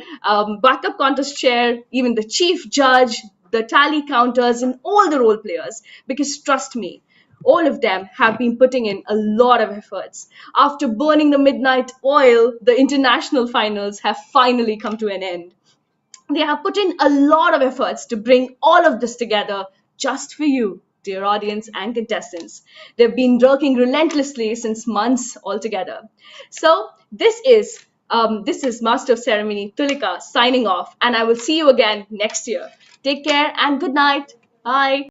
backup contest chair, even the chief judge, the tally counters, and all the role players. Because trust me, all of them have been putting in a lot of efforts. After burning the midnight oil, the international finals have finally come to an end. They have put in a lot of efforts to bring all of this together just for you, dear audience and contestants. They've been working relentlessly since months altogether. So this is Master of Ceremony Tulika signing off, and I will see you again next year. Take care and good night. Bye.